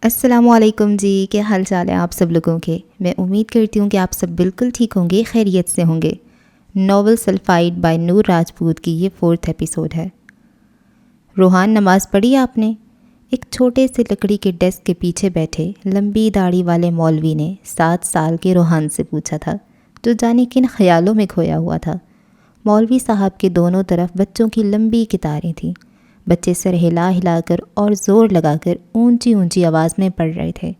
السلام علیکم جی، کیا حال چال ہے آپ سب لوگوں کے؟ میں امید کرتی ہوں کہ آپ سب بالکل ٹھیک ہوں گے، خیریت سے ہوں گے۔ ناول سلفائڈ بائی نور راجپوت کی یہ 4th ایپیسوڈ ہے۔ روحان، نماز پڑھی آپ نے؟ ایک چھوٹے سے لکڑی کے ڈیسک کے پیچھے بیٹھے لمبی داڑھی والے مولوی نے 7 سال کے روحان سے پوچھا تھا، جو جانے کن خیالوں میں کھویا ہوا تھا۔ مولوی صاحب کے دونوں طرف بچوں کی لمبی قطاریں تھیں۔ بچے سر ہلا ہلا کر اور زور لگا کر اونچی اونچی آواز میں پڑھ رہے تھے۔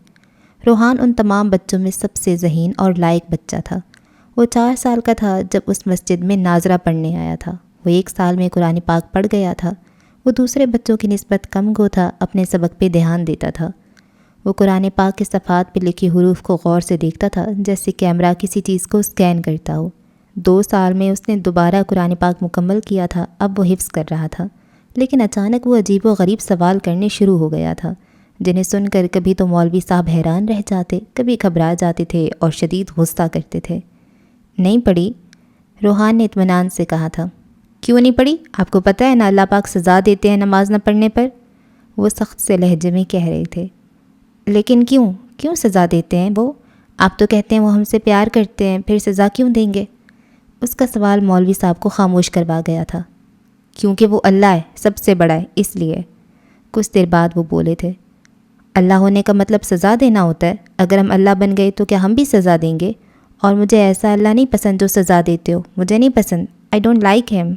روحان ان تمام بچوں میں سب سے ذہین اور لائق بچہ تھا۔ وہ 4 سال کا تھا جب اس مسجد میں ناظرہ پڑھنے آیا تھا۔ وہ 1 سال میں قرآن پاک پڑھ گیا تھا۔ وہ دوسرے بچوں کی نسبت کم گو تھا، اپنے سبق پہ دھیان دیتا تھا۔ وہ قرآن پاک کے صفحات پہ لکھی حروف کو غور سے دیکھتا تھا، جیسے کیمرہ کسی چیز کو اسکین کرتا ہو۔ 2 سال میں اس نے دوبارہ قرآن پاک مکمل کیا تھا، اب وہ حفظ کر رہا تھا۔ لیکن اچانک وہ عجیب و غریب سوال کرنے شروع ہو گیا تھا، جنہیں سن کر کبھی تو مولوی صاحب حیران رہ جاتے، کبھی گھبرا جاتے تھے اور شدید غصہ کرتے تھے۔ نہیں پڑھی؟ روحان نے اطمینان سے کہا تھا۔ کیوں نہیں پڑھی؟ آپ کو پتہ ہے نا اللہ پاک سزا دیتے ہیں نماز نہ پڑھنے پر؟ وہ سخت سے لہجے میں کہہ رہے تھے۔ لیکن کیوں سزا دیتے ہیں وہ؟ آپ تو کہتے ہیں وہ ہم سے پیار کرتے ہیں، پھر سزا کیوں دیں گے؟ اس کا سوال مولوی صاحب کو خاموش کروا گیا تھا۔ کیونکہ وہ اللہ ہے، سب سے بڑا ہے، اس لیے۔ کچھ دیر بعد وہ بولے تھے۔ اللہ ہونے کا مطلب سزا دینا ہوتا ہے؟ اگر ہم اللہ بن گئے تو کیا ہم بھی سزا دیں گے؟ اور مجھے ایسا اللہ نہیں پسند جو سزا دیتے ہو، مجھے نہیں پسند، آئی ڈونٹ لائک ہیم۔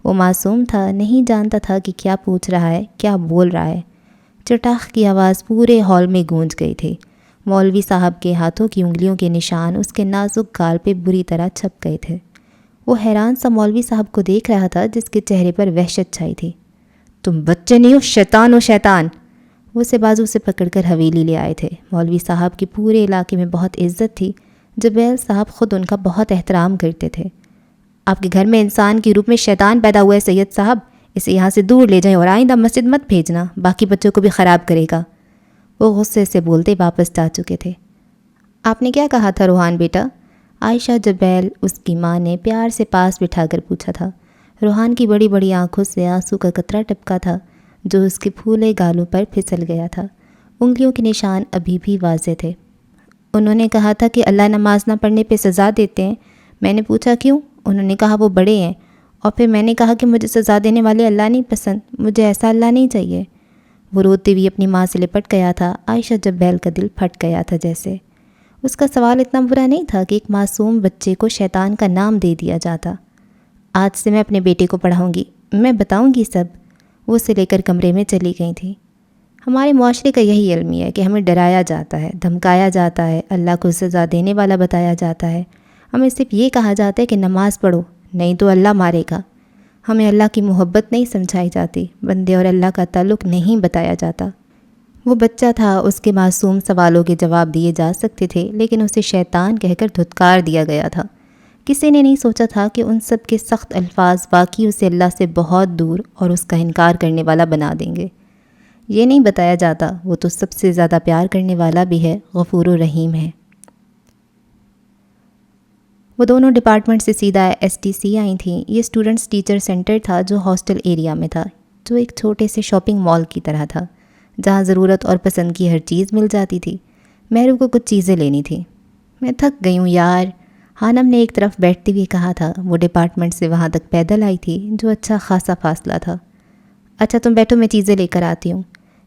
وہ معصوم تھا، نہیں جانتا تھا کہ کیا پوچھ رہا ہے، کیا بول رہا ہے۔ چٹاخ کی آواز پورے ہال میں گونج گئی تھی۔ مولوی صاحب کے ہاتھوں کی انگلیوں کے نشان اس کے نازک گال پہ بری طرح چھپ گئے تھے۔ وہ حیران سا مولوی صاحب کو دیکھ رہا تھا، جس کے چہرے پر وحشت چھائی تھی۔ تم بچے نہیں ہو، شیطان ہو، شیطان! وہ اسے بازو سے پکڑ کر حویلی لے آئے تھے۔ مولوی صاحب کی پورے علاقے میں بہت عزت تھی۔ جبیل صاحب خود ان کا بہت احترام کرتے تھے۔ آپ کے گھر میں انسان کے روپ میں شیطان پیدا ہوا ہے سید صاحب، اسے یہاں سے دور لے جائیں اور آئندہ مسجد مت بھیجنا، باقی بچوں کو بھی خراب کرے گا۔ وہ غصے سے بولتے واپس جا چکے تھے۔ آپ نے کیا کہا تھا روحان بیٹا؟ عائشہ جبیل، اس کی ماں نے پیار سے پاس بٹھا کر پوچھا تھا۔ روحان کی بڑی بڑی آنکھوں سے آنسو کا قطرہ ٹپکا تھا، جو اس کے پھولے گالوں پر پھسل گیا تھا۔ انگلیوں کے نشان ابھی بھی واضح تھے۔ انہوں نے کہا تھا کہ اللہ نماز نہ پڑھنے پہ سزا دیتے ہیں۔ میں نے پوچھا کیوں؟ انہوں نے کہا وہ بڑے ہیں، اور پھر میں نے کہا کہ مجھے سزا دینے والے اللہ نہیں پسند، مجھے ایسا اللہ نہیں چاہیے۔ وہ روتے ہوئے اپنی ماں سے لپٹ گیا تھا۔ عائشہ جبیل کا دل پھٹ گیا تھا جیسے۔ اس کا سوال اتنا برا نہیں تھا کہ ایک معصوم بچے کو شیطان کا نام دے دیا جاتا۔ آج سے میں اپنے بیٹے کو پڑھاؤں گی، میں بتاؤں گی سب۔ وہ اسے لے کر کمرے میں چلی گئی تھیں۔ ہمارے معاشرے کا یہی المیہ ہے کہ ہمیں ڈرایا جاتا ہے، دھمکایا جاتا ہے، اللہ کو سزا دینے والا بتایا جاتا ہے۔ ہمیں صرف یہ کہا جاتا ہے کہ نماز پڑھو، نہیں تو اللہ مارے گا۔ ہمیں اللہ کی محبت نہیں سمجھائی جاتی، بندے اور اللہ کا تعلق نہیں بتایا جاتا۔ وہ بچہ تھا، اس کے معصوم سوالوں کے جواب دیے جا سکتے تھے، لیکن اسے شیطان کہہ کر دھتکار دیا گیا تھا۔ کسی نے نہیں سوچا تھا کہ ان سب کے سخت الفاظ واقعی اسے اللہ سے بہت دور اور اس کا انکار کرنے والا بنا دیں گے۔ یہ نہیں بتایا جاتا وہ تو سب سے زیادہ پیار کرنے والا بھی ہے، غفور و رحیم ہے۔ وہ دونوں ڈپارٹمنٹ سے سیدھا STC آئی تھیں۔ یہ اسٹوڈنٹس ٹیچر سینٹر تھا جو ہاسٹل ایریا میں تھا، جو ایک چھوٹے سے شاپنگ مال کی طرح تھا، جہاں ضرورت اور پسند کی ہر چیز مل جاتی تھی۔ مہرو کو کچھ چیزیں لینی تھیں۔ میں تھک گئی ہوں یار، حانم نے ایک طرف بیٹھتے ہوئے کہا تھا۔ وہ ڈپارٹمنٹ سے وہاں تک پیدل آئی تھی، جو اچھا خاصا فاصلہ تھا۔ اچھا تم بیٹھو، میں چیزیں لے کر آتی ہوں۔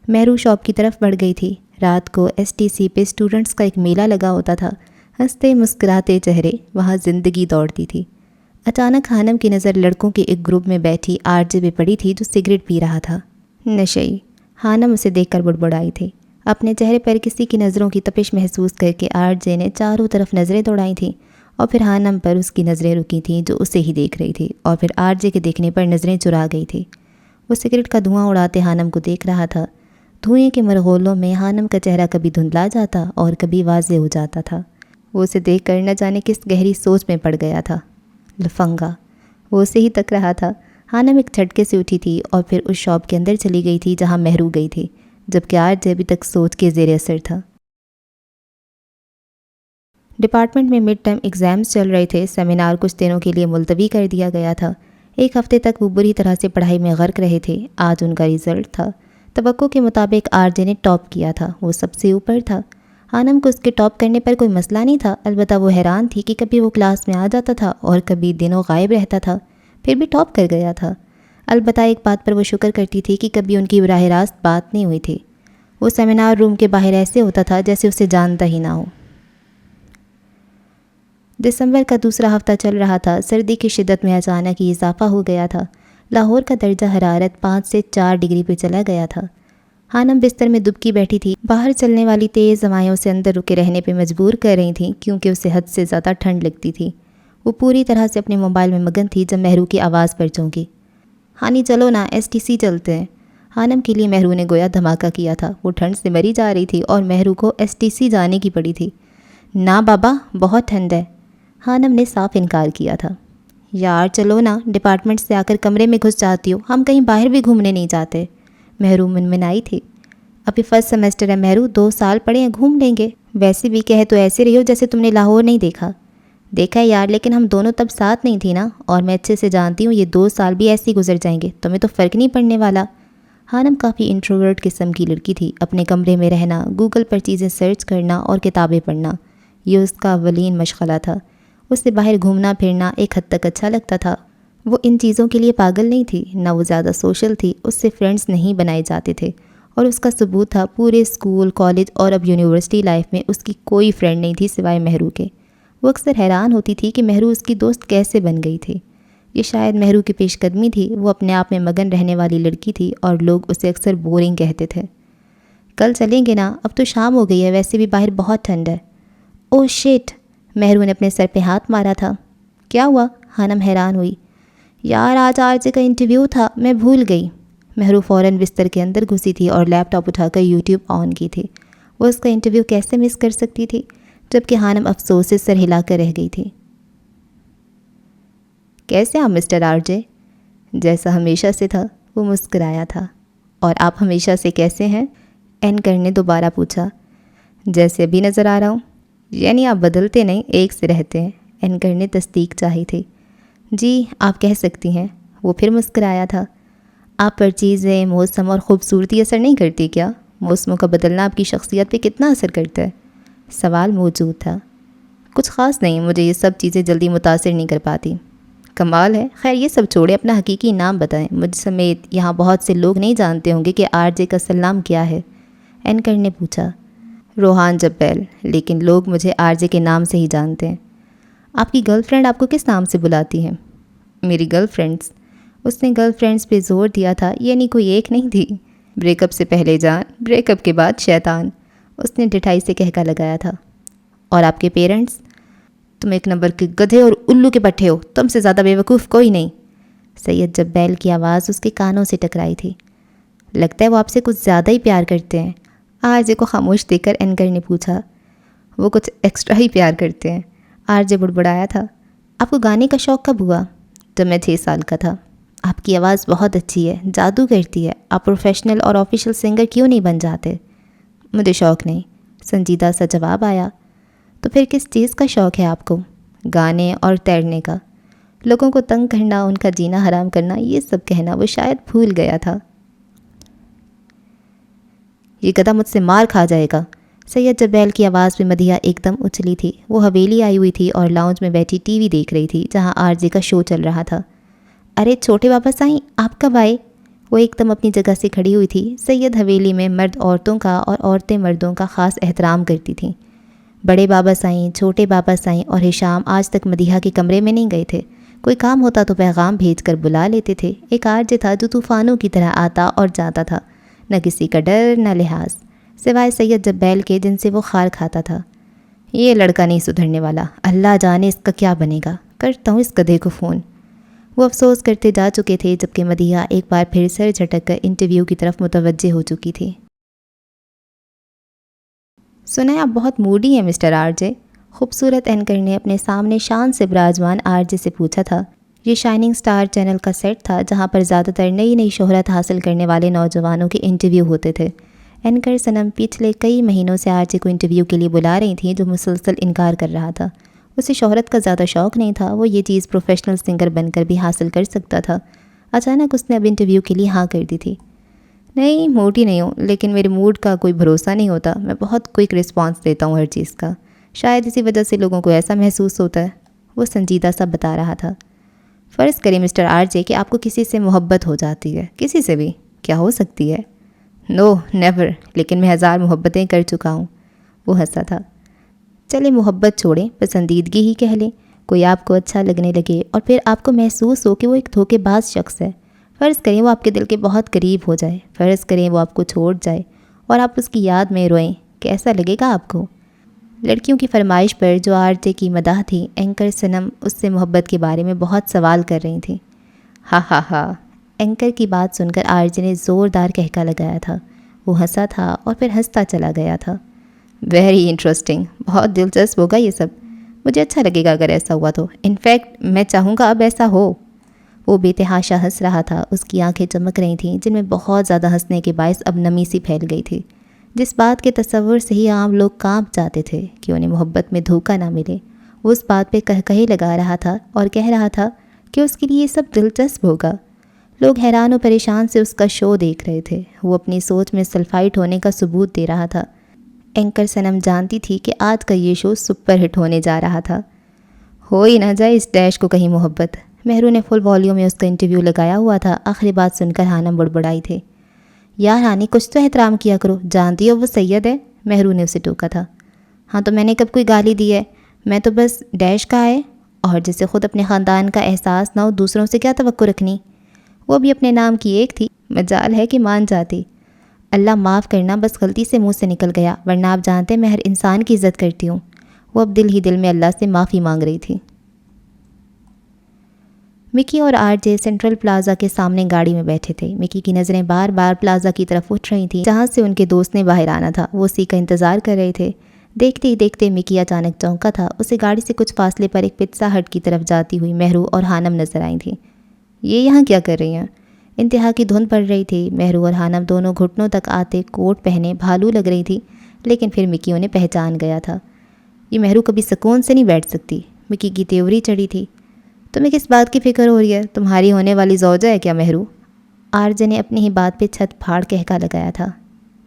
مہرو شاپ کی طرف بڑھ گئی تھی۔ رات کو STC پہ اسٹوڈنٹس کا ایک میلہ لگا ہوتا تھا۔ ہنستے مسکراتے چہرے، وہاں زندگی دوڑتی تھی۔ اچانک حانم کی نظر لڑکوں کے ایک گروپ میں بیٹھی RJ پہ پڑی تھی، جو سگریٹ پی رہا تھا۔ نشئی! حانم اسے دیکھ کر بڑبڑائی تھی۔ اپنے چہرے پر کسی کی نظروں کی تپش محسوس کر کے RJ نے چاروں طرف نظریں دوڑائی تھیں، اور پھر حانم پر اس کی نظریں رکی تھیں، جو اسے ہی دیکھ رہی تھی، اور پھر RJ کے دیکھنے پر نظریں چرا گئی تھی۔ وہ سگریٹ کا دھواں اڑاتے حانم کو دیکھ رہا تھا۔ دھوئیں کے مرغولوں میں حانم کا چہرہ کبھی دھندلا جاتا اور کبھی واضح ہو جاتا تھا۔ وہ اسے دیکھ کر نہ جانے کس گہری سوچ میں پڑ گیا تھا۔ لفنگا! وہ اسے ہی تک رہا تھا۔ حانم ایک جھٹکے سے اٹھی تھی اور پھر اس شاپ کے اندر چلی گئی تھی جہاں مہرو گئی تھی، جبکہ RJ ابھی تک سوچ کے زیر اثر تھا۔ ڈپارٹمنٹ میں مڈ ٹرم ایگزامز چل رہے تھے۔ سیمینار کچھ دنوں کے لیے ملتوی کر دیا گیا تھا۔ 1 ہفتے تک وہ بری طرح سے پڑھائی میں غرق رہے تھے۔ آج ان کا رزلٹ تھا۔ توقع کے مطابق آر جے نے ٹاپ کیا تھا، وہ سب سے اوپر تھا۔ حانم کو اس کے ٹاپ کرنے پر کوئی مسئلہ نہیں تھا، البتہ وہ حیران تھی کہ کبھی وہ کلاس میں آ جاتا تھا اور کبھی دنوں غائب رہتا تھا، پھر بھی ٹاپ کر گیا تھا۔ البتہ ایک بات پر وہ شکر کرتی تھی کہ کبھی ان کی براہ راست بات نہیں ہوئی تھی۔ وہ سیمینار روم کے باہر ایسے ہوتا تھا جیسے اسے جانتا ہی نہ ہو۔ دسمبر کا دوسرا ہفتہ چل رہا تھا۔ سردی کی شدت میں اچانک ہی اضافہ ہو گیا تھا۔ لاہور کا درجہ حرارت 5 سے 4 ڈگری پہ چلا گیا تھا۔ حانم بستر میں دبکی بیٹھی تھی، باہر چلنے والی تیز ہوائیں اسے اندر رکے رہنے پہ مجبور کر رہی تھیں کیونکہ اسے حد سے زیادہ ٹھنڈ لگتی تھی۔ وہ پوری طرح سے اپنے موبائل میں مگن تھی جب مہرو کی آواز پر چونکی۔ ہانی چلو نا، STC چلتے ہیں۔ حانم کے لیے مہرو نے گویا دھماکہ کیا تھا۔ وہ ٹھنڈ سے مری جا رہی تھی اور مہرو کو STC جانے کی پڑی تھی۔ نا بابا، بہت ٹھنڈ ہے۔ حانم نے صاف انکار کیا تھا۔ یار چلو نا، ڈپارٹمنٹ سے آ کر کمرے میں گھس جاتی ہو، ہم کہیں باہر بھی گھومنے نہیں جاتے۔ مہرو منمنائی تھی۔ ابھی فرسٹ سیمسٹر ہے مہرو، 2 سال پڑے ہیں، گھوم لیں گے۔ ویسے بھی کہے تو ایسے رہی ہو جیسے تم نے لاہور نہیں دیکھا۔ دیکھا ہے یار، لیکن ہم دونوں تب ساتھ نہیں تھی نا، اور میں اچھے سے جانتی ہوں یہ 2 سال بھی ایسے ہی گزر جائیں گے، تمہیں تو فرق نہیں پڑنے والا۔ حانم کافی انٹروورٹ قسم کی لڑکی تھی۔ اپنے کمرے میں رہنا، گوگل پر چیزیں سرچ کرنا اور کتابیں پڑھنا، یہ اس کا اولین مشغلہ تھا۔ اس سے باہر گھومنا پھرنا ایک حد تک اچھا لگتا تھا۔ وہ ان چیزوں کے لیے پاگل نہیں تھی، نہ وہ زیادہ سوشل تھی، اس سے فرینڈز نہیں بنائے جاتے تھے، اور اس کا ثبوت تھا پورے اسکول، کالج اور اب یونیورسٹی لائف میں اس کی کوئی فرینڈ نہیں تھی سوائے مہرو کے۔ وہ اکثر حیران ہوتی تھی کہ مہرو اس کی دوست کیسے بن گئی تھی۔ یہ شاید مہرو کی پیش قدمی تھی، وہ اپنے آپ میں مگن رہنے والی لڑکی تھی اور لوگ اسے اکثر بورنگ کہتے تھے۔ کل چلیں گے نا، اب تو شام ہو گئی ہے، ویسے بھی باہر بہت ٹھنڈ ہے۔ اوہ شٹ، مہرو نے اپنے سر پہ ہاتھ مارا تھا۔ کیا ہوا؟ حانم حیران ہوئی۔ یار آج آرجے کا انٹرویو تھا، میں بھول گئی۔ مہرو فوراً بستر کے اندر گھسی تھی اور لیپ ٹاپ اٹھا کر یوٹیوب آن کی تھی۔ وہ اس کا انٹرویو کیسے مس کر سکتی تھی؟ جبکہ حانم افسوس سے سر ہلا کر رہ گئی تھی۔ کیسے آپ مسٹر آرجے؟ جیسا ہمیشہ سے تھا، وہ مسکرایا تھا۔ اور آپ ہمیشہ سے کیسے ہیں؟ اینکر نے دوبارہ پوچھا۔ جیسے ابھی نظر آ رہا ہوں۔ یعنی آپ بدلتے نہیں، ایک سے رہتے ہیں؟ اینکر نے تصدیق چاہی تھی۔ جی آپ کہہ سکتی ہیں، وہ پھر مسکرایا تھا۔ آپ پر چیزیں، موسم اور خوبصورتی اثر نہیں کرتی کیا؟ موسموں کا بدلنا آپ کی شخصیت پہ کتنا اثر کرتا ہے؟ سوال موجود تھا۔ کچھ خاص نہیں، مجھے یہ سب چیزیں جلدی متاثر نہیں کر پاتی۔ کمال ہے۔ خیر یہ سب چھوڑے، اپنا حقیقی نام بتائیں، مجھ سمیت یہاں بہت سے لوگ نہیں جانتے ہوں گے کہ آرجے کا اصل نام کیا ہے؟ اینکر نے پوچھا۔ روحان جبیل، لیکن لوگ مجھے آرجے کے نام سے ہی جانتے ہیں۔ آپ کی گرل فرینڈ آپ کو کس نام سے بلاتی ہیں؟ میری گرل فرینڈس؟ اس نے گرل فرینڈس پہ زور دیا تھا، یعنی کوئی ایک نہیں تھی۔ بریک اپ سے پہلے جان، بریک اپ کے بعد شیطان، اس نے ڈٹھائی سے کہکا لگایا تھا۔ اور آپ کے پیرنٹس؟ تم ایک نمبر کے گدھے اور الو کے پٹھے ہو، تم سے زیادہ بے وقوف کوئی نہیں۔ سید جبیل کی آواز اس کے کانوں سے ٹکرائی تھی۔ لگتا ہے وہ آپ سے کچھ زیادہ ہی پیار کرتے ہیں۔ آرجے کو خاموش دیکھ کر اینکر نے پوچھا۔ وہ کچھ ایکسٹرا ہی پیار کرتے ہیں، آرجے بڑبڑایا تھا۔ آپ کو گانے کا شوق کب ہوا؟ جب میں 6 سال کا تھا۔ آپ کی آواز بہت اچھی ہے، جادو کرتی ہے، آپ پروفیشنل اور آفیشیل سنگر کیوں نہیں بن جاتے؟ مجھے شوق نہیں، سنجیدہ سا جواب آیا۔ تو پھر کس چیز کا شوق ہے آپ کو؟ گانے اور تیرنے کا۔ لوگوں کو تنگ کرنا، ان کا جینا حرام کرنا، یہ سب کہنا وہ شاید بھول گیا تھا۔ یہ گدھا مجھ سے مار کھا جائے گا۔ سید جبیل کی آواز پہ مدیحہ ایک دم اچھلی تھی۔ وہ حویلی آئی ہوئی تھی اور لاؤنج میں بیٹھی ٹی وی دیکھ رہی تھی جہاں آرجے کا شو چل رہا تھا۔ ارے چھوٹے بابا سائیں، آپ کب آئے؟ وہ ایک دم اپنی جگہ سے کھڑی ہوئی تھی۔ سید حویلی میں مرد عورتوں کا اور عورتیں مردوں کا خاص احترام کرتی تھیں۔ بڑے بابا سائیں، چھوٹے بابا سائیں اور ہشام آج تک مدیحہ کے کمرے میں نہیں گئے تھے۔ کوئی کام ہوتا تو پیغام بھیج کر بلا لیتے تھے۔ ایک آرجے تھا جو طوفانوں کی طرح آتا اور جاتا تھا، نہ کسی کا ڈر نہ لحاظ، سوائے سید جبیل کے جن سے وہ خار کھاتا تھا۔ یہ لڑکا نہیں سدھرنے والا، اللہ جانے اس کا کیا بنے گا، کرتا ہوں اس گدھے کو فون۔ وہ افسوس کرتے جا چکے تھے جبکہ مدیحہ ایک بار پھر سر جھٹک کر انٹرویو کی طرف متوجہ ہو چکی تھی۔ سنا ہے آپ بہت موڈی ہیں مسٹر آرجے؟ خوبصورت اینکر نے اپنے سامنے شان سے براجمان آرجے سے پوچھا تھا۔ یہ شائننگ سٹار چینل کا سیٹ تھا جہاں پر زیادہ تر نئی نئی شہرت حاصل کرنے والے نوجوانوں کے انٹرویو ہوتے تھے۔ اینکر صنم پچھلے کئی مہینوں سے آرجے کو انٹرویو کے لیے بلا رہی تھیں جو مسلسل انکار کر رہا تھا۔ اسے شہرت کا زیادہ شوق نہیں تھا، وہ یہ چیز پروفیشنل سنگر بن کر بھی حاصل کر سکتا تھا۔ اچانک اس نے اب انٹرویو کے لیے ہاں کر دی تھی۔ نہیں موٹی نہیں ہوں، لیکن میرے موڈ کا کوئی بھروسہ نہیں ہوتا، میں بہت کوئک رسپانس دیتا ہوں ہر چیز کا، شاید اسی وجہ سے لوگوں کو ایسا محسوس ہوتا ہے، وہ سنجیدہ سا بتا رہا تھا۔ فرض کریں مسٹر آر جے کہ آپ کو کسی سے محبت ہو جاتی ہے، کسی سے بھی، کیا ہو سکتی ہے؟ نو نیور، لیکن میں 1000 محبتیں کر چکا ہوں، وہ ہنسا تھا۔ چلے محبت چھوڑیں، پسندیدگی ہی کہہ لیں، کوئی آپ کو اچھا لگنے لگے اور پھر آپ کو محسوس ہو کہ وہ ایک دھوکے باز شخص ہے۔ فرض کریں وہ آپ کے دل کے بہت قریب ہو جائے، فرض کریں وہ آپ کو چھوڑ جائے اور آپ اس کی یاد میں روئیں، کیسا لگے گا آپ کو؟ لڑکیوں کی فرمائش پر جو آر جے کی مداح تھی، اینکر سنم اس سے محبت کے بارے میں بہت سوال کر رہی تھیں۔ ہا ہا ہا، اینکر کی بات سن کر آر جے نے زوردار کہکا لگایا تھا۔ وہ ہنسا تھا اور پھر ہنستا چلا گیا تھا۔ ویری انٹرسٹنگ، بہت دلچسپ ہوگا یہ سب، مجھے اچھا لگے گا اگر ایسا ہوا تو، انفیکٹ میں چاہوں گا اب ایسا ہو۔ وہ بے تحاشا ہنس رہا تھا، اس کی آنکھیں چمک رہی تھیں جن میں بہت زیادہ ہنسنے کے باعث اب نمی سی پھیل گئی تھی، جس بات کے تصور سے ہی عام لوگ کانپ جاتے تھے کہ انہیں محبت میں دھوکہ نہ ملے۔ وہ اس بات پہ کہے لگا رہا تھا اور کہہ رہا تھا کہ اس کے لیے یہ سب دلچسپ ہوگا۔ لوگ حیران و پریشان سے اس کا شو دیکھ رہے تھے، وہ اپنی سوچ میں سلفائٹ ہونے کا ثبوت دے رہا تھا۔ اینکر سنم جانتی تھی کہ آج کا یہ شو سپر ہٹ ہونے جا رہا تھا۔ ہو ہی نہ جائے اس ڈیش کو کہیں محبت۔ مہرو نے فل والیوم میں اس کا انٹرویو لگایا ہوا تھا۔ آخری بات سن کر ہانم بڑبڑائی تھے۔ یار رانی کچھ تو احترام کیا کرو، جانتی ہو وہ سید ہے، مہرو نے اسے ٹوکا تھا۔ ہاں تو میں نے کب کوئی گالی دی ہے؟ میں تو بس ڈیش کا ہے، اور جسے خود اپنے خاندان کا احساس نہ ہو دوسروں سے کیا توقع رکھنی؟ وہ بھی اپنے نام کی ایک تھی، مجال ہے کہ مان جاتی۔ اللہ معاف کرنا، بس غلطی سے منہ سے نکل گیا، ورنہ آپ جانتے میں ہر انسان کی عزت کرتی ہوں۔ وہ اب دل ہی دل میں اللہ سے معافی مانگ رہی تھی۔ مکی اور آر جے سینٹرل پلازا کے سامنے گاڑی میں بیٹھے تھے۔ مکی کی نظریں بار بار پلازا کی طرف اٹھ رہی تھیں جہاں سے ان کے دوست نے باہر آنا تھا، وہ اسی کا انتظار کر رہے تھے۔ دیکھتے ہی دیکھتے مکی اچانک چونکا تھا، اسے گاڑی سے کچھ فاصلے پر ایک پزا ہٹ کی طرف جاتی ہوئی مہرو اور ہانم نظر آئی تھیں۔ یہ یہاں کیا کر رہی ہیں؟ انتہا کی دھند پڑ رہی تھی، مہرو اور ہانم دونوں گھٹنوں تک آتے کوٹ پہنے بھالو لگ رہی تھی، لیکن پھر مکی انہیں پہچان گیا تھا۔ یہ مہرو کبھی سکون سے نہیں بیٹھ سکتی، مکی کی تیوری چڑھی تھی۔ تمہیں کس بات کی فکر ہو رہی ہے؟ تمہاری ہونے والی زوجہ ہے کیا مہرو؟ آر جے نے اپنی ہی بات پہ چھت پھاڑ کہکا لگایا تھا۔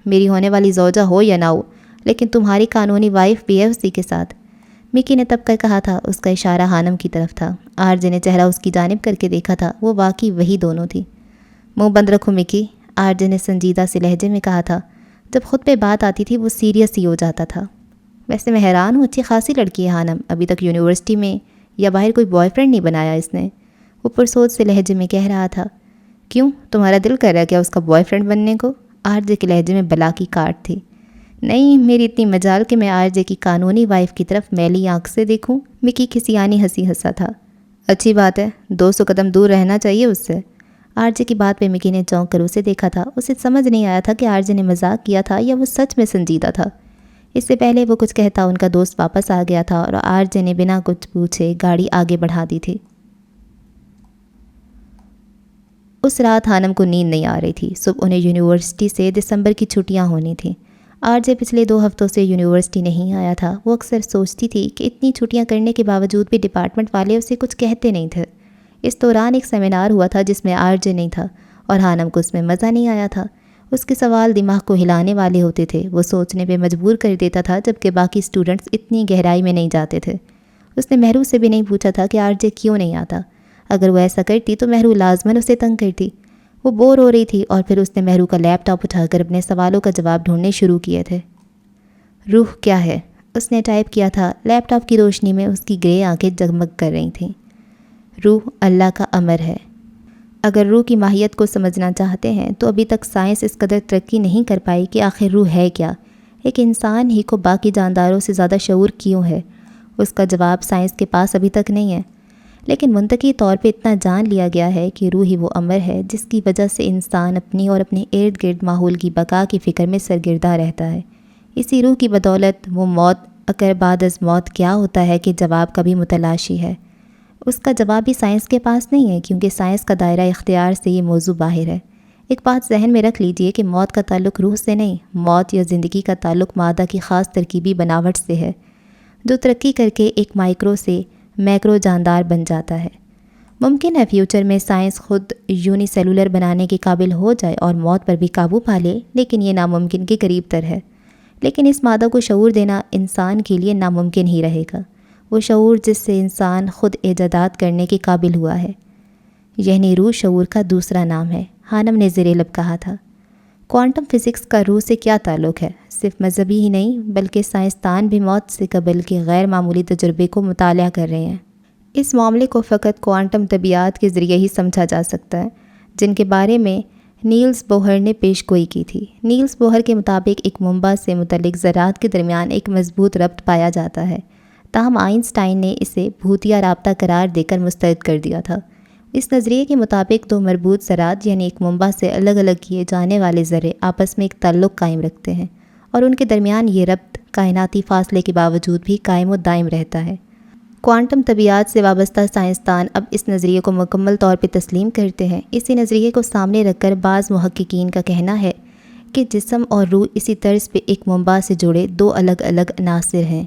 میری ہونے والی زوجہ ہو یا نہ ہو، لیکن تمہاری قانونی وائف بھی ہے اسی کے ساتھ، مکی نے تب کر کہا تھا۔ اس کا اشارہ ہانم کی طرف تھا۔ آر جے نے چہرہ اس کی جانب کر کے دیکھا تھا، وہ واقعی وہی دونوں تھی۔ منہ بند رکھو مکی، آر جے نے سنجیدہ سے لہجے میں کہا تھا۔ جب خود پہ بات آتی تھی وہ سیریس ہی ہو جاتا تھا۔ ویسے میں حیران ہوں، اچھی خاصی لڑکی ہے ہانم، ابھی تک یونیورسٹی میں یا باہر کوئی بوائے فرینڈ نہیں بنایا اس نے، وہ پرسوچ سے لہجے میں کہہ رہا تھا۔ کیوں، تمہارا دل کر رہا ہے کیا اس کا بوائے فرینڈ بننے کو؟ آر جے کے لہجے میں بلا کی کاٹ تھی۔ نہیں، میری اتنی مجال کہ میں آر جے کی قانونی وائف کی طرف میلی آنکھ سے دیکھوں، مکی کھسیانی ہنسی ہنسا تھا۔ اچھی بات ہے، 200 قدم دور رہنا چاہیے اس سے۔ آر جے کی بات پہ مکی نے چونک کر اسے دیکھا تھا، اسے سمجھ نہیں آیا تھا کہ آر جے نے مذاق کیا تھا یا وہ سچ میں سنجیدہ تھا۔ اس سے پہلے وہ کچھ کہتا ان کا دوست واپس آ گیا تھا اور آر جے نے بنا کچھ پوچھے گاڑی آگے بڑھا دی تھی۔ اس رات ہانم کو نیند نہیں آ رہی تھی۔ صبح انہیں یونیورسٹی سے دسمبر کی چھٹیاں ہونی تھیں۔ آر جے پچھلے 2 ہفتوں سے یونیورسٹی نہیں آیا تھا۔ وہ اکثر سوچتی تھی کہ اتنی چھٹیاں کرنے کے باوجود بھی ڈپارٹمنٹ والے اسے کچھ کہتے نہیں تھے۔ اس دوران ایک سیمینار ہوا تھا جس میں آر جے نہیں تھا اور ہانم کو اس میں مزہ نہیں آیا تھا۔ اس کے سوال دماغ کو ہلانے والے ہوتے تھے، وہ سوچنے پہ مجبور کر دیتا تھا، جبکہ باقی اسٹوڈنٹس اتنی گہرائی میں نہیں جاتے تھے۔ اس نے مہرو سے بھی نہیں پوچھا تھا کہ آر جے کیوں نہیں آتا۔ اگر وہ ایسا کرتی تو مہرو لازماً اسے تنگ کرتی۔ وہ بور ہو رہی تھی اور پھر اس نے مہرو کا لیپ ٹاپ اٹھا کر اپنے سوالوں کا جواب ڈھونڈنے شروع کیے تھے۔ روح کیا ہے؟ اس نے ٹائپ کیا تھا۔ لیپ ٹاپ کی روشنی میں اس کی گرے آنکھیں جگمگ کر رہی تھیں۔ روح اللہ کا امر ہے۔ اگر روح کی ماہیت کو سمجھنا چاہتے ہیں تو ابھی تک سائنس اس قدر ترقی نہیں کر پائی کہ آخر روح ہے کیا، ایک انسان ہی کو باقی جانداروں سے زیادہ شعور کیوں ہے؟ اس کا جواب سائنس کے پاس ابھی تک نہیں ہے، لیکن منطقی طور پہ اتنا جان لیا گیا ہے کہ روح ہی وہ امر ہے جس کی وجہ سے انسان اپنی اور اپنے ارد گرد ماحول کی بقا کی فکر میں سرگردہ رہتا ہے۔ اسی روح کی بدولت وہ موت اگر بعد از موت کیا ہوتا ہے کہ جواب کبھی متلاشی ہے۔ اس کا جواب بھی سائنس کے پاس نہیں ہے، کیونکہ سائنس کا دائرہ اختیار سے یہ موضوع باہر ہے۔ ایک بات ذہن میں رکھ لیجئے کہ موت کا تعلق روح سے نہیں، موت یا زندگی کا تعلق مادہ کی خاص ترکیبی بناوٹ سے ہے، جو ترقی کر کے ایک مائکرو سے میکرو جاندار بن جاتا ہے۔ ممکن ہے فیوچر میں سائنس خود یونی سیلولر بنانے کے قابل ہو جائے اور موت پر بھی قابو پا لے، لیکن یہ ناممکن کے قریب تر ہے۔ لیکن اس مادہ کو شعور دینا انسان کے لیے ناممکن ہی رہے گا، وہ شعور جس سے انسان خود ایجادات کرنے کے قابل ہوا ہے۔ یعنی روح شعور کا دوسرا نام ہے، ہانم نے زیر لب کہا تھا۔ کوانٹم فزکس کا روح سے کیا تعلق ہے؟ صرف مذہبی ہی نہیں بلکہ سائنسدان بھی موت سے قبل کے غیر معمولی تجربے کو مطالعہ کر رہے ہیں۔ اس معاملے کو فقط کوانٹم طبیعیات کے ذریعے ہی سمجھا جا سکتا ہے، جن کے بارے میں نیلز بوہر نے پیش گوئی کی تھی۔ نیلز بوہر کے مطابق ایک منبع سے متعلق ذرات کے درمیان ایک مضبوط ربط پایا جاتا ہے، تاہم آئنسٹائن نے اسے بھوتیا رابطہ قرار دے کر مسترد کر دیا تھا۔ اس نظریے کے مطابق دو مربوط ذرات یعنی ایک منبع سے الگ الگ کیے جانے والے ذرے آپس میں ایک تعلق قائم رکھتے ہیں، اور ان کے درمیان یہ ربط کائناتی فاصلے کے باوجود بھی قائم و دائم رہتا ہے۔ کوانٹم طبیعیات سے وابستہ سائنسدان اب اس نظریے کو مکمل طور پہ تسلیم کرتے ہیں۔ اسی نظریے کو سامنے رکھ کر بعض محققین کا کہنا ہے کہ جسم اور روح اسی طرز پہ ایک منبع سے جڑے دو الگ الگ عناصر ہیں،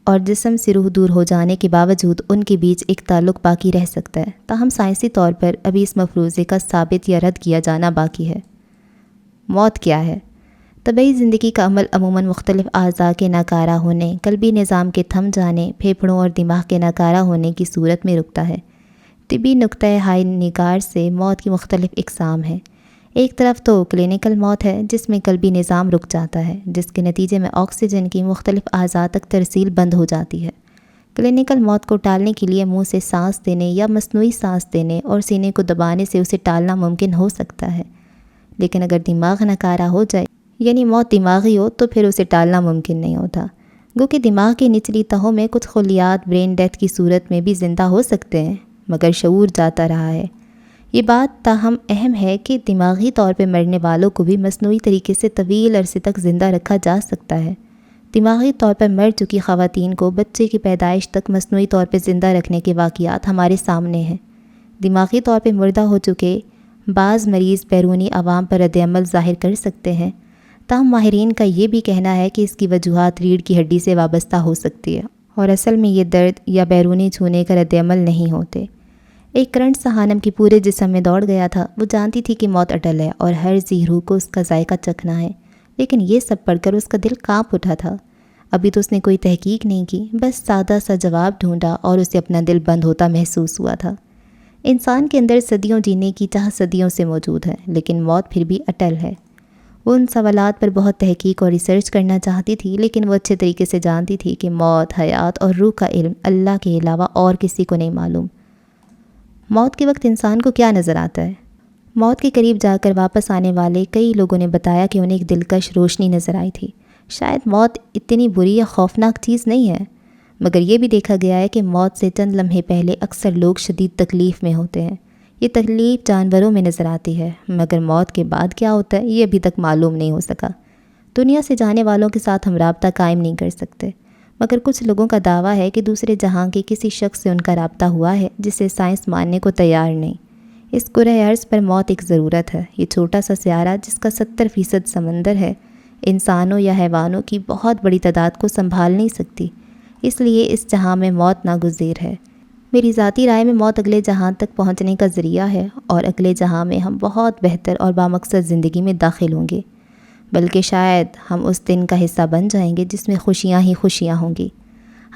اور جسم سے روح دور ہو جانے کے باوجود ان کے بیچ ایک تعلق باقی رہ سکتا ہے۔ تاہم سائنسی طور پر ابھی اس مفروضے کا ثابت یا رد کیا جانا باقی ہے۔ موت کیا ہے؟ طبعی زندگی کا عمل عموماً مختلف اعضاء کے ناکارہ ہونے، قلبی نظام کے تھم جانے، پھیپھڑوں اور دماغ کے ناکارہ ہونے کی صورت میں رکتا ہے۔ طبی نقطۂ ہائے نگار سے موت کی مختلف اقسام ہیں۔ ایک طرف تو کلینکل موت ہے، جس میں قلبی نظام رک جاتا ہے، جس کے نتیجے میں آکسیجن کی مختلف اعضاء تک ترسیل بند ہو جاتی ہے۔ کلینکل موت کو ٹالنے کے لیے منہ سے سانس دینے یا مصنوعی سانس دینے اور سینے کو دبانے سے اسے ٹالنا ممکن ہو سکتا ہے، لیکن اگر دماغ ناکارہ ہو جائے یعنی موت دماغی ہو تو پھر اسے ٹالنا ممکن نہیں ہوتا۔ گو کہ دماغ کی نچلی تہوں میں کچھ خلیات برین ڈیتھ کی صورت میں بھی زندہ ہو سکتے ہیں، مگر شعور جاتا رہا ہے۔ یہ بات تاہم اہم ہے کہ دماغی طور پہ مرنے والوں کو بھی مصنوعی طریقے سے طویل عرصے تک زندہ رکھا جا سکتا ہے۔ دماغی طور پر مر چکی خواتین کو بچے کی پیدائش تک مصنوعی طور پہ زندہ رکھنے کے واقعات ہمارے سامنے ہیں۔ دماغی طور پہ مردہ ہو چکے بعض مریض بیرونی عوام پر رد عمل ظاہر کر سکتے ہیں، تاہم ماہرین کا یہ بھی کہنا ہے کہ اس کی وجوہات ریڑھ کی ہڈی سے وابستہ ہو سکتی ہے، اور اصل میں یہ درد یا بیرونی چھونے کا رد عمل نہیں ہوتے۔ ایک کرنٹ سہانم کی پورے جسم میں دوڑ گیا تھا۔ وہ جانتی تھی کہ موت اٹل ہے اور ہر ذی روح کو اس کا ذائقہ چکھنا ہے، لیکن یہ سب پڑھ کر اس کا دل کانپ اٹھا تھا۔ ابھی تو اس نے کوئی تحقیق نہیں کی، بس سادہ سا جواب ڈھونڈا اور اسے اپنا دل بند ہوتا محسوس ہوا تھا۔ انسان کے اندر صدیوں جینے کی چاہ صدیوں سے موجود ہے، لیکن موت پھر بھی اٹل ہے۔ وہ ان سوالات پر بہت تحقیق اور ریسرچ کرنا چاہتی تھی، لیکن وہ اچھے طریقے سے جانتی تھی کہ موت، حیات اور روح کا علم اللہ کے علاوہ اور کسی کو نہیں معلوم۔ موت کے وقت انسان کو کیا نظر آتا ہے؟ موت کے قریب جا کر واپس آنے والے کئی لوگوں نے بتایا کہ انہیں ایک دلکش روشنی نظر آئی تھی۔ شاید موت اتنی بری یا خوفناک چیز نہیں ہے، مگر یہ بھی دیکھا گیا ہے کہ موت سے چند لمحے پہلے اکثر لوگ شدید تکلیف میں ہوتے ہیں۔ یہ تکلیف جانوروں میں نظر آتی ہے، مگر موت کے بعد کیا ہوتا ہے یہ ابھی تک معلوم نہیں ہو سکا۔ دنیا سے جانے والوں کے ساتھ ہم رابطہ قائم نہیں کر سکتے، مگر کچھ لوگوں کا دعویٰ ہے کہ دوسرے جہاں کے کسی شخص سے ان کا رابطہ ہوا ہے جسے سائنس ماننے کو تیار نہیں۔ اس کرۂ ارض پر موت ایک ضرورت ہے۔ یہ چھوٹا سا سیارہ جس کا 70% سمندر ہے، انسانوں یا حیوانوں کی بہت بڑی تعداد کو سنبھال نہیں سکتی، اس لیے اس جہاں میں موت ناگزیر ہے۔ میری ذاتی رائے میں موت اگلے جہاں تک پہنچنے کا ذریعہ ہے، اور اگلے جہاں میں ہم بہت بہتر اور بامقصد زندگی میں داخل ہوں گے، بلکہ شاید ہم اس دن کا حصہ بن جائیں گے جس میں خوشیاں ہی خوشیاں ہوں گی۔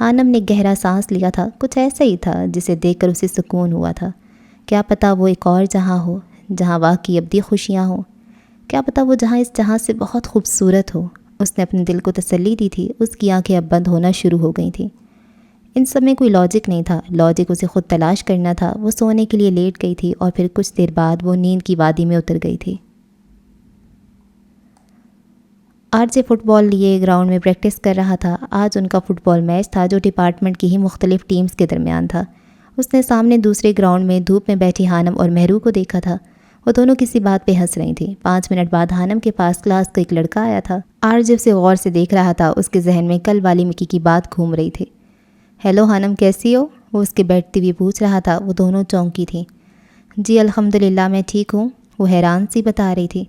ہانم نے گہرا سانس لیا تھا، کچھ ایسا ہی تھا جسے دیکھ کر اسے سکون ہوا تھا۔ کیا پتہ وہ ایک اور جہاں ہو جہاں واقعی ابدی خوشیاں ہوں، کیا پتہ وہ جہاں اس جہاں سے بہت خوبصورت ہو۔ اس نے اپنے دل کو تسلی دی تھی۔ اس کی آنکھیں اب بند ہونا شروع ہو گئی تھیں۔ ان سب میں کوئی لاجک نہیں تھا، لاجک اسے خود تلاش کرنا تھا۔ وہ سونے کے لیے لیٹ گئی تھی اور پھر کچھ دیر بعد وہ نیند کی وادی میں اتر گئی تھی۔ آج یہ فٹ بال لیے گراؤنڈ میں پریکٹس کر رہا تھا۔ آج ان کا فٹ بال میچ تھا جو ڈپارٹمنٹ کی ہی مختلف ٹیمز کے درمیان تھا۔ اس نے سامنے دوسرے گراؤنڈ میں دھوپ میں بیٹھی ہانم اور مہرو کو دیکھا تھا۔ وہ دونوں کسی بات پہ ہنس رہی تھیں۔ 5 منٹ بعد ہانم کے پاس کلاس کا ایک لڑکا آیا تھا۔ آج جب سے غور سے دیکھ رہا تھا، اس کے ذہن میں کل والی مکی کی بات گھوم رہی تھی۔ ہیلو ہانم، کیسی ہو؟ وہ اس کے بیٹھتے ہوئے پوچھ رہا تھا۔ وہ دونوں چونکی تھیں۔ جی الحمدللہ میں ٹھیک ہوں، وہ حیران سی بتا رہی تھی۔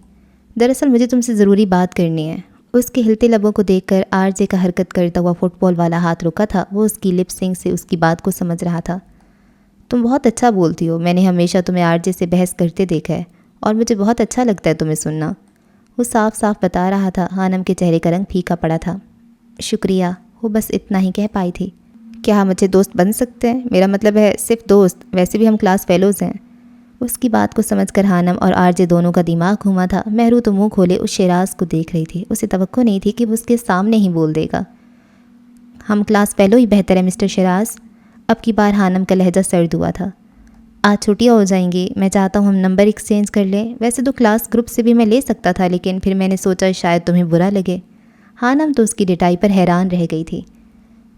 دراصل مجھے تم سے ضروری بات کرنی ہے۔ اس کے ہلتے لبوں کو دیکھ کر آرزے کا حرکت کرتا ہوا فٹ بال والا ہاتھ رکا تھا۔ وہ اس کی لپ سنگ سے اس کی بات کو سمجھ رہا تھا۔ تم بہت اچھا بولتی ہو، میں نے ہمیشہ تمہیں آرجے سے بحث کرتے دیکھا ہے اور مجھے بہت اچھا لگتا ہے تمہیں سننا، وہ صاف صاف بتا رہا تھا۔ خانم کے چہرے کا رنگ پھیکا پڑا تھا۔ شکریہ، وہ بس اتنا ہی کہہ پائی تھی۔ کیا ہم اچھے دوست بن سکتے ہیں؟ میرا مطلب ہے صرف دوست، ویسے بھی ہم کلاس فیلوز ہیں۔ اس کی بات کو سمجھ کر خانم اور آرجے دونوں کا دماغ گھوما تھا۔ مہرو تو منہ کھولے اس شیراز کو دیکھ رہی تھی، اسے توقع نہیں تھی کہ وہ اس کے سامنے ہی بول دے گا۔ ہم کلاس فیلو ہی بہتر ہے مسٹر شیراز۔ اب کی بار خانم کا لہجہ سرد ہوا تھا۔ آج چھٹیاں ہو جائیں گی، میں چاہتا ہوں ہم نمبر ایکسچینج کر لیں۔ ویسے تو کلاس گروپ سے بھی میں لے سکتا تھا، لیکن پھر میں نے سوچا شاید تمہیں برا لگے۔ خانم تو اس کی ڈٹائی پر حیران رہ گئی تھی۔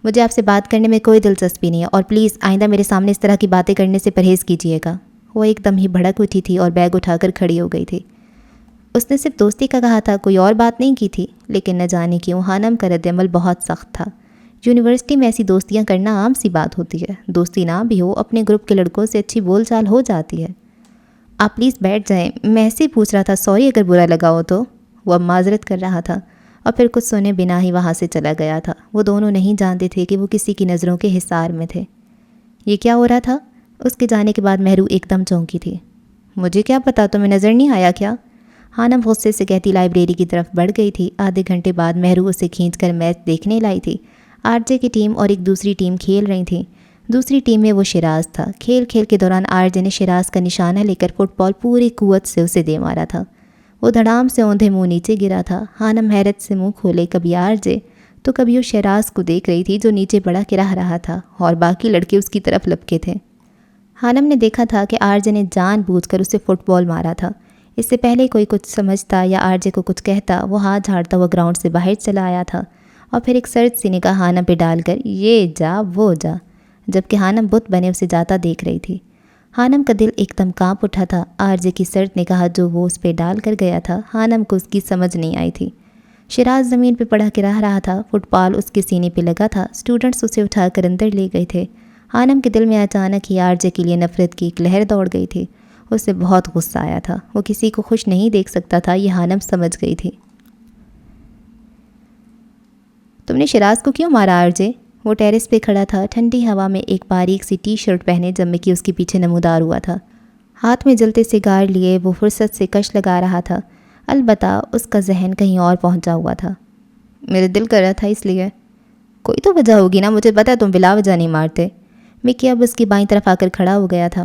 مجھے آپ سے بات کرنے میں کوئی دلچسپی نہیں ہے، اور پلیز آئندہ میرے سامنے اس طرح کی باتیں کرنے سے پرہیز کیجیے گا۔ وہ ایک دم ہی بھڑک اٹھی تھی اور بیگ اٹھا کر کھڑی ہو گئی تھی۔ اس نے صرف دوستی کا کہا تھا، کوئی اور بات نہیں کی تھی، لیکن نہ جانے کیوں خانم کا رد عمل بہت سخت تھا۔ یونیورسٹی میں ایسی دوستیاں کرنا عام سی بات ہوتی ہے، دوستی نہ بھی ہو اپنے گروپ کے لڑکوں سے اچھی بول چال ہو جاتی ہے۔ آپ پلیز بیٹھ جائیں، میں ایسے ہی پوچھ رہا تھا، سوری اگر برا لگا ہو تو۔ وہ اب معذرت کر رہا تھا اور پھر کچھ سنے بنا ہی وہاں سے چلا گیا تھا۔ وہ دونوں نہیں جانتے تھے کہ وہ کسی کی نظروں کے حصار میں تھے۔ یہ کیا ہو رہا تھا؟ اس کے جانے کے بعد مہرو ایک دم چونکی تھی۔ مجھے کیا پتا، تمہیں نظر نہیں آیا کیا؟ خانم غصے سے کہتی لائبریری کی طرف بڑھ گئی تھی۔ آدھے گھنٹے بعد مہرو اسے کھینچ کر میچ دیکھنے لائی تھی۔ آرجے کی ٹیم اور ایک دوسری ٹیم کھیل رہی تھیں۔ دوسری ٹیم میں وہ شیراز تھا۔ کھیل کے دوران آرجے نے شیراز کا نشانہ لے کر فٹ بال پوری قوت سے اسے دے مارا تھا۔ وہ دھڑام سے اوندھے منہ نیچے گرا تھا۔ خانم حیرت سے منہ کھولے کبھی آرجے تو کبھی اس شیراز کو دیکھ رہی تھی جو نیچے پڑا رہ رہا تھا، اور باقی لڑکے اس کی طرف لپکے تھے۔ خانم نے دیکھا تھا کہ آرجے نے جان بوجھ کر اسے فٹ بال مارا تھا۔ اس سے پہلے کوئی کچھ سمجھتا یا آرجے کو کچھ کہتا، وہ ہاتھ جھاڑتا ہوا گراؤنڈ سے باہر چلا آیا تھا اور پھر ایک سرد سی نگاہ خانم پہ ڈال کر یہ جا وہ جا، جبکہ خانم بت بنے اسے جاتا دیکھ رہی تھی۔ خانم کا دل ایک دم کانپ اٹھا تھا۔ آرجے کی سرد نگاہ جو وہ اس پہ ڈال کر گیا تھا، خانم کو اس کی سمجھ نہیں آئی تھی۔ شیراز زمین پہ پڑا رہا تھا، فٹ بال اس کے سینے پہ لگا تھا۔ اسٹوڈنٹس اسے اٹھا کر اندر لے گئے تھے۔ خانم کے دل میں اچانک ہی آرجے کے لیے نفرت کی ایک لہر دوڑ گئی تھی۔ اسے بہت غصہ آیا تھا۔ وہ کسی کو خوش نہیں دیکھ سکتا تھا، یہ خانم سمجھ گئی تھی۔ تم نے شیراز کو کیوں مارا آرجے؟ وہ ٹیرس پہ کھڑا تھا، ٹھنڈی ہوا میں ایک باریک سی ٹی شرٹ پہنے جمکی اس کے پیچھے نمودار ہوا تھا۔ ہاتھ میں جلتے سگار لیے وہ فرصت سے کش لگا رہا تھا، البتہ اس کا ذہن کہیں اور پہنچا ہوا تھا۔ میرے دل کر رہا تھا اس لیے۔ کوئی تو وجہ ہوگی نا، مجھے پتا ہے تم بلا وجہ نہیں مارتے۔ مکی اب اس کی بائیں طرف آ کر کھڑا ہو گیا تھا۔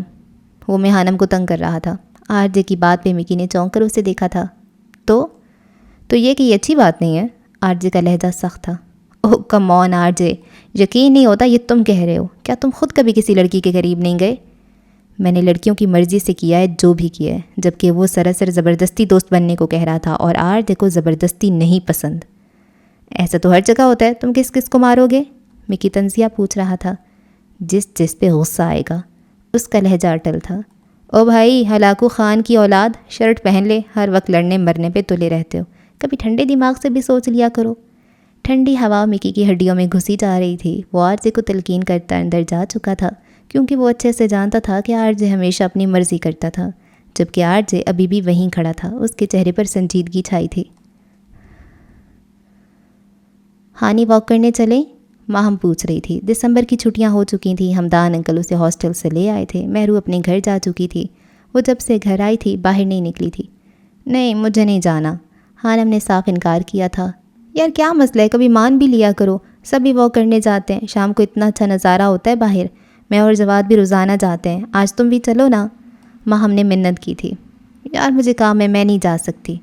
وہ میں خانم کو تنگ کر رہا تھا۔ آرجے کی بات پہ مکی نے چونک کر اسے دیکھا تھا۔ تو یہ کہ یہ اچھی بات نہیں ہے؟ آرجے کا لہجہ سخت تھا۔ اوہ کم آن آرجے، یقین نہیں ہوتا یہ تم کہہ رہے ہو۔ کیا تم خود کبھی کسی لڑکی کے قریب نہیں گئے؟ میں نے لڑکیوں کی مرضی سے کیا ہے جو بھی کیا ہے، جبکہ وہ سراسر زبردستی دوست بننے کو کہہ رہا تھا، اور آرجے کو زبردستی نہیں پسند۔ ایسا تو ہر جگہ ہوتا ہے، تم کس کس کو مارو گے؟ مکی تنزیہ پوچھ رہا تھا۔ جس پہ غصہ آئے گا۔ اس کا لہجہ اٹل تھا۔ او بھائی ہلاکو خان کی اولاد، شرٹ پہن لے، ہر وقت لڑنے مرنے پہ تلے رہتے ہو، کبھی ٹھنڈے دماغ سے بھی سوچ لیا کرو۔ ٹھنڈی ہوا مکی کی ہڈیوں میں گھسی جا رہی تھی۔ وہ آرجے کو تلقین کرتا اندر جا چکا تھا، کیونکہ وہ اچھے سے جانتا تھا کہ آرجے ہمیشہ اپنی مرضی کرتا تھا، جبکہ آرجے ابھی بھی وہیں کھڑا تھا۔ اس کے چہرے پر سنجیدگی چھائی تھی۔ ہانی واک کرنے چلیں؟ ماہم پوچھ رہی تھی۔ دسمبر کی چھٹیاں ہو چکی تھیں، ہمدان انکل اسے ہاسٹل سے لے آئے تھے۔ مہرو اپنے گھر جا چکی تھی۔ وہ جب سے گھر آئی تھی باہر نہیں نکلی تھی۔ نہیں مجھے نہیں جانا، خانم نے صاف انکار کیا تھا۔ یار کیا مسئلہ ہے، کبھی مان بھی لیا کرو، سبھی واک کرنے جاتے ہیں، شام کو اتنا اچھا نظارہ ہوتا ہے باہر، میں اور جواد بھی روزانہ جاتے ہیں، آج تم بھی چلو نا، ماہم نے منت کی تھی۔ یار مجھے کام ہے، میں نہیں جا سکتی۔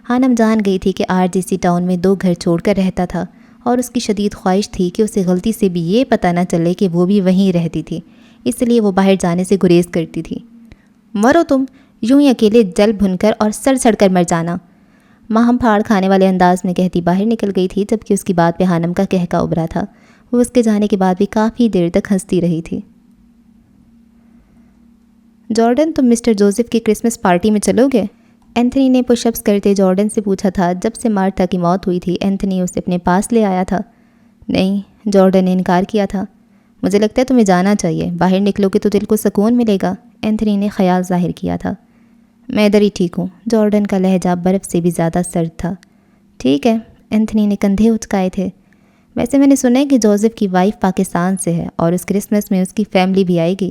خانم جان گئی تھی کہ آرجے اسی ٹاؤن میں 2 گھر چھوڑ کر رہتا تھا، اور اس کی شدید خواہش تھی کہ اسے غلطی سے بھی یہ پتہ نہ چلے کہ وہ بھی وہیں رہتی تھی، اس لیے وہ باہر جانے سے گریز کرتی تھی۔ مرو تم، یوں ہی اکیلے جل بھن کر اور سڑ کر مر جانا، ماہم پھاڑ کھانے والے انداز میں کہتی باہر نکل گئی تھی، جبکہ اس کی بات پہ خانم کا کہکا ابھرا تھا۔ وہ اس کے جانے کے بعد بھی کافی دیر تک ہنستی رہی تھی۔ جارڈن تم مسٹر جوزف کی کرسمس پارٹی میں چلو گے؟ اینتھنی نے پش اپس کرتے جارڈن سے پوچھا تھا۔ جب سے مارتھا کی موت ہوئی تھی اینتھنی اسے اپنے پاس لے آیا تھا۔ نہیں، جارڈن نے انکار کیا تھا۔ مجھے لگتا ہے تمہیں جانا چاہیے، باہر نکلو گے تو دل کو سکون ملے گا، اینتھنی نے خیال ظاہر کیا تھا۔ میں ادھر ہی ٹھیک ہوں، جارڈن کا لہجہ برف سے بھی زیادہ سرد تھا۔ ٹھیک ہے، اینتھنی نے کندھے اچکائے تھے۔ ویسے میں نے سنا ہے کہ جوزف کی وائف پاکستان سے ہے اور اس کرسمس میں اس کی فیملی بھی آئے گی۔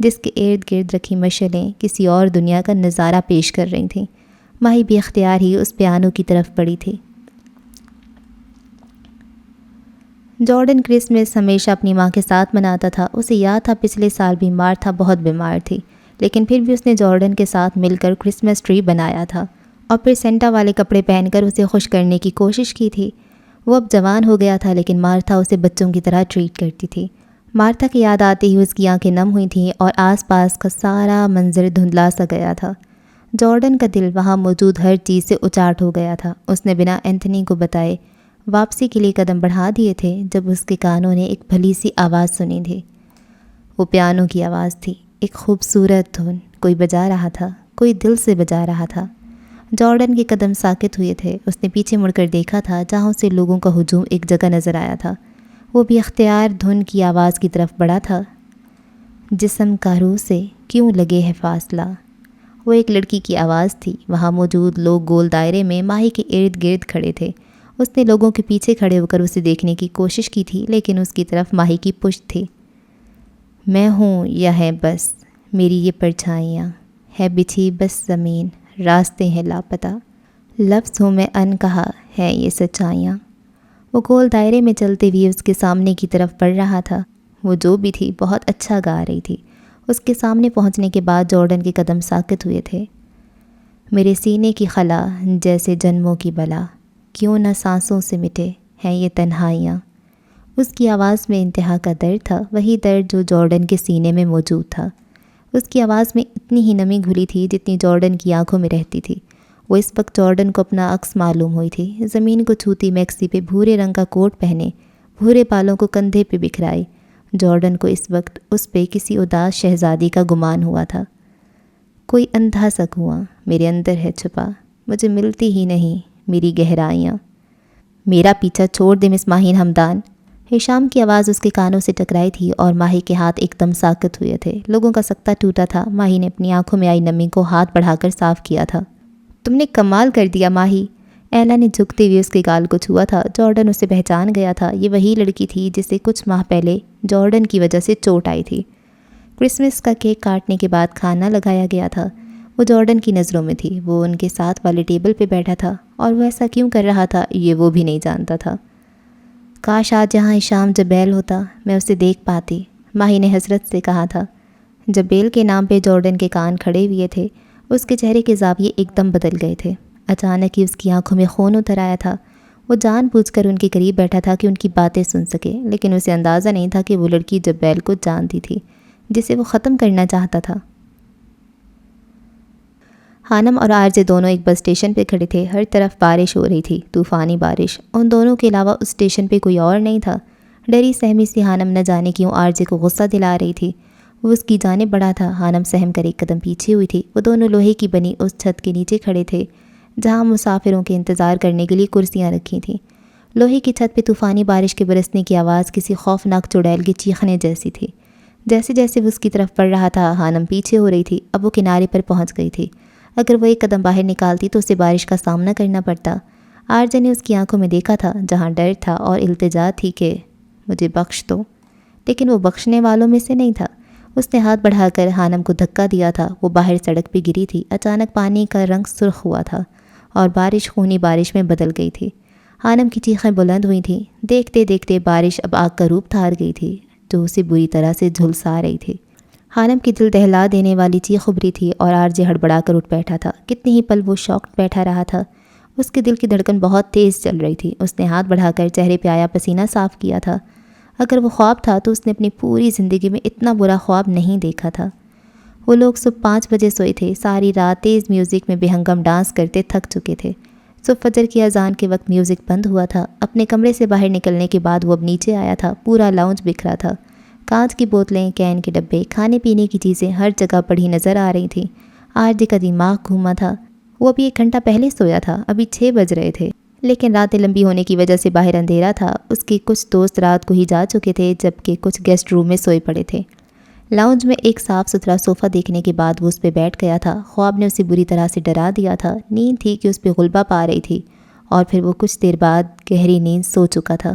جس کے ارد گرد رکھی مشعلیں کسی اور دنیا کا نظارہ پیش کر رہی تھیں۔ ماہی بھی اختیار ہی اس پیانو کی طرف بڑھی تھی۔ جارڈن کرسمس ہمیشہ اپنی ماں کے ساتھ مناتا تھا۔ اسے یاد تھا پچھلے سال بھی مارتھا بہت بیمار تھی، لیکن پھر بھی اس نے جارڈن کے ساتھ مل کر کرسمس ٹری بنایا تھا اور پھر سینٹا والے کپڑے پہن کر اسے خوش کرنے کی کوشش کی تھی۔ وہ اب جوان ہو گیا تھا، لیکن مارتھا اسے بچوں کی طرح ٹریٹ کرتی تھی۔ مارتھا کی یاد آتے ہی اس کی آنکھیں نم ہوئی تھیں اور آس پاس کا سارا منظر دھندلا سا گیا تھا۔ جارڈن کا دل وہاں موجود ہر چیز سے اچاٹ ہو گیا تھا۔ اس نے بنا اینتھنی کو بتائے واپسی کے لیے قدم بڑھا دیے تھے جب اس کے کانوں نے ایک بھلی سی آواز سنی تھی۔ وہ پیانو کی آواز تھی، ایک خوبصورت دھن، کوئی بجا رہا تھا، کوئی دل سے بجا رہا تھا۔ جارڈن کے قدم ساکت ہوئے تھے۔ اس نے پیچھے مڑ کر دیکھا تھا جہاں سے لوگوں کا ہجوم ایک جگہ نظر آیا تھا۔ وہ بھی اختیار دھن کی آواز کی طرف بڑھا تھا۔ جسم کا روح سے کیوں لگے ہے فاصلہ، وہ ایک لڑکی کی آواز تھی۔ وہاں موجود لوگ گول دائرے میں ماہی کے ارد گرد کھڑے تھے۔ اس نے لوگوں کے پیچھے کھڑے ہو کر اسے دیکھنے کی کوشش کی تھی، لیکن اس کی طرف ماہی کی پشت تھی۔ میں ہوں یا ہے بس میری یہ پرچھائیاں، ہے بچھی بس زمین، راستے ہیں لاپتہ، لفظ ہوں میں ان کہا ہے یہ سچائیاں۔ وہ گول دائرے میں چلتے ہوئے اس کے سامنے کی طرف بڑھ رہا تھا۔ وہ جو بھی تھی بہت اچھا گا رہی تھی۔ اس کے سامنے پہنچنے کے بعد جارڈن کے قدم ساکت ہوئے تھے۔ میرے سینے کی خلا جیسے جنموں کی بلا، کیوں نہ سانسوں سے مٹے ہیں یہ تنہائیاں۔ اس کی آواز میں انتہا کا درد تھا، وہی درد جو جارڈن کے سینے میں موجود تھا۔ اس کی آواز میں اتنی ہی نمی گھلی تھی جتنی جارڈن کی آنکھوں میں رہتی تھی۔ وہ اس وقت جارڈن کو اپنا عکس معلوم ہوئی تھی، زمین کو چھوتی میکسی پہ بھورے رنگ کا کوٹ پہنے، بھورے بالوں کو کندھے پہ بکھرائے۔ جارڈن کو اس وقت اس پہ کسی اداس شہزادی کا گمان ہوا تھا۔ کوئی اندھا سا کنواں میرے اندر ہے چھپا، مجھے ملتی ہی نہیں میری گہرائیاں۔ میرا پیچھا چھوڑ دے مس ماہین ہمدان۔ ہشام کی آواز اس کے کانوں سے ٹکرائی تھی اور ماہی کے ہاتھ ایک دم ساکت ہوئے تھے۔ لوگوں کا سکتہ ٹوٹا تھا۔ ماہی نے اپنی آنکھوں میں آئی نمی کو ہاتھ بڑھا کر صاف کیا تھا۔ تم نے کمال کر دیا ماہی، ایلا نے جھکتے ہوئے اس کے گال کو چھوا تھا۔ جارڈن اسے پہچان گیا تھا۔ یہ وہی لڑکی تھی جسے کچھ ماہ پہلے جارڈن کی وجہ سے چوٹ آئی تھی۔ کرسمس کا کیک کاٹنے کے بعد کھانا لگایا گیا تھا۔ وہ جارڈن کی نظروں میں تھی۔ وہ ان کے ساتھ والے ٹیبل پہ بیٹھا تھا اور وہ ایسا کیوں کر رہا تھا یہ وہ بھی نہیں جانتا تھا۔ کاش آج یہاں ہشام جبیل ہوتا، میں اسے دیکھ پاتی، ماہی نے حسرت سے کہا تھا۔ جبیل کے نام پہ جارڈن کے کان کھڑے ہوئے تھے۔ اس کے چہرے کے زاویے ایک دم بدل گئے تھے۔ اچانک ہی اس کی آنکھوں میں خون اتر آیا تھا۔ وہ جان بوجھ کر ان کے قریب بیٹھا تھا کہ ان کی باتیں سن سکے، لیکن اسے اندازہ نہیں تھا کہ وہ لڑکی جبیل کو جانتی تھی جسے وہ ختم کرنا چاہتا تھا۔ خانم اور آرزے دونوں ایک بس اسٹیشن پہ کھڑے تھے۔ ہر طرف بارش ہو رہی تھی، طوفانی بارش۔ ان دونوں کے علاوہ اس اسٹیشن پہ کوئی اور نہیں تھا۔ ڈری سہمی سی خانم نہ جانے کیوں آرزے کو غصہ دلا رہی تھی۔ وہ اس کی جانب بڑھا تھا۔ خانم سہم کر ایک قدم پیچھے ہوئی تھی۔ وہ دونوں لوہے کی بنی اس چھت کے نیچے کھڑے تھے جہاں مسافروں کے انتظار کرنے کے لیے کرسیاں رکھی تھیں۔ لوہے کی چھت پہ طوفانی بارش کے برسنے کی آواز کسی خوفناک چڑیل کے چیخنے جیسی تھی۔ جیسے جیسے وہ اس کی طرف بڑھ رہا تھا، خانم پیچھے ہو رہی تھی۔ اب وہ کنارے پر پہنچ گئی تھی۔ اگر وہ ایک قدم باہر نکالتی تو اسے بارش کا سامنا کرنا پڑتا۔ آرزے نے اس کی آنکھوں میں دیکھا تھا جہاں ڈر تھا اور التجا تھی کہ مجھے بخش دو، لیکن وہ بخشنے والوں میں سے نہیں تھا۔ اس نے ہاتھ بڑھا کر خانم کو دھکا دیا تھا۔ وہ باہر سڑک پہ گری تھی۔ اچانک پانی کا رنگ سرخ ہوا تھا اور بارش خونی بارش میں بدل گئی تھی۔ خانم کی چیخیں بلند ہوئی تھیں۔ دیکھتے دیکھتے بارش اب آگ کا روپ دھار گئی تھی جو اسے بری طرح سے جھلسا رہی تھی۔ خانم کی دل دہلا دینے والی چیخ ابھری تھی اور آرزے ہڑبڑا کر اٹھ بیٹھا تھا۔ کتنی ہی پل وہ شاکڈ بیٹھا رہا تھا۔ اس کے دل کی دھڑکن بہت تیز چل رہی تھی۔ اس نے ہاتھ بڑھا کر چہرے پہ آیا پسینہ صاف کیا تھا۔ اگر وہ خواب تھا تو اس نے اپنی پوری زندگی میں اتنا برا خواب نہیں دیکھا تھا۔ وہ لوگ صبح 5 بجے سوئے تھے۔ ساری رات تیز میوزک میں بے ہنگم ڈانس کرتے تھک چکے تھے۔ صبح فجر کی اذان کے وقت میوزک بند ہوا تھا۔ اپنے کمرے سے باہر نکلنے کے بعد وہ اب نیچے آیا تھا۔ پورا لاؤنج بکھرا تھا۔ کانچ کی بوتلیں، کین کے ڈبے، کھانے پینے کی چیزیں ہر جگہ پڑی نظر آ رہی تھیں۔ آرزے کا دماغ گھوما تھا۔ وہ ابھی 1 گھنٹہ پہلے سویا تھا۔ ابھی 6 بج رہے تھے، لیکن راتیں لمبی ہونے کی وجہ سے باہر اندھیرا تھا۔ اس کے کچھ دوست رات کو ہی جا چکے تھے جبکہ کچھ گیسٹ روم میں سوئے پڑے تھے۔ لاؤنج میں ایک صاف ستھرا صوفہ دیکھنے کے بعد وہ اس پہ بیٹھ گیا تھا۔ خواب نے اسے بری طرح سے ڈرا دیا تھا۔ نیند تھی کہ اس پہ غلبہ پا رہی تھی اور پھر وہ کچھ دیر بعد گہری نیند سو چکا تھا۔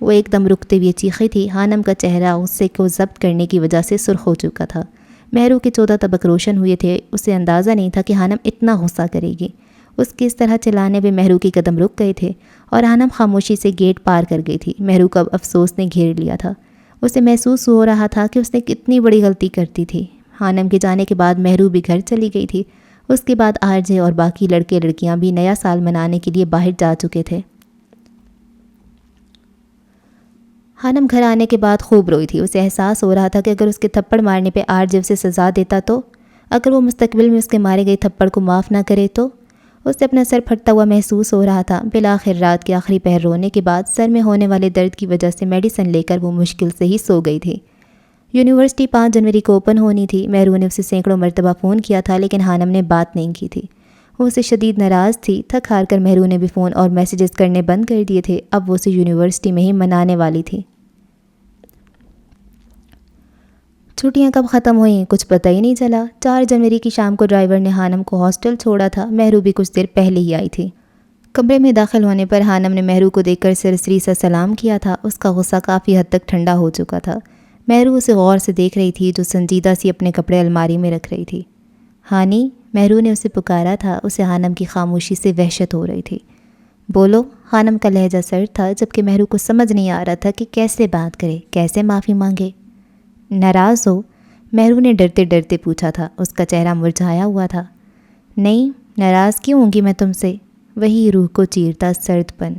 وہ ایک دم رکتے ہوئے چیخی تھی۔ حانم کا چہرہ غصے کو ضبط کرنے کی وجہ سے سرخ ہو چکا تھا۔ مہرو کے 14 طبق روشن ہوئے تھے۔ اسے اندازہ نہیں تھا کہ حانم اتنا غصہ کرے گی۔ اس کے اس طرح چلانے پہ مہرو کے قدم رک گئے تھے اور حانم خاموشی سے گیٹ پار کر گئی تھی۔ مہرو کو اب افسوس نے گھیر لیا تھا۔ اسے محسوس ہو رہا تھا کہ اس نے کتنی بڑی غلطی کرتی تھی۔ حانم کے جانے کے بعد مہرو بھی گھر چلی گئی تھی۔ اس کے بعد آرجے اور باقی لڑکے لڑکیاں بھی نیا سال منانے کے لیے باہر جا چکے تھے۔ حانم گھر آنے کے بعد خوب روئی تھی۔ اسے احساس ہو رہا تھا کہ اگر اس کے تھپڑ مارنے پہ آرجے اسے سزا دیتا تو، اگر وہ مستقبل میں اس کے مارے گئے تھپڑ کو معاف نہ کرے تو، اسے اپنا سر پھٹتا ہوا محسوس ہو رہا تھا۔ بالآخر رات کے آخری پہر رونے کے بعد سر میں ہونے والے درد کی وجہ سے میڈیسن لے کر وہ مشکل سے ہی سو گئی تھی۔ یونیورسٹی 5 جنوری کو اوپن ہونی تھی۔ مہرو نے اسے سینکڑوں مرتبہ فون کیا تھا لیکن حانم نے بات نہیں کی تھی۔ وہ اسے شدید ناراض تھی۔ تھک ہار کر مہرو نے بھی فون اور میسیجز کرنے بند کر دیے تھے۔ اب وہ اسے یونیورسٹی میں ہی منانے والی تھی۔ چھٹیاں کب ختم ہوئیں کچھ پتہ ہی نہیں چلا۔ 4 جنوری کی شام کو ڈرائیور نے حانم کو ہاسٹل چھوڑا تھا۔ مہرو بھی کچھ دیر پہلے ہی آئی تھی۔ کمرے میں داخل ہونے پر حانم نے مہرو کو دیکھ کر سرسری سا سلام کیا تھا۔ اس کا غصہ کافی حد تک ٹھنڈا ہو چکا تھا۔ مہرو اسے غور سے دیکھ رہی تھی جو سنجیدہ سی اپنے کپڑے الماری میں رکھ رہی تھی۔ ہانی، مہرو نے اسے پکارا تھا۔ اسے حانم کی خاموشی سے وحشت ہو رہی تھی۔ بولو، حانم کا لہجہ سرد تھا جبکہ مہرو کو سمجھ نہیں آ رہا تھا کہ کیسے بات کرے، کیسے معافی مانگے۔ ناراض ہو؟ مہرو نے ڈرتے ڈرتے پوچھا تھا۔ اس کا چہرہ مرجھایا ہوا تھا۔ نہیں، ناراض کیوں ہوں گی میں تم سے؟ وہی روح کو چیرتا سرد پن۔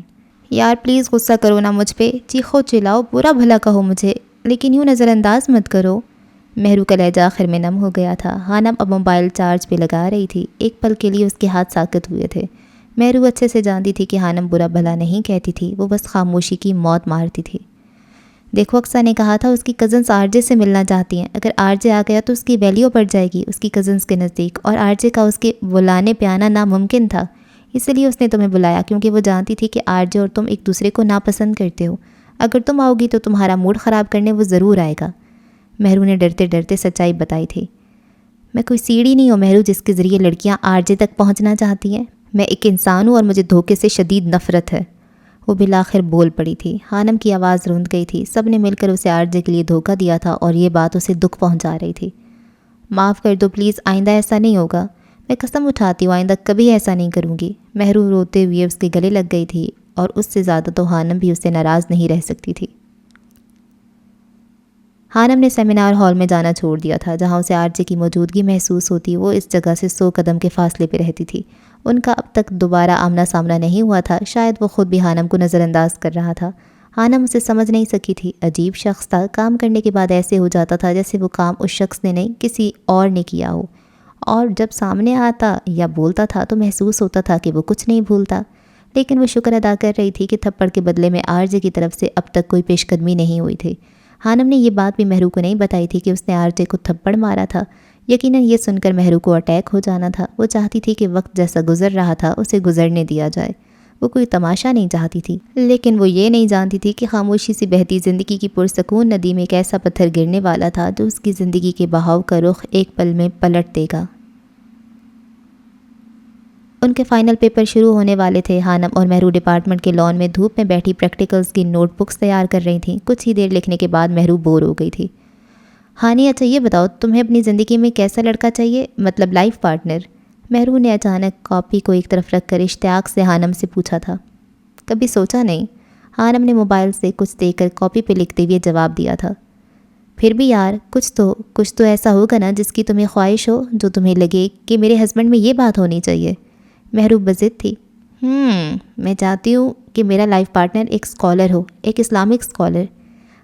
یار پلیز غصہ کرو نا مجھ پہ، چیخو چلاؤ، برا بھلا کہو مجھے، لیکن یوں نظر انداز مت کرو۔ مہرو کا لہجہ آخر میں نم ہو گیا تھا۔ حانم اب موبائل چارج پہ لگا رہی تھی۔ ایک پل کے لیے اس کے ہاتھ ساکت ہوئے تھے۔ مہرو اچھے سے جانتی تھی کہ حانم برا بھلا نہیں کہتی تھی، وہ بس خاموشی کی موت مارتی تھی۔ دیکھو، اکثر نے کہا تھا اس کی کزنس آرجے سے ملنا چاہتی ہیں۔ اگر آرجے آ گیا تو اس کی ویلیو بڑھ جائے گی اس کی کزنس کے نزدیک، اور آرجے کا اس کے بلانے پہ آنا ناممکن تھا۔ اس لیے اس نے تمہیں بلایا کیونکہ وہ جانتی تھی کہ آرجے اور تم ایک دوسرے کو ناپسند کرتے ہو۔ اگر تم آؤ گی تو تمہارا موڈ خراب کرنے وہ ضرور آئے گا۔ مہرو نے ڈرتے ڈرتے سچائی بتائی تھی۔ میں کوئی سیڑھی نہیں ہوں مہرو جس کے ذریعے لڑکیاں آرجے تک پہنچنا چاہتی ہیں۔ میں ایک انسان ہوں اور مجھے دھوکے سے شدید نفرت ہے۔ وہ بالآخر بول پڑی تھی۔ حانم کی آواز روند گئی تھی۔ سب نے مل کر اسے آرجے کے لیے دھوکہ دیا تھا اور یہ بات اسے دکھ پہنچا رہی تھی۔ معاف کر دو پلیز، آئندہ ایسا نہیں ہوگا۔ میں قسم اٹھاتی ہوں آئندہ کبھی ایسا نہیں کروں گی۔ مہرو روتے ہوئے اس کے گلے لگ گئی تھی اور اس سے زیادہ تو حانم بھی اس سے ناراض نہیں رہ سکتی تھی۔ حانم نے سیمینار ہال میں جانا چھوڑ دیا تھا جہاں اسے آرجے کی موجودگی محسوس ہوتی۔ وہ اس جگہ سے 100 قدم کے فاصلے پہ رہتی تھی۔ ان کا اب تک دوبارہ آمنا سامنا نہیں ہوا تھا۔ شاید وہ خود بھی حانم کو نظر انداز کر رہا تھا۔ حانم اسے سمجھ نہیں سکی تھی۔ عجیب شخص تھا۔ کام کرنے کے بعد ایسے ہو جاتا تھا جیسے وہ کام اس شخص نے نہیں کسی اور نے کیا ہو، اور جب سامنے آتا یا بولتا تھا تو محسوس ہوتا تھا کہ وہ کچھ نہیں بھولتا۔ لیکن وہ شکر ادا کر رہی تھی کہ تھپڑ کے بدلے میں آرجے کی طرف سے اب تک کوئی پیش قدمی نہیں ہوئی تھی۔ حانم نے یہ بات بھی مہرو کو نہیں بتائی تھی کہ اس نے آرجے کو تھپڑ مارا تھا۔ یقیناً یہ سن کر مہرو کو اٹیک ہو جانا تھا۔ وہ چاہتی تھی کہ وقت جیسا گزر رہا تھا اسے گزرنے دیا جائے۔ وہ کوئی تماشا نہیں چاہتی تھی، لیکن وہ یہ نہیں جانتی تھی کہ خاموشی سے بہتی زندگی کی پرسکون ندی میں ایک ایسا پتھر گرنے والا تھا جو اس کی زندگی کے بہاؤ کا رخ ایک پل میں پلٹ دے گا۔ ان کے فائنل پیپر شروع ہونے والے تھے۔ حانم اور مہرو ڈپارٹمنٹ کے لان میں دھوپ میں بیٹھی پریکٹیکلز کی نوٹ بکس تیار کر رہی تھیں۔ کچھ ہی دیر لکھنے کے بعد مہرو بور ہو گئی تھی۔ ہانی، اچھا یہ بتاؤ تمہیں اپنی زندگی میں کیسا لڑکا چاہیے، مطلب لائف پارٹنر؟ مہرو نے اچانک کاپی کو ایک طرف رکھ کر اشتیاق سے حانم سے پوچھا تھا۔ کبھی سوچا نہیں، حانم نے موبائل سے کچھ دیکھ کر کاپی پہ لکھتے ہوئے جواب دیا تھا۔ پھر بھی یار کچھ تو ایسا ہوگا نا جس کی تمہیں خواہش ہو، جو تمہیں لگے کہ میرے ہسبینڈ میں یہ بات ہونی چاہیے۔ مہرو بضد تھی۔ میں چاہتی ہوں کہ میرا لائف پارٹنر ایک اسکالر ہو، ایک اسلامک اسکالر۔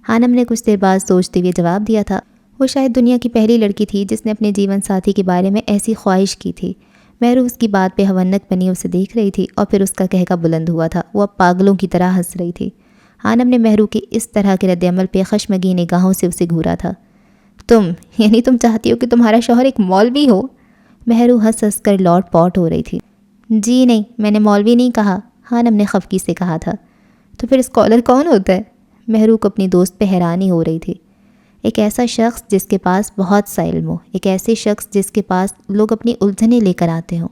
حانم نے کچھ دیر بعد سوچتے ہوئے جواب دیا تھا۔ وہ شاید دنیا کی پہلی لڑکی تھی جس نے اپنے جیون ساتھی کے بارے میں ایسی خواہش کی تھی۔ مہرو اس کی بات پہ ہونک بنی اسے دیکھ رہی تھی اور پھر اس کا کہکا بلند ہوا تھا۔ وہ اب پاگلوں کی طرح ہنس رہی تھی۔ حانم نے مہرو کی اس طرح کے رد عمل پہ خشمگین نگاہوں سے اسے گھورا تھا۔ یعنی تم چاہتی ہو کہ تمہارا شوہر ایک مولوی ہو؟ مہرو ہنس ہنس کر لوٹ پوٹ ہو رہی تھی۔ جی نہیں، میں نے مولوی نہیں کہا، حانم نے خفگی سے کہا تھا۔ تو پھر اسکالر کون ہوتا ہے؟ مہرو کو اپنی دوست پہ حیرانی ہو رہی تھی۔ ایک ایسا شخص جس کے پاس بہت سا علم ہو، ایک ایسے شخص جس کے پاس لوگ اپنی الجھنیں لے کر آتے ہوں،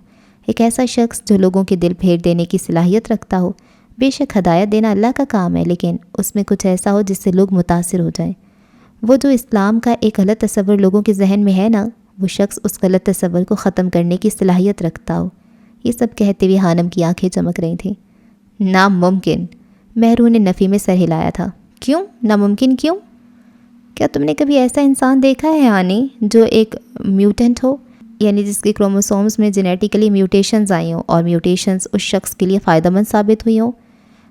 ایک ایسا شخص جو لوگوں کے دل پھیر دینے کی صلاحیت رکھتا ہو، بے شک ہدایت دینا اللہ کا کام ہے، لیکن اس میں کچھ ایسا ہو جس سے لوگ متاثر ہو جائیں۔ وہ جو اسلام کا ایک غلط تصور لوگوں کے ذہن میں ہے نا، وہ شخص اس غلط تصور کو ختم کرنے کی صلاحیت رکھتا ہو۔ یہ سب کہتے ہوئے خانم کی آنکھیں چمک رہی تھیں۔ ناممکن، مہرو نے نفی میں سر ہلایا تھا۔ کیوں ناممکن کیوں؟ کیا تم نے کبھی ایسا انسان دیکھا ہے ہانی جو ایک میوٹنٹ ہو، یعنی جس کے کروموسومز میں جینیٹیکلی میوٹیشنز آئی ہوں اور میوٹیشنز اس شخص کے لیے فائدہ مند ثابت ہوئی ہوں؟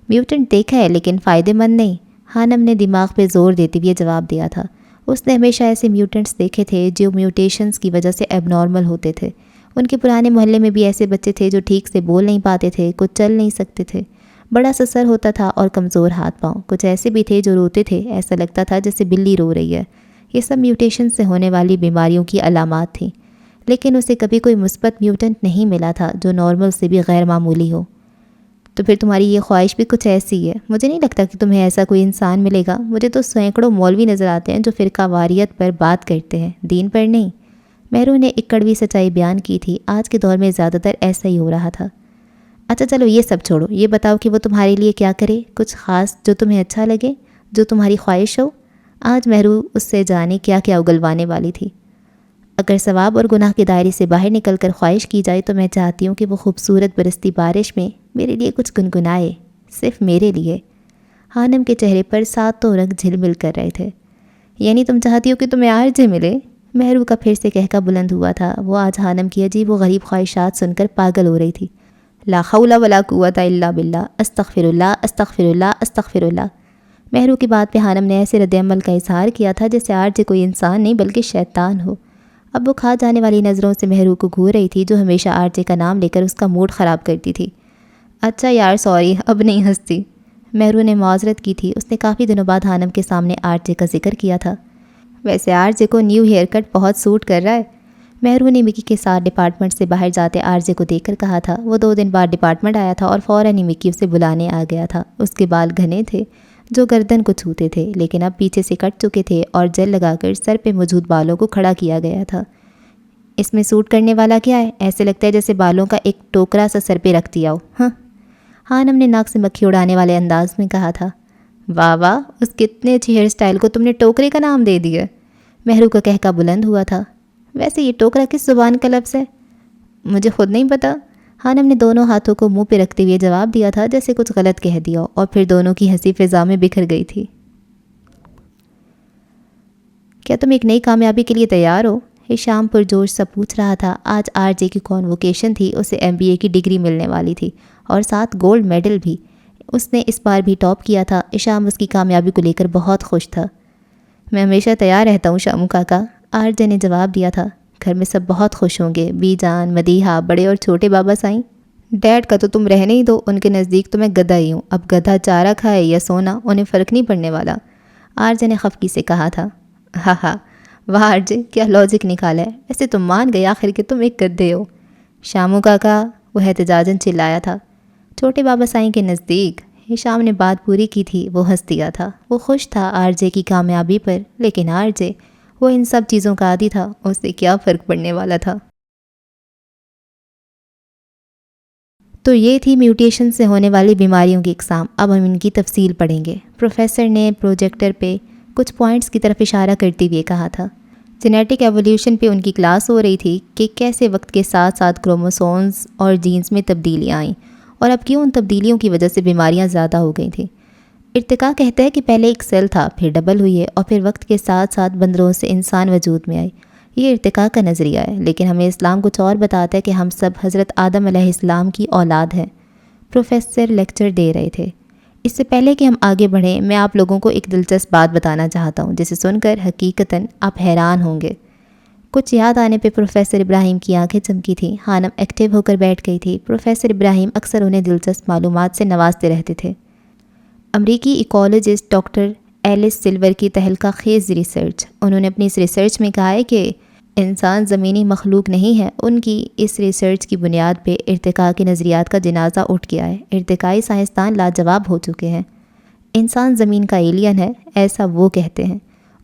میوٹنٹ دیکھا ہے لیکن فائدہ مند نہیں، خانم نے دماغ پہ زور دیتے ہوئے جواب دیا تھا۔ اس نے ہمیشہ ایسے میوٹنٹس دیکھے تھے جو میوٹیشنز کی وجہ سے ایب نارمل ہوتے تھے۔ ان کے پرانے محلے میں بھی ایسے بچے تھے جو ٹھیک سے بول نہیں پاتے تھے، کچھ چل نہیں سکتے تھے، بڑا سا سر ہوتا تھا اور کمزور ہاتھ پاؤں۔ کچھ ایسے بھی تھے جو روتے تھے، ایسا لگتا تھا جیسے بلی رو رہی ہے۔ یہ سب میوٹیشن سے ہونے والی بیماریوں کی علامات تھیں، لیکن اسے کبھی کوئی مثبت میوٹنٹ نہیں ملا تھا جو نارمل سے بھی غیر معمولی ہو۔ تو پھر تمہاری یہ خواہش بھی کچھ ایسی ہے۔ مجھے نہیں لگتا کہ تمہیں ایسا کوئی انسان ملے گا۔ مجھے تو سینکڑوں مولوی نظر آتے ہیں جو فرقہ واریت پر بات کرتے ہیں، دین پر نہیں۔ مہرو نے ایک کڑوی سچائی بیان کی تھی۔ آج کے دور میں زیادہ تر ایسا ہی ہو رہا تھا۔ اچھا چلو یہ سب چھوڑو، یہ بتاؤ کہ وہ تمہارے لیے کیا کرے، کچھ خاص جو تمہیں اچھا لگے، جو تمہاری خواہش ہو۔ آج مہرو اس سے جانے کیا کیا اگلوانے والی تھی۔ اگر ثواب اور گناہ کے دائرے سے باہر نکل کر خواہش کی جائے تو میں چاہتی ہوں کہ وہ خوبصورت برستی بارش میں میرے لیے کچھ گنگنائے، صرف میرے لیے۔ خانم کے چہرے پر ساتوں رنگ جھلمل کر رہے تھے۔ یعنی تم چاہتی ہو کہ تمہیں آرجے ملے؟ مہرو کا پھر سے کہکا بلند ہوا تھا۔ وہ آج خانم کی عجیب و غریب خواہشات سن کر پاگل ہو رہی تھی۔ لا حول ولا قوت الا باللہ، استغفر اللہ استغفر اللہ استغفر اللہ۔ مہرو کی بات پہ خانم نے ایسے رد عمل کا اظہار کیا تھا جیسے آرجے کوئی انسان نہیں بلکہ شیطان ہو۔ اب وہ کھا جانے والی نظروں سے مہرو کو گھور رہی تھی جو ہمیشہ آرجے کا نام لے کر اس کا موڈ خراب کرتی تھی۔ اچھا یار سوری، اب نہیں ہنستی، مہرو نے معذرت کی تھی۔ اس نے کافی دنوں بعد خانم کے سامنے آرجے کا ذکر کیا تھا۔ ویسے آرجے کو نیو ہیئر کٹ بہت سوٹ کر رہا ہے، مہرو نے مکی کے ساتھ ڈپارٹمنٹ سے باہر جاتے آرجے کو دیکھ کر کہا تھا۔ وہ 2 دن بعد ڈپارٹمنٹ آیا تھا اور فوراً ہی مکی اسے بلانے آ گیا تھا۔ اس کے بال گھنے تھے جو گردن کو چھوتے تھے، لیکن اب پیچھے سے کٹ چکے تھے اور جیل لگا کر سر پہ موجود بالوں کو کھڑا کیا گیا تھا۔ اس میں سوٹ کرنے والا کیا ہے؟ ایسے لگتا ہے جیسے بالوں کا ایک ٹوکرا سا سر پہ رکھ دیا ہو۔ ہاں، خانم نے ناک سے مکھی اڑانے والے انداز میں کہا تھا۔ واہ واہ، اس کتنے اچھی ہیئر سٹائل کو تم نے ٹوکرے کا نام دے دیا۔ مہرو کا کہکا بلند ہوا تھا۔ ویسے یہ ٹوکرا کس زبان کا لفظ ہے؟ مجھے خود نہیں پتہ، خانم نے دونوں ہاتھوں کو منہ پہ رکھتے ہوئے جواب دیا تھا جیسے کچھ غلط کہہ دیا ہو، اور پھر دونوں کی ہنسی فضا میں بکھر گئی تھی۔ کیا تم ایک نئی کامیابی کے لیے تیار ہو؟ ہشام پرجوش سا پوچھ رہا تھا۔ آج آرجے کی کانووکیشن تھی، اسے MBA کی ڈگری ملنے والی تھی اور ساتھ گولڈ میڈل بھی۔ اس نے اس بار بھی ٹاپ کیا تھا۔ ہشام اس کی کامیابی کو لے کر بہت خوش تھا۔ میں ہمیشہ تیار رہتا ہوں شامو کاکا، آرجے نے جواب دیا تھا۔ گھر میں سب بہت خوش ہوں گے، بی جان، مدیحہ، بڑے اور چھوٹے بابا سائیں۔ ڈیڈ کا تو تم رہنے ہی دو، ان کے نزدیک تو میں گدھا ہی ہوں۔ اب گدھا چارہ کھائے یا سونا انہیں فرق نہیں پڑنے والا، آرجے نے خفگی سے کہا تھا۔ ہاں ہاں، واہ آرجے، کیا لاجک نکالا ہے۔ ویسے تم مان گئے آخر کہ تم ایک گدھے ہو۔ شامو کاکا، وہ احتجاجاً چلایا تھا۔ چھوٹے بابا سائیں کے نزدیک، ہشام نے بات پوری کی تھی۔ وہ ہنس دیا تھا۔ وہ خوش تھا آرجے کی کامیابی پر، لیکن آرجے، وہ ان سب چیزوں کا عادی تھا، اس سے کیا فرق پڑنے والا تھا۔ تو یہ تھی میوٹیشن سے ہونے والی بیماریوں کی اقسام۔ اب ہم ان کی تفصیل پڑھیں گے۔ پروفیسر نے پروجیکٹر پہ کچھ پوائنٹس کی طرف اشارہ کرتے ہوئے کہا تھا۔ جینیٹک ایولیوشن پہ ان کی کلاس ہو رہی تھی کہ کیسے وقت کے ساتھ ساتھ کروموسومز اور جینز میں تبدیلیاں آئیں اور اب کیوں ان تبدیلیوں کی وجہ سے بیماریاں زیادہ ہو گئی تھیں۔ ارتقاء کہتا ہے کہ پہلے ایک سیل تھا، پھر ڈبل ہوئی ہے اور پھر وقت کے ساتھ ساتھ بندروں سے انسان وجود میں آئے۔ یہ ارتقاء کا نظریہ ہے، لیکن ہمیں اسلام کچھ اور بتاتا ہے کہ ہم سب حضرت آدم علیہ السلام کی اولاد ہیں۔ پروفیسر لیکچر دے رہے تھے۔ اس سے پہلے کہ ہم آگے بڑھیں، میں آپ لوگوں کو ایک دلچسپ بات بتانا چاہتا ہوں جسے سن کر حقیقتاً آپ حیران ہوں گے۔ کچھ یاد آنے پہ پروفیسر ابراہیم کی آنکھیں چمکی تھیں۔ خانم ایکٹیو ہو کر بیٹھ گئی تھی۔ پروفیسر ابراہیم اکثر انہیں دلچسپ معلومات سے نوازتے رہتے تھے۔ امریکی ایکولوجسٹ ڈاکٹر ایلس سلور کی تہلکہ خیز ریسرچ، انہوں نے اپنی اس ریسرچ میں کہا ہے کہ انسان زمینی مخلوق نہیں ہے۔ ان کی اس ریسرچ کی بنیاد پہ ارتقاء کے نظریات کا جنازہ اٹھ گیا ہے۔ ارتقائی سائنسدان لاجواب ہو چکے ہیں۔ انسان زمین کا ایلین ہے، ایسا وہ کہتے ہیں۔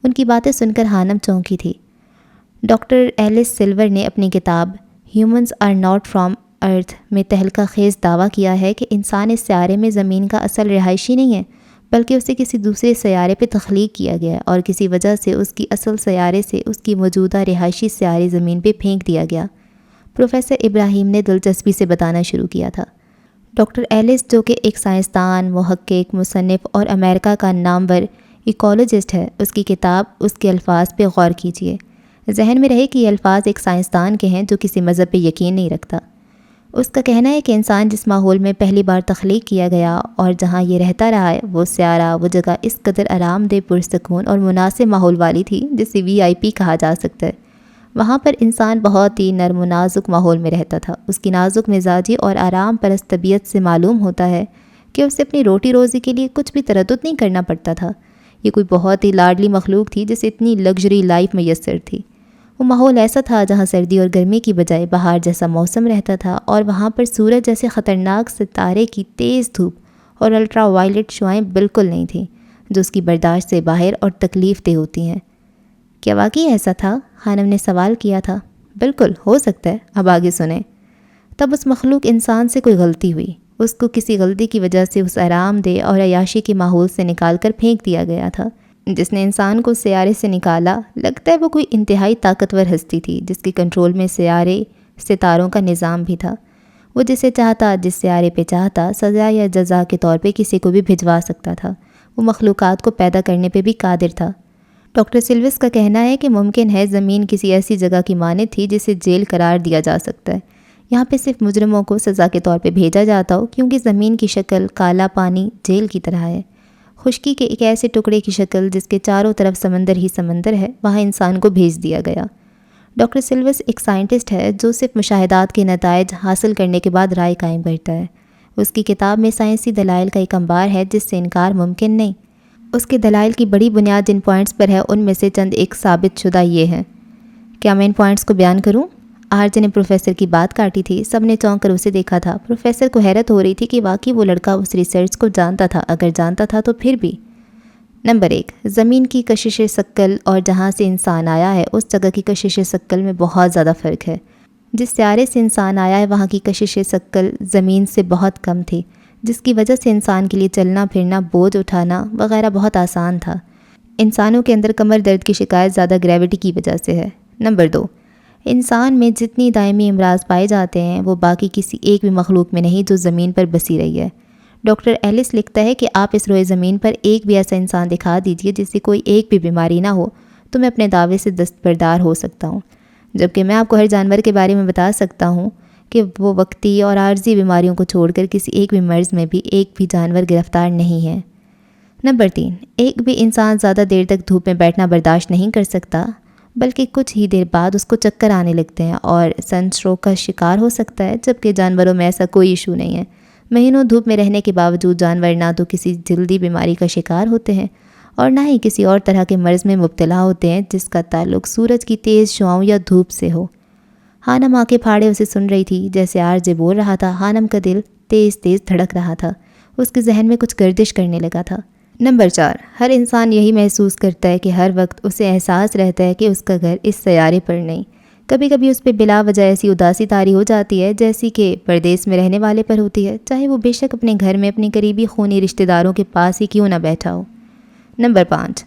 ان کی باتیں سن کر خانم چونکی تھی۔ ڈاکٹر ایلس سلور نے اپنی کتاب ہیومنز آر ناٹ فرام ارتھ میں تہلکہ خیز دعویٰ کیا ہے کہ انسان اس سیارے میں زمین کا اصل رہائشی نہیں ہے، بلکہ اسے کسی دوسرے سیارے پہ تخلیق کیا گیا ہے اور کسی وجہ سے اس کی اصل سیارے سے اس کی موجودہ رہائشی سیارے زمین پہ پھینک دیا گیا۔ پروفیسر ابراہیم نے دلچسپی سے بتانا شروع کیا تھا۔ ڈاکٹر ایلس، جو کہ ایک سائنسدان، محقق، مصنف اور امریکہ کا نامور ایکولوجسٹ ہے، اس کی کتاب اس کے الفاظ پہ غور کیجیے۔ ذہن میں رہے کہ یہ الفاظ ایک سائنسدان کے ہیں جو کسی مذہب پہ یقین نہیں رکھتا۔ اس کا کہنا ہے کہ انسان جس ماحول میں پہلی بار تخلیق کیا گیا اور جہاں یہ رہتا رہا ہے، وہ سیارہ، وہ جگہ اس قدر آرام دہ، پرسکون اور مناسب ماحول والی تھی جسے VIP کہا جا سکتا ہے۔ وہاں پر انسان بہت ہی نرم و نازک ماحول میں رہتا تھا۔ اس کی نازک مزاجی اور آرام پرست طبیعت سے معلوم ہوتا ہے کہ اسے اپنی روٹی روزی کے لیے کچھ بھی تردد نہیں کرنا پڑتا تھا۔ یہ کوئی بہت ہی لاڈلی مخلوق تھی جسے اتنی لگژری لائف میسر تھی۔ وہ ماحول ایسا تھا جہاں سردی اور گرمی کی بجائے بہار جیسا موسم رہتا تھا، اور وہاں پر سورج جیسے خطرناک ستارے کی تیز دھوپ اور الٹرا وائلٹ شعائیں بالکل نہیں تھیں جو اس کی برداشت سے باہر اور تکلیف دہ ہوتی ہیں۔ کیا واقعی ایسا تھا؟ خانم نے سوال کیا تھا۔ بالکل، ہو سکتا ہے، اب آگے سنیں۔ تب اس مخلوق انسان سے کوئی غلطی ہوئی۔ اس کو کسی غلطی کی وجہ سے اس آرام دہ اور عیاشی کے ماحول سے نکال کر پھینک دیا گیا تھا جس نے انسان کو سیارے سے نکالا۔ لگتا ہے وہ کوئی انتہائی طاقتور ہستی تھی جس کے کنٹرول میں سیارے، ستاروں کا نظام بھی تھا۔ وہ جسے چاہتا، جس سیارے پہ چاہتا، سزا یا جزا کے طور پہ کسی کو بھی بھجوا سکتا تھا۔ وہ مخلوقات کو پیدا کرنے پہ بھی قادر تھا۔ ڈاکٹر سلوس کا کہنا ہے کہ ممکن ہے زمین کسی ایسی جگہ کی مانند تھی جسے جیل قرار دیا جا سکتا ہے۔ یہاں پہ صرف مجرموں کو سزا کے طور پہ بھیجا جاتا ہو، کیونکہ زمین کی شکل کالا پانی جیل کی طرح ہے۔ خشکی کے ایک ایسے ٹکڑے کی شکل جس کے چاروں طرف سمندر ہی سمندر ہے، وہاں انسان کو بھیج دیا گیا۔ ڈاکٹر سلوس ایک سائنٹسٹ ہے جو صرف مشاہدات کے نتائج حاصل کرنے کے بعد رائے قائم کرتا ہے۔ اس کی کتاب میں سائنسی دلائل کا ایک انبار ہے جس سے انکار ممکن نہیں۔ اس کے دلائل کی بڑی بنیاد جن پوائنٹس پر ہے ان میں سے چند ایک ثابت شدہ یہ ہیں۔ کیا میں ان پوائنٹس کو بیان کروں؟ آرجے نے پروفیسر کی بات کاٹی تھی۔ سب نے چونک کر اسے دیکھا تھا۔ پروفیسر کو حیرت ہو رہی تھی کہ واقعی وہ لڑکا اس ریسرچ کو جانتا تھا، اگر جانتا تھا تو پھر بھی۔ نمبر 1، زمین کی کشش ثقل اور جہاں سے انسان آیا ہے اس جگہ کی کشش ثقل میں بہت زیادہ فرق ہے۔ جس سیارے سے انسان آیا ہے وہاں کی کشش ثقل زمین سے بہت کم تھی، جس کی وجہ سے انسان کے لیے چلنا پھرنا، بوجھ اٹھانا وغیرہ بہت آسان تھا۔ انسانوں کے اندر کمر درد کی شکایت زیادہ گریوٹی کی وجہ سے ہے۔ نمبر 2، انسان میں جتنی دائمی امراض پائے جاتے ہیں وہ باقی کسی ایک بھی مخلوق میں نہیں جو زمین پر بسی رہی ہے۔ ڈاکٹر ایلس لکھتا ہے کہ آپ اس روئے زمین پر ایک بھی ایسا انسان دکھا دیجئے جس سے کوئی ایک بھی بیماری نہ ہو تو میں اپنے دعوے سے دستبردار ہو سکتا ہوں، جبکہ میں آپ کو ہر جانور کے بارے میں بتا سکتا ہوں کہ وہ وقتی اور عارضی بیماریوں کو چھوڑ کر کسی ایک بھی مرض میں بھی ایک بھی جانور گرفتار نہیں ہے۔ نمبر 3، ایک بھی انسان زیادہ دیر تک دھوپ میں بیٹھنا برداشت نہیں کر سکتا، بلکہ کچھ ہی دیر بعد اس کو چکر آنے لگتے ہیں اور سن اسٹروک کا شکار ہو سکتا ہے، جبکہ جانوروں میں ایسا کوئی ایشو نہیں ہے۔ مہینوں دھوپ میں رہنے کے باوجود جانور نہ تو کسی جلدی بیماری کا شکار ہوتے ہیں اور نہ ہی کسی اور طرح کے مرض میں مبتلا ہوتے ہیں جس کا تعلق سورج کی تیز شعاؤں یا دھوپ سے ہو۔ ہانم آنکھیں پھاڑے اسے سن رہی تھی۔ جیسے آرجے بول رہا تھا، ہانم کا دل تیز تیز دھڑک رہا تھا۔ اس کے ذہن میں کچھ گردش کرنے لگا تھا۔ نمبر 4، ہر انسان یہی محسوس کرتا ہے کہ ہر وقت اسے احساس رہتا ہے کہ اس کا گھر اس سیارے پر نہیں۔ کبھی کبھی اس پہ بلا وجہ ایسی اداسی طاری ہو جاتی ہے جیسی کہ پردیس میں رہنے والے پر ہوتی ہے، چاہے وہ بے شک اپنے گھر میں اپنے قریبی خونی رشتہ داروں کے پاس ہی کیوں نہ بیٹھا ہو۔ نمبر 5،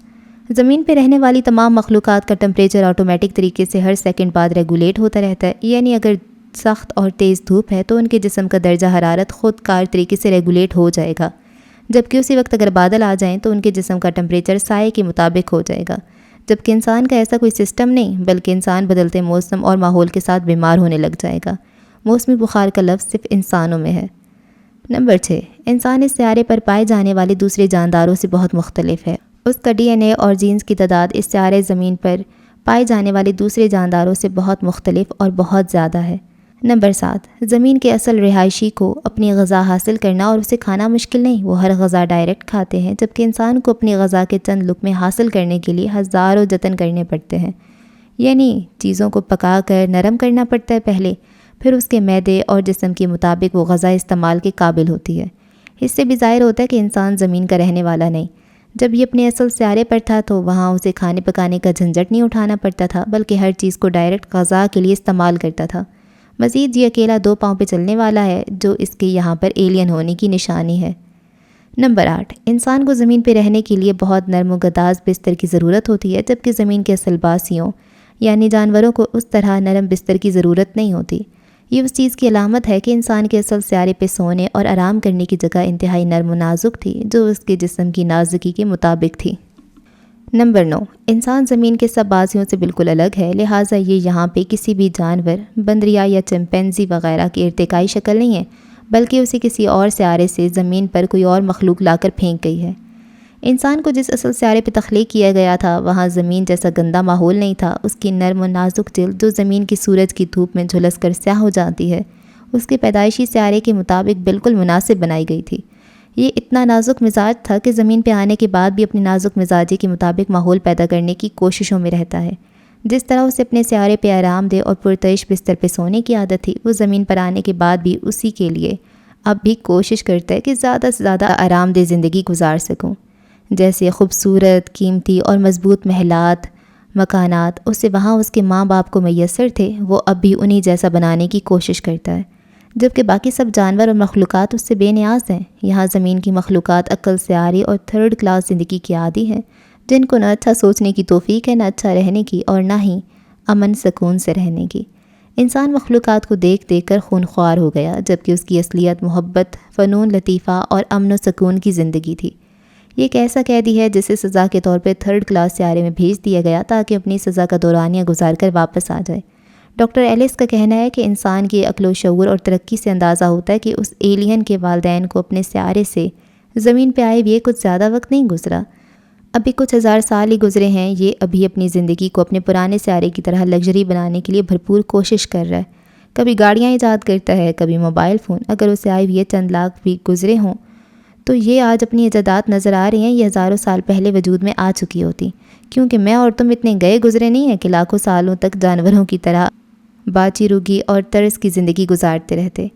زمین پہ رہنے والی تمام مخلوقات کا ٹمپریچر آٹومیٹک طریقے سے ہر سیکنڈ بعد ریگولیٹ ہوتا رہتا ہے، یعنی اگر سخت اور تیز دھوپ ہے تو ان کے جسم کا درجہ حرارت خود کار طریقے سے ریگولیٹ ہو جائے گا، جبکہ اسی وقت اگر بادل آ جائیں تو ان کے جسم کا ٹمپریچر سائے کے مطابق ہو جائے گا۔ جبکہ انسان کا ایسا کوئی سسٹم نہیں، بلکہ انسان بدلتے موسم اور ماحول کے ساتھ بیمار ہونے لگ جائے گا۔ موسمی بخار کا لفظ صرف انسانوں میں ہے۔ نمبر 6، انسان اس سیارے پر پائے جانے والے دوسرے جانداروں سے بہت مختلف ہے۔ اس کا DNA اور جینز کی تعداد اس سیارے زمین پر پائے جانے والے دوسرے جانداروں سے بہت مختلف اور بہت زیادہ ہے۔ نمبر 7، زمین کے اصل رہائشی کو اپنی غذا حاصل کرنا اور اسے کھانا مشکل نہیں، وہ ہر غذا ڈائریکٹ کھاتے ہیں، جبکہ انسان کو اپنی غذا کے چند لقمے حاصل کرنے کے لیے ہزاروں جتن کرنے پڑتے ہیں، یعنی چیزوں کو پکا کر نرم کرنا پڑتا ہے پہلے، پھر اس کے معدے اور جسم کے مطابق وہ غذا استعمال کے قابل ہوتی ہے۔ اس سے بھی ظاہر ہوتا ہے کہ انسان زمین کا رہنے والا نہیں۔ جب یہ اپنے اصل سیارے پر تھا تو وہاں اسے کھانے پکانے کا جھنجھٹ نہیں اٹھانا پڑتا تھا، بلکہ ہر چیز کو ڈائریکٹ غذا کے لیے استعمال کرتا تھا۔ مزید یہ اکیلا 2 پاؤں پہ چلنے والا ہے، جو اس کے یہاں پر ایلین ہونے کی نشانی ہے۔ نمبر 8، انسان کو زمین پہ رہنے کے لیے بہت نرم و گداز بستر کی ضرورت ہوتی ہے، جبکہ زمین کے اصل باسیوں یعنی جانوروں کو اس طرح نرم بستر کی ضرورت نہیں ہوتی۔ یہ اس چیز کی علامت ہے کہ انسان کے اصل سیارے پہ سونے اور آرام کرنے کی جگہ انتہائی نرم و نازک تھی، جو اس کے جسم کی نازکی کے مطابق تھی۔ نمبر 9، انسان زمین کے سب بازیوں سے بالکل الگ ہے، لہٰذا یہ یہاں پہ کسی بھی جانور، بندریا یا چمپینزی وغیرہ کی ارتقائی شکل نہیں ہے، بلکہ اسے کسی اور سیارے سے زمین پر کوئی اور مخلوق لا کر پھینک گئی ہے۔ انسان کو جس اصل سیارے پہ تخلیق کیا گیا تھا، وہاں زمین جیسا گندا ماحول نہیں تھا۔ اس کی نرم و نازک جلد جو زمین کی سورج کی دھوپ میں جھلس کر سیاہ ہو جاتی ہے، اس کے پیدائشی سیارے کے مطابق بالکل مناسب بنائی گئی تھی۔ یہ اتنا نازک مزاج تھا کہ زمین پہ آنے کے بعد بھی اپنی نازک مزاجی کے مطابق ماحول پیدا کرنے کی کوششوں میں رہتا ہے۔ جس طرح اسے اپنے سیارے پہ آرام دہ اور پرتعیش بستر پہ سونے کی عادت تھی، وہ زمین پر آنے کے بعد بھی اسی کے لیے اب بھی کوشش کرتا ہے کہ زیادہ سے زیادہ آرام دہ زندگی گزار سکوں۔ جیسے خوبصورت، قیمتی اور مضبوط محلات، مکانات اسے وہاں اس کے ماں باپ کو میسر تھے، وہ اب بھی انہی جیسا بنانے کی کوشش کرتا ہے، جبکہ باقی سب جانور اور مخلوقات اس سے بے نیاز ہیں۔ یہاں زمین کی مخلوقات عقل سے عاری اور تھرڈ کلاس زندگی کی عادی ہیں، جن کو نہ اچھا سوچنے کی توفیق ہے، نہ اچھا رہنے کی، اور نہ ہی امن سکون سے رہنے کی۔ انسان مخلوقات کو دیکھ دیکھ کر خونخوار ہو گیا، جبکہ اس کی اصلیت محبت، فنون لطیفہ اور امن و سکون کی زندگی تھی۔ یہ ایک ایسا قیدی ہے جسے سزا کے طور پہ تھرڈ کلاس سیارے میں بھیج دیا گیا تاکہ اپنی سزا کا دورانیہ گزار کر واپس آ جائے۔ ڈاکٹر ایلس کا کہنا ہے کہ انسان کے عقل و شعور اور ترقی سے اندازہ ہوتا ہے کہ اس ایلین کے والدین کو اپنے سیارے سے زمین پہ آئے ہوئے کچھ زیادہ وقت نہیں گزرا، ابھی کچھ ہزار سال ہی گزرے ہیں۔ یہ ابھی اپنی زندگی کو اپنے پرانے سیارے کی طرح لگژری بنانے کے لیے بھرپور کوشش کر رہا ہے۔ کبھی گاڑیاں ایجاد کرتا ہے، کبھی موبائل فون۔ اگر اسے آئے ہوئے چند لاکھ بھی گزرے ہوں تو یہ آج اپنی ایجادات نظر آ رہی ہیں، یہ ہزاروں سال پہلے وجود میں آ چکی ہوتی، کیونکہ میں اور تم اتنے گئے گزرے نہیں ہیں کہ لاکھوں سالوں تک جانوروں کی طرح باچی روگی اور طرز کی زندگی گزارتے رہتے۔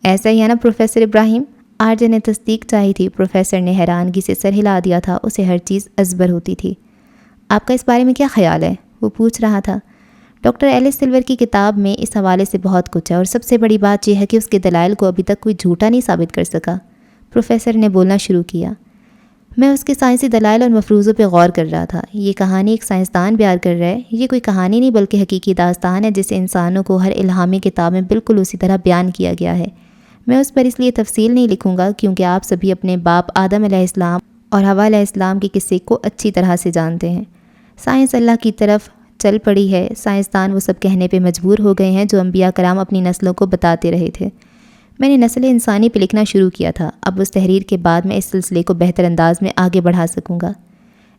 ایسا ہی ہے نا پروفیسر ابراہیم؟ آرجے نے تصدیق چاہی تھی۔ پروفیسر نے حیرانگی سے سر ہلا دیا تھا، اسے ہر چیز ازبر ہوتی تھی۔ آپ کا اس بارے میں کیا خیال ہے؟ وہ پوچھ رہا تھا۔ ڈاکٹر ایلس سلور کی کتاب میں اس حوالے سے بہت کچھ ہے، اور سب سے بڑی بات یہ ہے کہ اس کے دلائل کو ابھی تک کوئی جھوٹا نہیں ثابت کر سکا۔ پروفیسر نے بولنا شروع کیا۔ میں اس کے سائنسی دلائل اور مفروضوں پہ غور کر رہا تھا۔ یہ کہانی ایک سائنسدان بیان کر رہا ہے۔ یہ کوئی کہانی نہیں بلکہ حقیقی داستان ہے، جسے انسانوں کو ہر الہامی کتاب میں بالکل اسی طرح بیان کیا گیا ہے۔ میں اس پر اس لیے تفصیل نہیں لکھوں گا کیونکہ آپ سبھی اپنے باپ آدم علیہ السلام اور حوا علیہ السلام کے قصے کو اچھی طرح سے جانتے ہیں۔ سائنس اللہ کی طرف چل پڑی ہے۔ سائنسدان وہ سب کہنے پہ مجبور ہو گئے ہیں جو انبیاء کرام اپنی نسلوں کو بتاتے رہے تھے۔ میں نے نسل انسانی پہ لکھنا شروع کیا تھا، اب اس تحریر کے بعد میں اس سلسلے کو بہتر انداز میں آگے بڑھا سکوں گا۔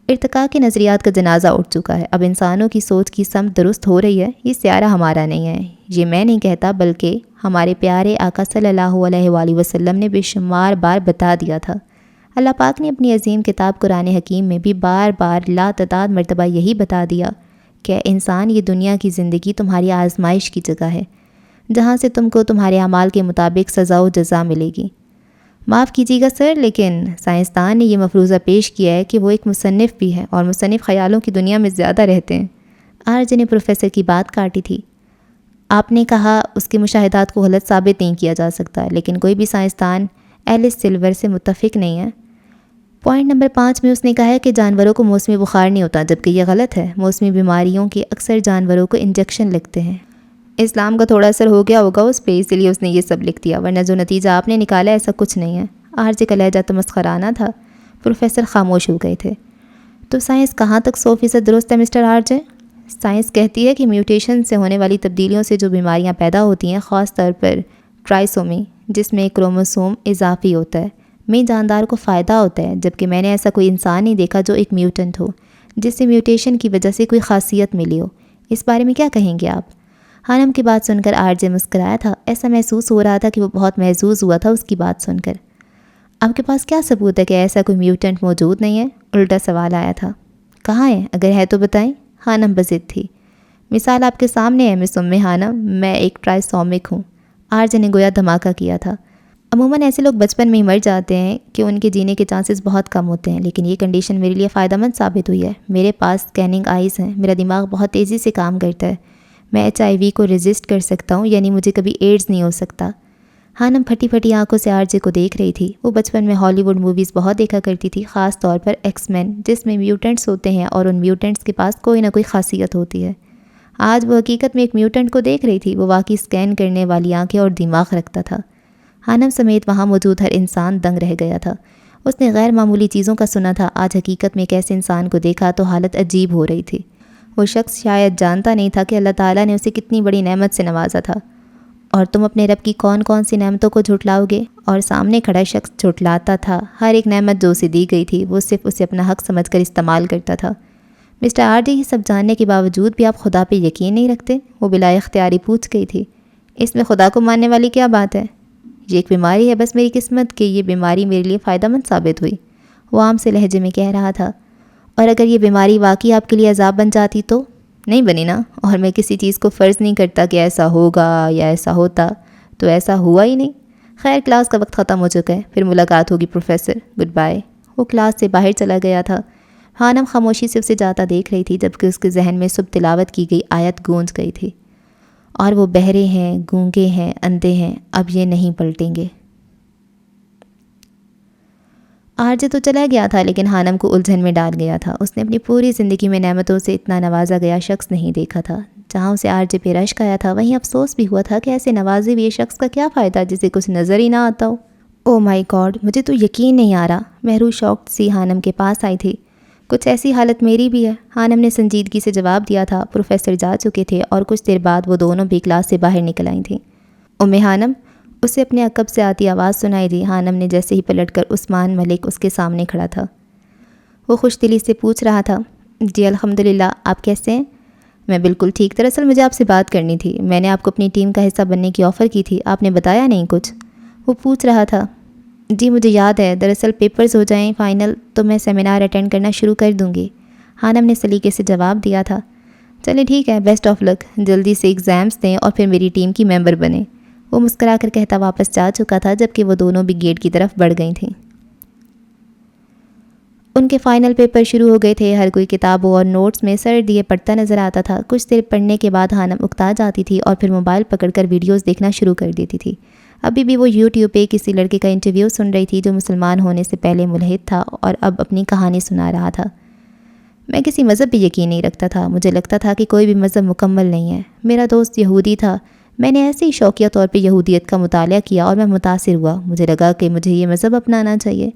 ارتقاء کے نظریات کا جنازہ اٹھ چکا ہے، اب انسانوں کی سوچ کی سمت درست ہو رہی ہے۔ یہ سیارہ ہمارا نہیں ہے، یہ میں نہیں کہتا، بلکہ ہمارے پیارے آقا صلی اللہ علیہ وآلہ وسلم نے بے شمار بار بتا دیا تھا۔ اللہ پاک نے اپنی عظیم کتاب قرآن حکیم میں بھی بار بار لا تعداد مرتبہ یہی بتا دیا کہ انسان، یہ دنیا کی زندگی تمہاری آزمائش کی جگہ ہے، جہاں سے تم کو تمہارے اعمال کے مطابق سزا و جزا ملے گی۔ معاف کیجیے گا سر، لیکن سائنسدان نے یہ مفروضہ پیش کیا ہے کہ وہ ایک مصنف بھی ہے، اور مصنف خیالوں کی دنیا میں زیادہ رہتے ہیں۔ آرجے نے پروفیسر کی بات کاٹی تھی۔ آپ نے کہا اس کے مشاہدات کو غلط ثابت نہیں کیا جا سکتا، لیکن کوئی بھی سائنسدان ایلس سلور سے متفق نہیں ہے۔ پوائنٹ نمبر 5 میں اس نے کہا ہے کہ جانوروں کو موسمی بخار نہیں ہوتا، جبکہ یہ غلط ہے۔ موسمی بیماریوں کے اکثر جانوروں کو انجیکشن لگتے ہیں۔ اسلام کا تھوڑا اثر ہو گیا ہوگا اس پہ، اس لیے اس نے یہ سب لکھ دیا، ورنہ جو نتیجہ آپ نے نکالا ایسا کچھ نہیں ہے۔ آرجے کا لہجہ تمسخرانہ تھا۔ پروفیسر خاموش ہو گئے تھے۔ تو سائنس کہاں تک 100% درست ہے مسٹر آرجے؟ سائنس کہتی ہے کہ میوٹیشن سے ہونے والی تبدیلیوں سے جو بیماریاں پیدا ہوتی ہیں، خاص طور پر ٹرائسومی، جس میں ایک کروموسوم اضافی ہوتا ہے، میں جاندار کو فائدہ ہوتا ہے، جبکہ میں نے ایسا کوئی انسان نہیں دیکھا جو ایک میوٹنٹ ہو، جس سے میوٹیشن کی وجہ سے کوئی خاصیت ملی ہو۔ اس بارے میں کیا کہیں گے آپ؟ خانم کی بات سن کر آرجے مسکرایا تھا۔ ایسا محسوس ہو رہا تھا کہ وہ بہت محظوظ ہوا تھا اس کی بات سن کر۔ آپ کے پاس کیا ثبوت ہے کہ ایسا کوئی میوٹنٹ موجود نہیں ہے؟ الٹا سوال آیا تھا۔ کہاں ہے؟ اگر ہے تو بتائیں۔ خانم بضد تھی۔ مثال آپ کے سامنے ہے مس خانم، میں ایک ٹرائسومک ہوں۔ آرجے نے گویا دھماکہ کیا تھا۔ عموماً ایسے لوگ بچپن میں ہی مر جاتے ہیں کہ ان کے جینے کے چانسز بہت کم ہوتے ہیں، لیکن یہ کنڈیشن میرے لیے فائدہ مند ثابت ہوئی ہے۔ میرے پاس اسکیننگ آئیز ہیں، میرا دماغ بہت تیزی سے کام کرتا ہے، میں HIV کو ریزسٹ کر سکتا ہوں، یعنی مجھے کبھی ایڈز نہیں ہو سکتا۔ ہانم پھٹی پھٹی آنکھوں سے RJ کو دیکھ رہی تھی۔ وہ بچپن میں ہالی ووڈ موویز بہت دیکھا کرتی تھی، خاص طور پر ایکس مین، جس میں میوٹنٹس ہوتے ہیں اور ان میوٹنٹس کے پاس کوئی نہ کوئی خاصیت ہوتی ہے۔ آج وہ حقیقت میں ایک میوٹنٹ کو دیکھ رہی تھی۔ وہ واقعی اسکین کرنے والی آنکھیں اور دماغ رکھتا تھا۔ ہانم سمیت وہاں موجود ہر انسان دنگ رہ گیا تھا۔ اس نے غیر معمولی چیزوں کا سنا تھا، آج حقیقت میں ایک ایسے انسان کو دیکھا تو حالت عجیب ہو رہی تھی۔ وہ شخص شاید جانتا نہیں تھا کہ اللہ تعالیٰ نے اسے کتنی بڑی نعمت سے نوازا تھا۔ اور تم اپنے رب کی کون کون سی نعمتوں کو جھٹلاؤ گے؟ اور سامنے کھڑا شخص جھٹلاتا تھا۔ ہر ایک نعمت جو اسے دی گئی تھی وہ صرف اسے اپنا حق سمجھ کر استعمال کرتا تھا۔ مسٹر RJ یہ سب جاننے کے باوجود بھی آپ خدا پہ یقین نہیں رکھتے؟ وہ بلا اختیاری پوچھ گئی تھی۔ اس میں خدا کو ماننے والی کیا بات ہے؟ یہ ایک بیماری ہے، بس میری قسمت کہ یہ بیماری میرے لیے فائدہ مند ثابت ہوئی، وہ عام سے لہجے میں کہہ رہا تھا۔ اور اگر یہ بیماری واقعی آپ کے لیے عذاب بن جاتی تو؟ نہیں بنی نا، اور میں کسی چیز کو فرض نہیں کرتا کہ ایسا ہوگا یا ایسا ہوتا، تو ایسا ہوا ہی نہیں۔ خیر کلاس کا وقت ختم ہو چکا ہے، پھر ملاقات ہوگی پروفیسر، گڈ بائے۔ وہ کلاس سے باہر چلا گیا تھا۔ ہانم خاموشی سے اسے جاتا دیکھ رہی تھی، جبکہ اس کے ذہن میں صبح تلاوت کی گئی آیت گونج گئی تھی، اور وہ بہرے ہیں، گونگے ہیں، اندھے ہیں، اب یہ نہیں پلٹیں گے۔ RJ تو چلا گیا تھا، لیکن ہانم کو الجھن میں ڈال گیا تھا۔ اس نے اپنی پوری زندگی میں نعمتوں سے اتنا نوازا گیا شخص نہیں دیکھا تھا۔ جہاں اسے RJ پہ رشک آیا تھا، وہیں افسوس بھی ہوا تھا کہ ایسے نوازے ہوئے شخص کا کیا فائدہ جسے کچھ نظر ہی نہ آتا ہو۔ او مائی گاڈ، مجھے تو یقین نہیں آ رہا۔ مہرو شاکڈ سی ہانم کے پاس آئی تھی۔ کچھ ایسی حالت میری بھی ہے، ہانم نے سنجیدگی سے جواب دیا تھا۔ پروفیسر جا چکے تھے اور کچھ دیر بعد وہ دونوں بھی کلاس سے باہر نکل آئی تھیں۔ ہانم، اسے اپنے عقب سے آتی آواز سنائی دی۔ ہانم نے جیسے ہی پلٹ کر عثمان ملک اس کے سامنے کھڑا تھا۔ وہ خوش دلی سے پوچھ رہا تھا، جی الحمدللہ، آپ کیسے ہیں؟ میں بالکل ٹھیک۔ دراصل مجھے آپ سے بات کرنی تھی، میں نے آپ کو اپنی ٹیم کا حصہ بننے کی آفر کی تھی، آپ نے بتایا نہیں کچھ؟ وہ پوچھ رہا تھا۔ جی مجھے یاد ہے، دراصل پیپرز ہو جائیں فائنل تو میں سیمینار اٹینڈ کرنا شروع کر دوں گی، ہانم نے سلیقے سے جواب دیا تھا۔ چلے ٹھیک ہے، بیسٹ آف لک، جلدی سے ایگزامز دیں اور پھر میری ٹیم کی ممبر بنیں، وہ مسکرا کر کہتا واپس جا چکا تھا، جبکہ وہ دونوں بھی گیٹ کی طرف بڑھ گئی تھیں۔ ان کے فائنل پیپر شروع ہو گئے تھے۔ ہر کوئی کتابوں اور نوٹس میں سر دیے پڑھتا نظر آتا تھا۔ کچھ دیر پڑھنے کے بعد ہانم اکتا جاتی تھی اور پھر موبائل پکڑ کر ویڈیوز دیکھنا شروع کر دیتی تھی۔ ابھی بھی وہ یوٹیوب پہ کسی لڑکے کا انٹرویو سن رہی تھی جو مسلمان ہونے سے پہلے ملحد تھا اور اب اپنی کہانی سنا رہا تھا۔ میں کسی مذہب پہ یقین نہیں رکھتا تھا، مجھے لگتا تھا کہ کوئی بھی مذہب مکمل نہیں ہے۔ میرا دوست یہودی تھا، میں نے ایسے ہی شوقیہ طور پہ یہودیت کا مطالعہ کیا اور میں متاثر ہوا۔ مجھے لگا کہ مجھے یہ مذہب اپنانا چاہیے،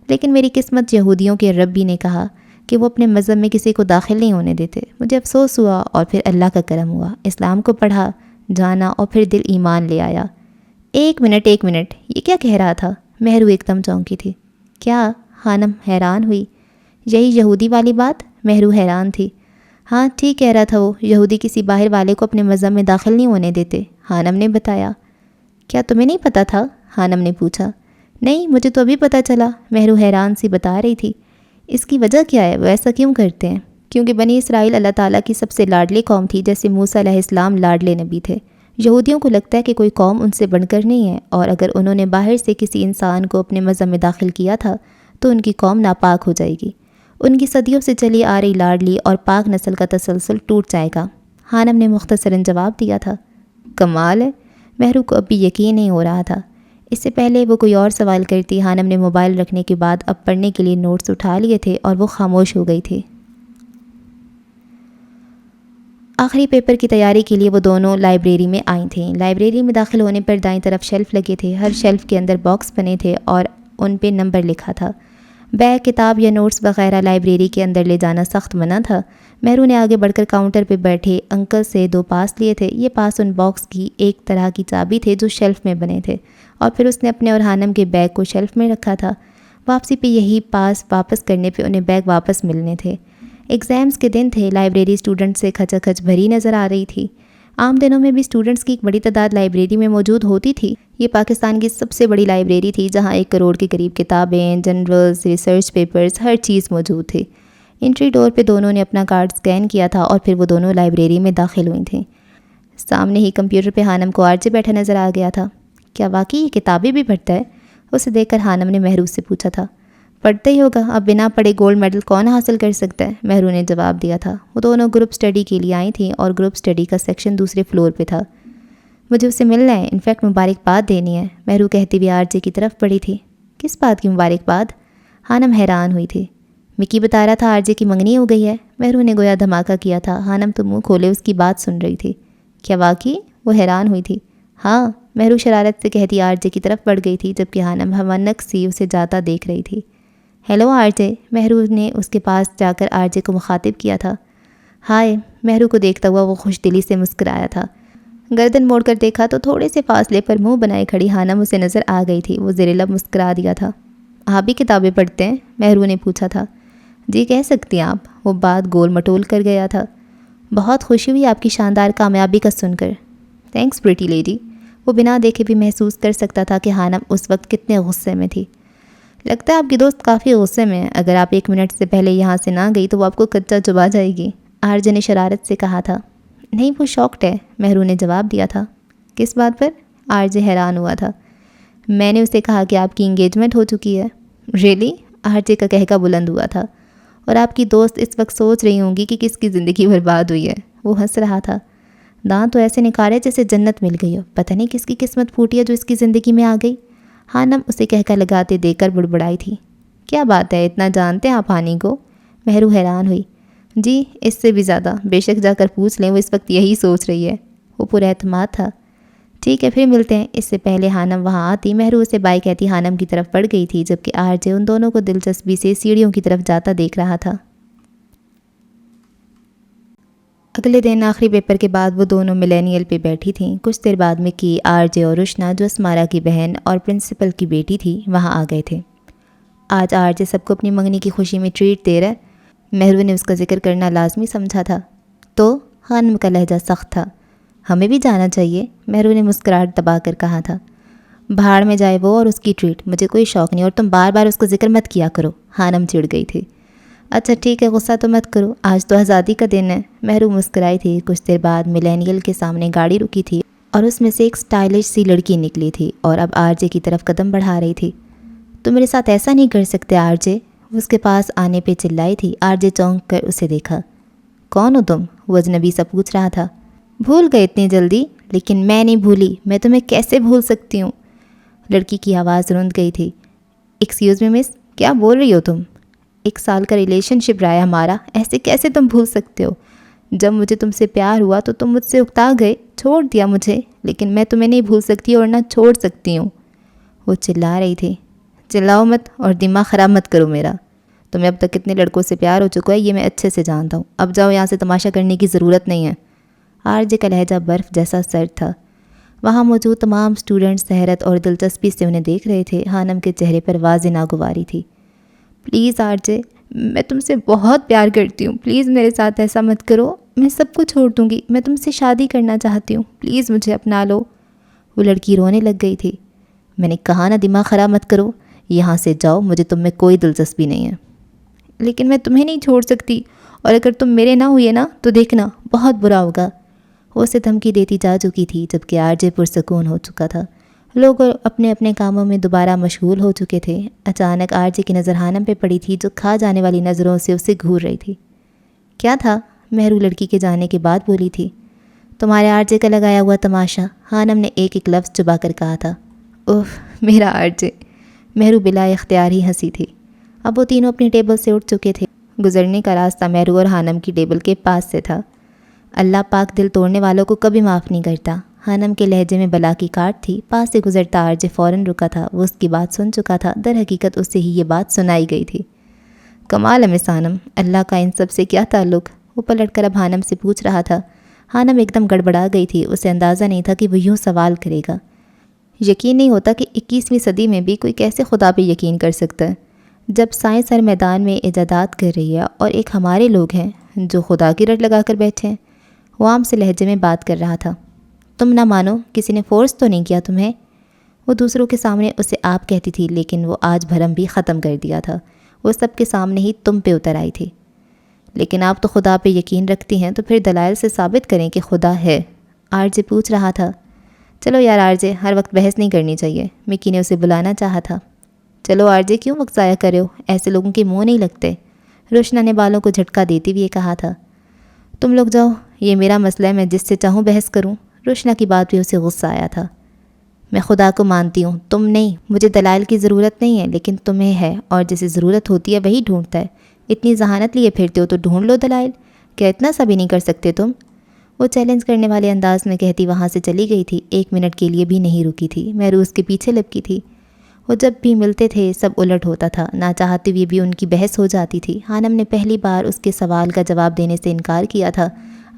لیکن میری قسمت یہودیوں کے ربی نے کہا کہ وہ اپنے مذہب میں کسی کو داخل نہیں ہونے دیتے۔ مجھے افسوس ہوا اور پھر اللہ کا کرم ہوا، اسلام کو پڑھا، جانا اور پھر دل ایمان لے آیا۔ ایک منٹ، یہ کیا کہہ رہا تھا؟ مہرو ایک دم چونکی تھی۔ کیا؟ ہانم حیران ہوئی۔ یہی یہودی والی بات؟ مہرو حیران تھی۔ ہاں ٹھیک کہہ رہا تھا، وہ یہودی کسی باہر والے کو اپنے مذہب میں داخل نہیں ہونے دیتے، ہانم نے بتایا۔ کیا تمہیں نہیں پتہ تھا؟ ہانم نے پوچھا۔ نہیں، مجھے تو ابھی پتہ چلا، مہرو حیران سی بتا رہی تھی۔ اس کی وجہ کیا ہے؟ وہ ایسا کیوں کرتے ہیں؟ کیونکہ بنی اسرائیل اللہ تعالیٰ کی سب سے لاڈلی قوم تھی، جیسے موسیٰ علیہ السلام لاڈلے نبی تھے۔ یہودیوں کو لگتا ہے کہ کوئی قوم ان سے بڑھ کر نہیں ہے، اور اگر انہوں نے باہر سے کسی انسان کو اپنے مذہب میں داخل کیا تھا تو ان کی قوم ناپاک ہو جائے گی، ان کی صدیوں سے چلی آ رہی لاڈلی اور پاک نسل کا تسلسل ٹوٹ جائے گا، ہانم نے مختصراً جواب دیا تھا۔ کمال ہے، مہرو کو اب بھی یقین نہیں ہو رہا تھا۔ اس سے پہلے وہ کوئی اور سوال کرتی، ہانم نے موبائل رکھنے کے بعد اب پڑھنے کے لیے نوٹس اٹھا لیے تھے اور وہ خاموش ہو گئی تھی۔ آخری پیپر کی تیاری کے لیے وہ دونوں لائبریری میں آئی تھیں۔ لائبریری میں داخل ہونے پر دائیں طرف شیلف لگے تھے، ہر شیلف کے اندر باکس بنے تھے اور ان پہ نمبر لکھا تھا۔ بیگ، کتاب یا نوٹس وغیرہ لائبریری کے اندر لے جانا سخت منع تھا۔ مہرو نے آگے بڑھ کر کاؤنٹر پہ بیٹھے انکل سے 2 پاس لیے تھے۔ یہ پاس ان باکس کی ایک طرح کی چابی تھے جو شیلف میں بنے تھے، اور پھر اس نے اپنے اور ہانم کے بیگ کو شیلف میں رکھا تھا۔ واپسی پہ یہی پاس واپس کرنے پہ انہیں بیگ واپس ملنے تھے۔ ایگزامز کے دن تھے، لائبریری اسٹوڈنٹ سے کھچا کھچ بھری نظر آ رہی تھی۔ عام دنوں میں بھی اسٹوڈنٹس کی ایک بڑی تعداد لائبریری میں موجود ہوتی تھی۔ یہ پاکستان کی سب سے بڑی لائبریری تھی، جہاں 1 کروڑ کے قریب کتابیں، جنرلز، ریسرچ پیپرز، ہر چیز موجود تھی۔ انٹری ڈور پہ دونوں نے اپنا کارڈ اسکین کیا تھا اور پھر وہ دونوں لائبریری میں داخل ہوئی تھیں۔ سامنے ہی کمپیوٹر پہ ہانم کو RJ بیٹھا نظر آ گیا تھا۔ کیا واقعی یہ کتابیں بھی پڑھتا ہے؟ اسے دیکھ کر ہانم نے مہرو سے پوچھا تھا۔ پڑھتا ہی ہوگا، اب بنا پڑھے گولڈ میڈل کون حاصل کر سکتا ہے، مہرو نے جواب دیا تھا۔ وہ دونوں گروپ اسٹڈی کے لیے آئی تھیں اور گروپ اسٹڈی کا سیکشن دوسرے فلور پہ تھا۔ مجھے اسے ملنا ہے، انفیکٹ مبارکباد دینی ہے، مہرو کہتی ہوئی آرجے کی طرف بڑھی تھی۔ کس بات کی مبارکباد؟ ہانم حیران ہوئی تھی۔ مکی بتا رہا تھا آرجے کی منگنی ہو گئی ہے، مہرو نے گویا دھماکہ کیا تھا۔ ہانم تو منہ کھولے اس کی بات سن رہی تھی۔ کیا واقعی؟ وہ حیران ہوئی تھی۔ ہاں، مہرو شرارت سے کہتی آرجے کی طرف بڑھ گئی تھی، جبکہ ہانم ہمنک سی اسے جاتا دیکھ رہی تھی۔ ہیلو آرجے، مہرو نے اس کے پاس جا کر آرجے کو مخاطب کیا تھا۔ ہائے، مہرو کو دیکھتا ہوا وہ خوش دلی سے مسکرایا تھا۔ گردن موڑ کر دیکھا تو تھوڑے سے فاصلے پر منہ بنائے کھڑی ہانم اسے نظر آ گئی تھی۔ وہ زیر لب مسکرا دیا تھا۔ آپ بھی کتابیں پڑھتے ہیں؟ مہرو نے پوچھا تھا۔ جی کہہ سکتی ہیں آپ، وہ بات گول مٹول کر گیا تھا۔ بہت خوشی ہوئی آپ کی شاندار کامیابی کا سن کر۔ Thanks pretty lady. وہ بنا دیکھے بھی محسوس کر سکتا تھا کہ ہانم اس وقت کتنے غصے میں تھی۔ لگتا ہے آپ کی دوست کافی غصے میں ہے، اگر آپ 1 منٹ سے پہلے یہاں سے نہ گئی تو وہ آپ کو کچا چبا جائے گی، آرجے نے شرارت سے کہا تھا۔ نہیں، وہ شاکڈ ہے، مہرو نے جواب دیا تھا۔ کس بات پر؟ آرجے حیران ہوا تھا۔ میں نے اسے کہا کہ آپ کی انگیجمنٹ ہو چکی ہے۔ ریئلی؟ آرجے کا کہکا بلند ہوا تھا۔ اور آپ کی دوست اس وقت سوچ رہی ہوں گی کہ کس کی زندگی برباد ہوئی ہے۔ وہ ہنس رہا تھا۔ دانت تو ایسے نکالے جیسے جنت مل گئی ہو، پتہ نہیں کس کی قسمت پھوٹی ہے جو اس کی زندگی میں آ گئی۔ ہانم اسے کہکا لگاتے دیکھ کر بڑبڑائی تھی۔ کیا بات ہے، اتنا جانتے ہیں آپ ہانی کو؟ مہرو حیران ہوئی۔ جی، اس سے بھی زیادہ، بے شک جا کر پوچھ لیں، وہ اس وقت یہی سوچ رہی ہے۔ وہ پر اعتماد تھا۔ ٹھیک ہے، پھر ملتے ہیں۔ اس سے پہلے ہانم وہاں آتی، مہرو اسے بائی کہتی ہانم کی طرف بڑھ گئی تھی، جبکہ آرجے ان دونوں کو دلچسپی سے سیڑھیوں کی طرف جاتا دیکھ رہا تھا۔ اگلے دن آخری پیپر کے بعد وہ دونوں ملینیل پہ بیٹھی تھیں۔ کچھ دیر بعد مکی، آرجے اور رشنا، جو اسمارا کی بہن اور پرنسپل کی بیٹی تھی، وہاں آ گئے تھے۔ آج آرجے سب کو اپنی منگنی کی خوشی میں ٹریٹ دے رہا ہے، مہرو نے اس کا ذکر کرنا لازمی سمجھا تھا۔ تو خانم کا لہجہ سخت تھا۔ ہمیں بھی جانا چاہیے، مہرو نے مسکراہٹ دبا کر کہا تھا۔ بھاڑ میں جائے وہ اور اس کی ٹریٹ، مجھے کوئی شوق نہیں، اور تم بار بار اس کا ذکر مت کیا کرو، خانم چڑ گئی تھی۔ اچھا ٹھیک ہے، غصہ تو مت کرو، آج تو آزادی کا دن ہے، مہرو مسکرائی تھی۔ کچھ دیر بعد ملینیل کے سامنے گاڑی رکی تھی اور اس میں سے ایک سٹائلش سی لڑکی نکلی تھی اور اب آرجے کی طرف قدم بڑھا رہی تھی۔ تم میرے ساتھ ایسا نہیں کر سکتے آرجے، وہ اس کے پاس آنے پہ چلائی تھی۔ آرجے چونک کر اسے دیکھا۔ کون ہو تم؟ وہ اجنبی سا پوچھ رہا تھا۔ بھول گئے اتنی جلدی؟ لیکن میں نہیں بھولی، میں تمہیں کیسے بھول سکتی ہوں؟ لڑکی کی آواز رند گئی تھی۔ ایکسکیوز می مس، کیا بول رہی ہو تم؟ 1 سال کا ریلیشن شپ رہا ہے ہمارا، ایسے کیسے تم بھول سکتے ہو؟ جب مجھے تم سے پیار ہوا تو تم مجھ سے اکتا گئے، چھوڑ دیا مجھے، لیکن میں تمہیں نہیں بھول سکتی اور نہ چھوڑ سکتی ہوں۔ وہ چلا رہی تھی۔ چلاؤ مت اور دماغ خراب مت کرو میرا، تمہیں اب تک کتنے لڑکوں سے پیار ہو چکا ہے یہ میں اچھے سے جانتا ہوں، اب جاؤ یہاں سے، تماشا کرنے کی ضرورت نہیں ہے۔ آرجے کا لہجہ برف جیسا سرد تھا۔ وہاں موجود تمام اسٹوڈنٹس حیرت اور دلچسپی سے انہیں دیکھ رہے تھے۔ ہانم کے چہرے پر واضح ناگواری تھی۔ پلیز آرجے، میں تم سے بہت پیار کرتی ہوں، پلیز میرے ساتھ ایسا مت کرو، میں سب کو چھوڑ دوں گی، میں تم سے شادی کرنا چاہتی ہوں، پلیز مجھے اپنا لو۔ وہ لڑکی رونے لگ گئی تھی۔ میں نے کہا نا دماغ خراب مت کرو، یہاں سے جاؤ، مجھے تم میں کوئی دلچسپی نہیں ہے۔ لیکن میں تمہیں نہیں چھوڑ سکتی، اور اگر تم میرے نہ ہوئے نا تو دیکھنا بہت برا ہوگا۔ وہ اسے دھمکی دیتی جا چکی تھی، جبکہ آرجے پرسکون ہو چکا تھا۔ لوگ اپنے اپنے کاموں میں دوبارہ مشغول ہو چکے تھے۔ اچانک آرجے کی نظر ہانم پہ پڑی تھی، جو کھا جانے والی نظروں سے اسے گھور رہی تھی۔ کیا تھا؟ مہرو لڑکی کے جانے کے بعد بولی تھی۔ تمہارے آرجے کا لگایا ہوا تماشا، ہانم نے ایک ایک لفظ چبا کر کہا تھا۔ اوف، میرا آرجے، مہرو بلا اختیار ہی ہنسی تھی۔ اب وہ تینوں اپنی ٹیبل سے اٹھ چکے تھے۔ گزرنے کا راستہ مہرو اور ہانم کی ٹیبل کے پاس سے تھا۔ اللہ پاک دل توڑنے والوں کو کبھی معاف نہیں کرتا، ہانم کے لہجے میں بلا کی کاٹ تھی۔ پاس سے گزرتا آرجے فوراً رکا تھا، وہ اس کی بات سن چکا تھا، در حقیقت اسے ہی یہ بات سنائی گئی تھی۔ کمال ہے مس ہانم، اللہ کا ان سب سے کیا تعلق؟ وہ پلٹ کر اب ہانم سے پوچھ رہا تھا۔ ہانم ایک دم گڑبڑا گئی تھی، اسے اندازہ نہیں تھا کہ وہ یوں سوال کرے گا۔ یقین نہیں ہوتا کہ 21ویں صدی میں بھی کوئی کیسے خدا پہ یقین کر سکتا ہے، جب سائنس ہر میدان میں ایجادات کر رہی ہے اور ایک ہمارے لوگ ہیں جو خدا کی رٹ لگا کر بیٹھے ہیں۔ وہ عام سے لہجے میں بات کر رہا تھا۔ تم نہ مانو، کسی نے فورس تو نہیں کیا تمہیں؟ وہ دوسروں کے سامنے اسے آپ کہتی تھی، لیکن وہ آج بھرم بھی ختم کر دیا تھا۔ وہ سب کے سامنے ہی تم پہ اتر آئی تھی۔ لیکن آپ تو خدا پہ یقین رکھتی ہیں، تو پھر دلائل سے ثابت کریں کہ خدا ہے، آرجے پوچھ رہا تھا۔ چلو یار آرجے، ہر وقت بحث نہیں کرنی چاہیے، مکی نے اسے بلانا چاہا تھا۔ چلو آرجے کیوں وقت ضائع کر رہے ہو، ایسے لوگوں کے منہ نہیں لگتے۔ روشنا نے بالوں کو جھٹکا دیتی ہوئے کہا تھا۔ تم لوگ جاؤ، یہ میرا مسئلہ ہے، میں جس سے چاہوں بحث کروں۔ روشنا کی بات پہ اسے غصہ آیا تھا۔ میں خدا کو مانتی ہوں، تم نہیں۔ مجھے دلائل کی ضرورت نہیں ہے، لیکن تمہیں ہے، اور جسے ضرورت ہوتی ہے وہی ڈھونڈتا ہے۔ اتنی ذہانت لیے پھرتے ہو تو ڈھونڈ لو دلائل، کیا اتنا سا بھی نہیں کر سکتے تم؟ وہ چیلنج کرنے والے انداز میں کہتی وہاں سے چلی گئی تھی، 1 منٹ کے لیے بھی نہیں رکی تھی۔ مہروز کے پیچھے لپکی تھی۔ وہ جب بھی ملتے تھے سب الٹ ہوتا تھا، نہ چاہتے ہوئے بھی ان کی بحث ہو جاتی تھی۔ حانم نے پہلی بار اس کے سوال کا جواب دینے سے انکار کیا تھا۔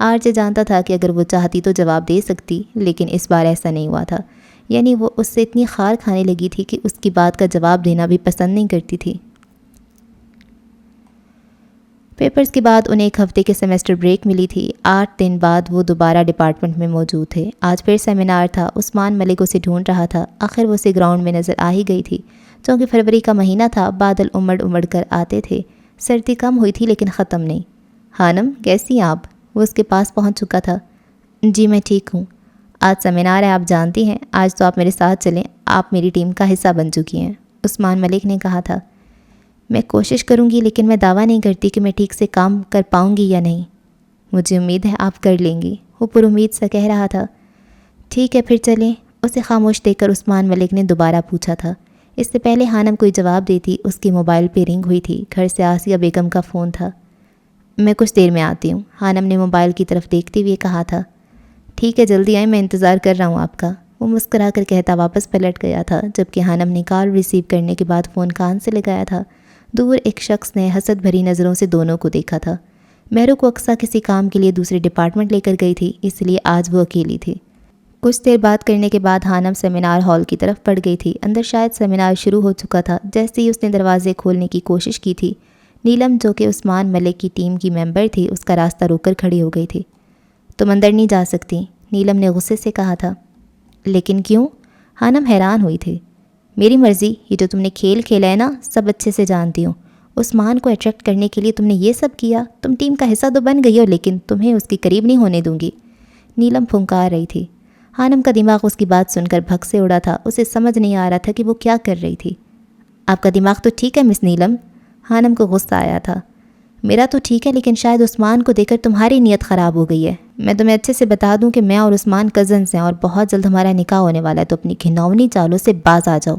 آرجے جانتا تھا کہ اگر وہ چاہتی تو جواب دے سکتی، لیکن اس بار ایسا نہیں ہوا تھا۔ یعنی وہ اس سے اتنی خار کھانے لگی تھی کہ اس کی بات کا جواب دینا بھی پسند نہیں کرتی تھی۔ پیپرز کے بعد انہیں 1 ہفتے کے سیمسٹر بریک ملی تھی۔ 8 دن بعد وہ دوبارہ ڈپارٹمنٹ میں موجود تھے۔ آج پھر سیمینار تھا۔ عثمان ملک اسے ڈھونڈ رہا تھا۔ آخر وہ اسے گراؤنڈ میں نظر آ ہی گئی تھی۔ چونکہ فروری کا مہینہ تھا، بادل امڑ کر آتے تھے۔ سردی کم ہوئی تھی لیکن ختم نہیں۔ حانم کیسی ہیں آپ؟ وہ اس کے پاس پہنچ چکا تھا۔ جی میں ٹھیک ہوں۔ آج سیمینار ہے، آپ جانتی ہیں، آج تو آپ میرے ساتھ چلیں، آپ میری ٹیم کا حصہ بن چکی ہیں، عثمان ملک نے کہا تھا۔ میں کوشش کروں گی، لیکن میں دعویٰ نہیں کرتی کہ میں ٹھیک سے کام کر پاؤں گی یا نہیں۔ مجھے امید ہے آپ کر لیں گی، وہ پر امید سا کہہ رہا تھا۔ ٹھیک ہے پھر چلیں، اسے خاموش دیکھ کر عثمان ملک نے دوبارہ پوچھا تھا۔ اس سے پہلے حانم کوئی جواب دیتی، اس کی موبائل پہ رنگ ہوئی تھی۔ گھر سے آسیہ بیگم کا فون تھا۔ میں کچھ دیر میں آتی ہوں، حانم نے موبائل کی طرف دیکھتے ہوئے کہا تھا۔ ٹھیک ہے جلدی آئیں، میں انتظار کر رہا ہوں آپ کا، وہ مسکرا کر کہتا واپس پلٹ گیا تھا، جبکہ حانم نے کال ریسیو کرنے کے بعد فون کان سے لگایا تھا۔ دور ایک شخص نے حسد بھری نظروں سے دونوں کو دیکھا تھا۔ مہرو کو اقصیٰ کسی کام کے لیے دوسرے ڈپارٹمنٹ لے کر گئی تھی، اس لیے آج وہ اکیلی تھی۔ کچھ دیر بات کرنے کے بعد حانم سیمینار ہال کی طرف پڑ گئی تھی۔ اندر شاید سیمینار شروع ہو چکا تھا۔ جیسے ہی اس نے دروازے کھولنے کی کوشش کی تھی، نیلم جو کہ عثمان ملک کی ٹیم کی ممبر تھی، اس کا راستہ روک کر کھڑی ہو گئی تھی۔ تم اندر نہیں جا سکتی، نیلم نے غصے سے کہا تھا۔ لیکن کیوں؟ حانم حیران ہوئی تھی۔ میری مرضی، یہ جو تم نے کھیل کھیلا ہے نا، سب اچھے سے جانتی ہوں۔ عثمان کو اٹریکٹ کرنے کے لیے تم نے یہ سب کیا، تم ٹیم کا حصہ تو بن گئی ہو، لیکن تمہیں اس کے قریب نہیں ہونے دوں گی، نیلم پھنکار رہی تھی۔ حانم کا دماغ اس کی بات سن کر بھگ سے اڑا تھا۔ اسے سمجھ نہیں آ رہا تھا کہ وہ کیا کر رہی تھی۔ آپ کا دماغ تو ٹھیک ہے مس نیلم، حانم کو غصہ آیا تھا۔ میرا تو ٹھیک ہے، لیکن شاید عثمان کو دیکھ کر تمہاری نیت خراب ہو گئی ہے۔ میں تمہیں اچھے سے بتا دوں کہ میں اور عثمان کزنز ہیں، اور بہت جلد ہمارا نکاح ہونے والا ہے، تو اپنی گھناؤنی چالوں سے باز آ جاؤ۔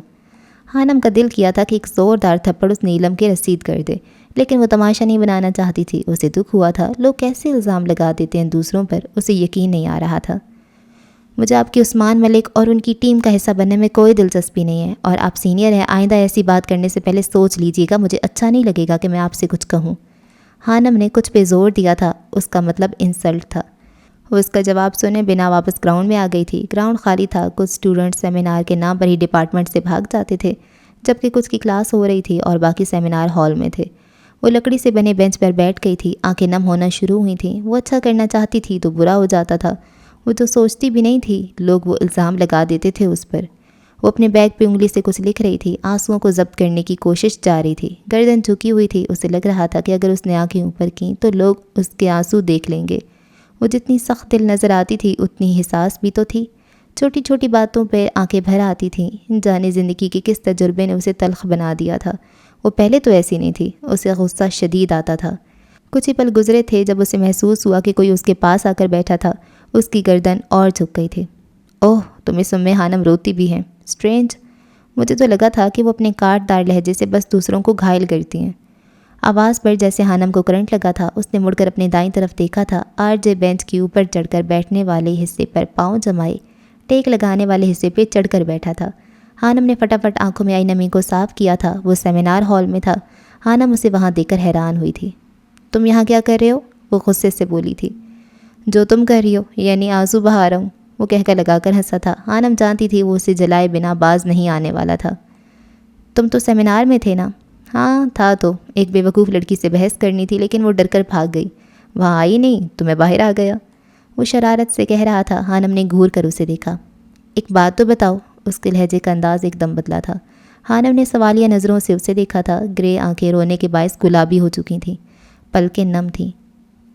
حانم کا دل کیا تھا کہ ایک زوردار تھپڑ اس نیلم کے رسید کر دے، لیکن وہ تماشا نہیں بنانا چاہتی تھی۔ اسے دکھ ہوا تھا، لوگ کیسے الزام لگا دیتے ہیں دوسروں پر، اسے یقین نہیں آ رہا تھا۔ مجھے آپ کی عثمان ملک اور ان کی ٹیم کا حصہ بننے میں کوئی دلچسپی نہیں ہے، اور آپ سینئر ہیں، آئندہ ایسی بات کرنے سے پہلے سوچ لیجیے گا، مجھے اچھا نہیں لگے گا کہ میں آپ سے کچھ کہوں۔ حانم نے کچھ پہ زور دیا تھا، اس کا مطلب انسلٹ تھا۔ وہ اس کا جواب سنے بنا واپس گراؤنڈ میں آ گئی تھی۔ گراؤنڈ خالی تھا، کچھ اسٹوڈنٹ سیمینار کے نام پر ہی ڈپارٹمنٹ سے بھاگ جاتے تھے، جبکہ کچھ کی کلاس ہو رہی تھی اور باقی سیمینار ہال میں تھے۔ وہ لکڑی سے بنے بینچ پر بیٹھ گئی تھی، آنکھیں نم ہونا شروع ہوئی تھیں۔ وہ اچھا کرنا چاہتی تھی تو برا ہو جاتا تھا، وہ تو سوچتی بھی نہیں تھی، لوگ وہ الزام لگا دیتے تھے اس پر۔ وہ اپنے بیگ پہ انگلی سے کچھ لکھ رہی تھی، آنسوؤں کو ضبط کرنے کی کوشش جاری تھی۔ گردن جھکی ہوئی تھی، اسے لگ رہا تھا کہ اگر اس نے آنکھیں اوپر کیں تو لوگ اس کے آنسو دیکھ لیں گے۔ وہ جتنی سخت دل نظر آتی تھی اتنی حساس بھی تو تھی۔ چھوٹی چھوٹی باتوں پہ آنکھیں بھر آتی تھیں، جانے زندگی کے کس تجربے نے اسے تلخ بنا دیا تھا۔ وہ پہلے تو ایسی نہیں تھی، اسے غصہ شدید آتا تھا۔ کچھ ہی پل گزرے تھے جب اسے محسوس ہوا کہ کوئی اس کے پاس آ کر بیٹھا تھا۔ اس کی گردن اور جھک گئی تھی۔ اوہ، تم اس میں حانم روتی بھی ہیں، اسٹرینج، مجھے تو لگا تھا کہ وہ اپنے کاٹ دار لہجے سے بس دوسروں کو گھائل کرتی ہیں۔ آواز پر جیسے حانم کو کرنٹ لگا تھا۔ اس نے مڑ کر اپنے دائیں طرف دیکھا تھا۔ آرجے بینچ کے اوپر چڑھ کر بیٹھنے والے حصے پر پاؤں جمائے ٹیک لگانے والے حصے پہ چڑھ کر بیٹھا تھا۔ حانم نے فٹافٹ آنکھوں میں آئی نمی کو صاف کیا تھا۔ وہ سیمینار ہال میں تھا۔ حانم اسے وہاں دیکھ کر حیران ہوئی تھی۔ تم یہاں کیا کر رہے ہو؟ وہ غصے سے بولی تھی۔ جو تم کر رہی ہو، یعنی آنسو بہا رہا ہوں، وہ کہہ کر لگا کر ہنسا تھا۔ حانم جانتی تھی وہ اسے جلائے بنا باز نہیں آنے والا تھا۔ تم تو سیمینار میں تھے نا؟ ہاں تھا، تو ایک بے وقوف لڑکی سے بحث کرنی تھی، لیکن وہ ڈر کر بھاگ گئی، وہاں آئی نہیں تو میں باہر آ گیا، وہ شرارت سے کہہ رہا تھا۔ حانم نے گھور کر اسے دیکھا۔ ایک بات تو بتاؤ، اس کے لہجے کا انداز ایک دم بدلا تھا۔ حانم نے سوالیہ نظروں سے اسے دیکھا تھا۔ گرے آنکھیں رونے کے باعث گلابی ہو چکی تھیں، پلکیں نم تھیں۔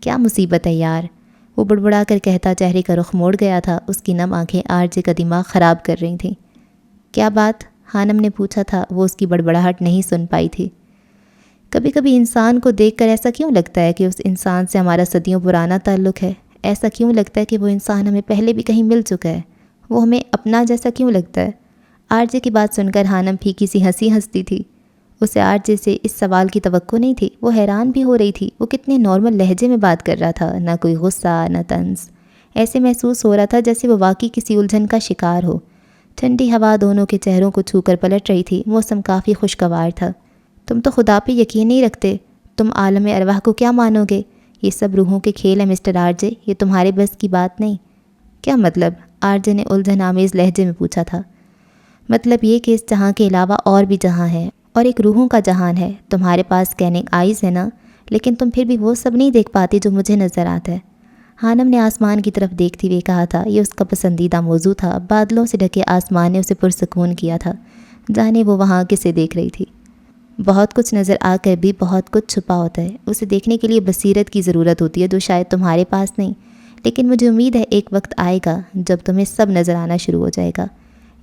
کیا مصیبت ہے یار، وہ بڑبڑا کر کہتا چہرے کا رخ موڑ گیا تھا۔ اس کی نم آنکھیں آرجے کا دماغ خراب کر رہی تھیں۔ کیا بات؟ حانم نے پوچھا تھا۔ وہ اس کی بڑبڑاہٹ نہیں سن پائی تھی۔ کبھی کبھی انسان کو دیکھ کر ایسا کیوں لگتا ہے کہ اس انسان سے ہمارا صدیوں پرانا تعلق ہے؟ ایسا کیوں لگتا ہے کہ وہ انسان ہمیں پہلے بھی کہیں مل چکا ہے؟ وہ ہمیں اپنا جیسا کیوں لگتا ہے؟ آرجے کی بات سن کر حانم پھیکی سی ہنسی ہنستی تھی۔ اسے آرجے سے اس سوال کی توقع نہیں تھی۔ وہ حیران بھی ہو رہی تھی۔ وہ کتنے نارمل لہجے میں بات کر رہا تھا، نہ کوئی غصہ نہ طنز۔ ایسے محسوس ہو رہا تھا جیسے وہ واقعی کسی الجھن کا شکار ہو۔ ٹھنڈی ہوا دونوں کے چہروں کو چھو کر پلٹ رہی تھی۔ موسم کافی خوشگوار تھا۔ تم تو خدا پہ یقین نہیں رکھتے، تم عالم ارواح کو کیا مانو گے؟ یہ سب روحوں کے کھیل ہیں مسٹر آرجے، یہ تمہارے بس کی بات نہیں۔ کیا مطلب؟ آرجے نے الجھن آمیز لہجے میں پوچھا تھا۔ مطلب یہ کہ اس جہاں کے علاوہ اور بھی جہاں ہے، اور ایک روحوں کا جہان ہے۔ تمہارے پاس اسکیننگ آئیز ہے نا، لیکن تم پھر بھی وہ سب نہیں دیکھ پاتی جو مجھے نظر آتا ہے۔ حانم نے آسمان کی طرف دیکھتے ہوئے کہا تھا۔ یہ اس کا پسندیدہ موضوع تھا۔ بادلوں سے ڈھکے آسمان نے اسے پرسکون کیا تھا، جانے وہ وہاں کسے دیکھ رہی تھی۔ بہت کچھ نظر آ کر بھی بہت کچھ چھپا ہوتا ہے۔ اسے دیکھنے کے لیے بصیرت کی ضرورت ہوتی ہے جو شاید تمہارے پاس نہیں، لیکن مجھے امید ہے ایک وقت آئے گا جب تمہیں سب نظر آنا شروع ہو جائے گا۔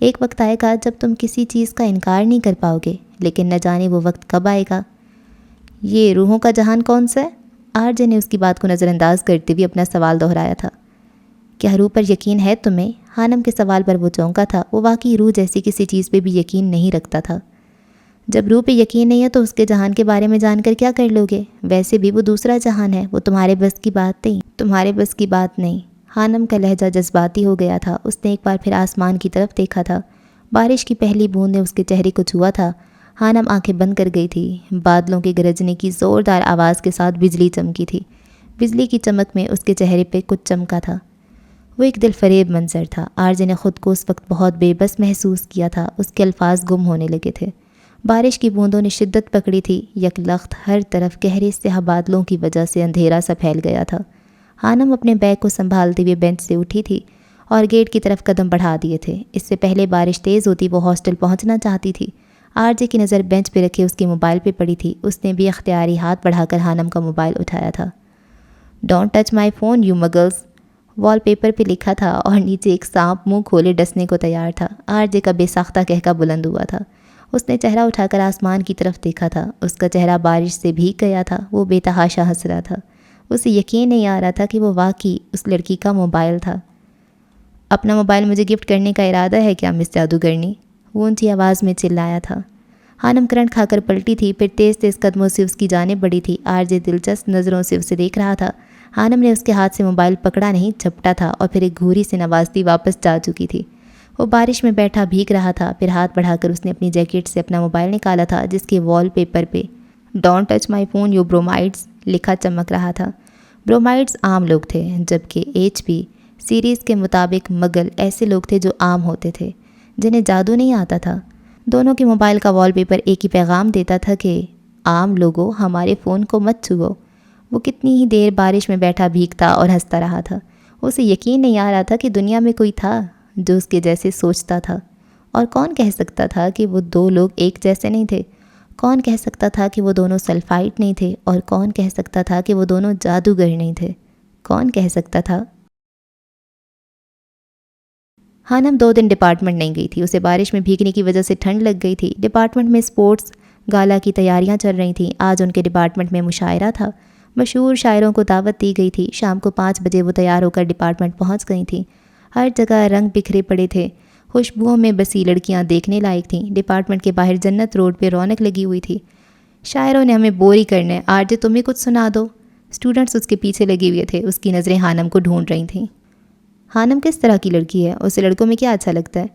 ایک وقت آئے گا جب تم کسی چیز کا انکار نہیں کر پاؤ گے، لیکن نہ جانے وہ وقت کب آئے گا۔ یہ روحوں کا جہان کون سا ہے؟ آرجے نے اس کی بات کو نظر انداز کرتے ہوئے اپنا سوال دہرایا تھا۔ کیا روح پر یقین ہے تمہیں؟ حانم کے سوال پر وہ چونکا تھا۔ وہ واقعی روح جیسی کسی چیز پہ بھی یقین نہیں رکھتا تھا۔ جب روح پہ یقین نہیں ہے تو اس کے جہان کے بارے میں جان کر کیا کر لو گے؟ ویسے بھی وہ دوسرا جہان ہے، وہ تمہارے بس کی بات نہیں۔ تمہارے بس کی بات نہیں۔ حانم کا لہجہ جذباتی ہو گیا تھا۔ اس نے ایک بار پھر آسمان کی طرف دیکھا تھا۔ بارش کی پہلی بوند نے اس کے چہرے کو چھوا تھا۔ حانم آنکھیں بند کر گئی تھی۔ بادلوں کے گرجنے کی زوردار آواز کے ساتھ بجلی چمکی تھی۔ بجلی کی چمک میں اس کے چہرے پہ کچھ چمکا تھا۔ وہ ایک دل فریب منظر تھا۔ آرجے نے خود کو اس وقت بہت بے بس محسوس کیا تھا۔ اس کے الفاظ گم ہونے لگے تھے۔ بارش کی بوندوں نے شدت پکڑی تھی۔ یک لخت ہر طرف گہرے سیاہ بادلوں کی وجہ سے اندھیرا سا پھیل گیا تھا۔ حانم اپنے بیگ کو سنبھالتے ہوئے بینچ سے اٹھی تھی اور گیٹ کی طرف قدم بڑھا دیے تھے۔ اس سے پہلے بارش تیز ہوتی وہ ہاسٹل پہنچنا چاہتی تھی۔ آرجے کی نظر بینچ پہ رکھے اس کے موبائل پہ پڑی تھی۔ اس نے بھی اختیاری ہاتھ بڑھا کر حانم کا موبائل اٹھایا تھا۔ Don't touch my phone you muggles, wallpaper پہ لکھا تھا اور نیچے ایک سانپ منہ کھولے ڈسنے کو تیار تھا۔ آرجے کا بے ساختہ کہکا بلند ہوا تھا۔ اس نے چہرہ اٹھا کر آسمان کی طرف دیکھا تھا۔ اس کا چہرہ بارش سے بھیگ گیا تھا۔ وہ بے تحاشا ہنس رہا تھا۔ اسے یقین نہیں آ رہا تھا کہ وہ واقعی اس لڑکی کا موبائل تھا۔ اپنا موبائل مجھے گفٹ کرنے کا ارادہ ہے کیا مس جادوگرنی؟ وہ اونچی آواز میں چلایا تھا۔ حانم کرنٹ کھا کر پلٹی تھی، پھر تیز تیز قدموں سے اس کی جانب بڑھی تھی۔ آرجے دلچسپ نظروں سے اسے دیکھ رہا تھا۔ حانم نے اس کے ہاتھ سے موبائل پکڑا نہیں، جھپٹا تھا اور پھر ایک گھوری سے نوازتی واپس جا چکی تھی۔ وہ بارش میں بیٹھا بھیگ رہا تھا۔ پھر ہاتھ بڑھا کر اس نے اپنی جیکٹ سے اپنا موبائل نکالا تھا جس کے وال پیپر پہ don't touch my phone you bromides لکھا چمک رہا تھا۔ برومائڈز عام لوگ تھے، جبکہ ایچ پی سیریز کے مطابق مگل ایسے لوگ تھے جو عام ہوتے تھے، جنہیں جادو نہیں آتا تھا۔ دونوں کے موبائل کا وال پیپر ایک ہی پیغام دیتا تھا کہ عام لوگوں ہمارے فون کو مت چھوؤ۔ وہ کتنی ہی دیر بارش میں بیٹھا بھیگتا اور ہنستا رہا تھا۔ اسے یقین نہیں آ رہا تھا کہ دنیا میں کوئی تھا جو اس کے جیسے سوچتا تھا۔ اور کون کہہ سکتا تھا کہ وہ دو لوگ ایک جیسے نہیں تھے؟ کون کہہ سکتا تھا کہ وہ دونوں سلفائٹ نہیں تھے؟ اور کون کہہ سکتا تھا کہ وہ دونوں جادوگر نہیں تھے؟ کون کہہ سکتا تھا؟ حانم 2 دن ڈپارٹمنٹ نہیں گئی تھی۔ اسے بارش میں بھیگنے کی وجہ سے ٹھنڈ لگ گئی تھی۔ ڈپارٹمنٹ میں اسپورٹس گالا کی تیاریاں چل رہی تھیں۔ آج ان کے ڈپارٹمنٹ میں مشاعرہ تھا۔ مشہور شاعروں کو دعوت دی گئی تھی۔ شام کو 5 بجے وہ تیار ہو کر ڈپارٹمنٹ پہنچ گئی تھیں۔ ہر جگہ رنگ بکھرے پڑے تھے۔ خوشبوؤں میں بسی لڑکیاں دیکھنے لائق تھیں۔ ڈپارٹمنٹ کے باہر جنت روڈ پہ رونق لگی ہوئی تھی۔ شاعروں نے ہمیں بوری کرنا ہے، آرجے تمہیں کچھ سنا دو۔ اسٹوڈنٹس اس کے پیچھے لگے ہوئے تھے۔ اس کی نظریں حانم کو ڈھونڈ رہی تھیں۔ حانم کس طرح کی لڑکی ہے؟ اسے لڑکوں میں کیا اچھا لگتا ہے؟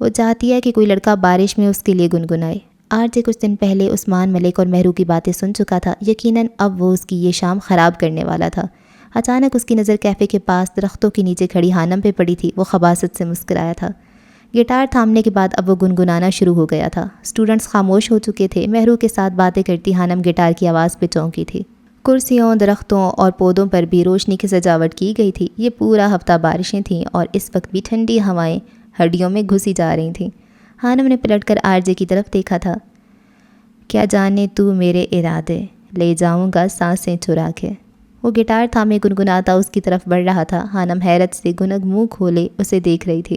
وہ چاہتی ہے کہ کوئی لڑکا بارش میں اس کے لیے گنگنائے۔ آرجے کچھ دن پہلے عثمان ملک اور مہرو کی باتیں سن چکا تھا۔ یقیناً اب وہ اس کی یہ شام خراب کرنے والا تھا۔ اچانک اس کی نظر کیفے کے پاس درختوں کے نیچے کھڑی حانم پہ پڑی تھی۔ وہ خباثت سے مسکرایا تھا۔ گٹار تھامنے کے بعد اب وہ گنگنانا شروع ہو گیا تھا۔ اسٹوڈنٹس خاموش ہو چکے تھے۔ مہرو کے ساتھ باتیں کرتی حانم گٹار کی آواز پہ چونکی تھی۔ کرسیوں، درختوں اور پودوں پر بھی روشنی کی سجاوٹ کی گئی تھی۔ یہ پورا ہفتہ بارشیں تھیں اور اس وقت بھی ٹھنڈی ہوائیں ہڈیوں میں گھسی جا رہی تھیں۔ حانم نے پلٹ کر آرجے کی طرف دیکھا تھا۔ کیا جانے تو میرے ارادے، لے جاؤں گا سانسیں چرا کے۔ وہ گٹار تھامے گنگناتا اس کی طرف بڑھ رہا تھا۔ حانم حیرت سے گنگ منہ کھولے اسے دیکھ رہی تھی۔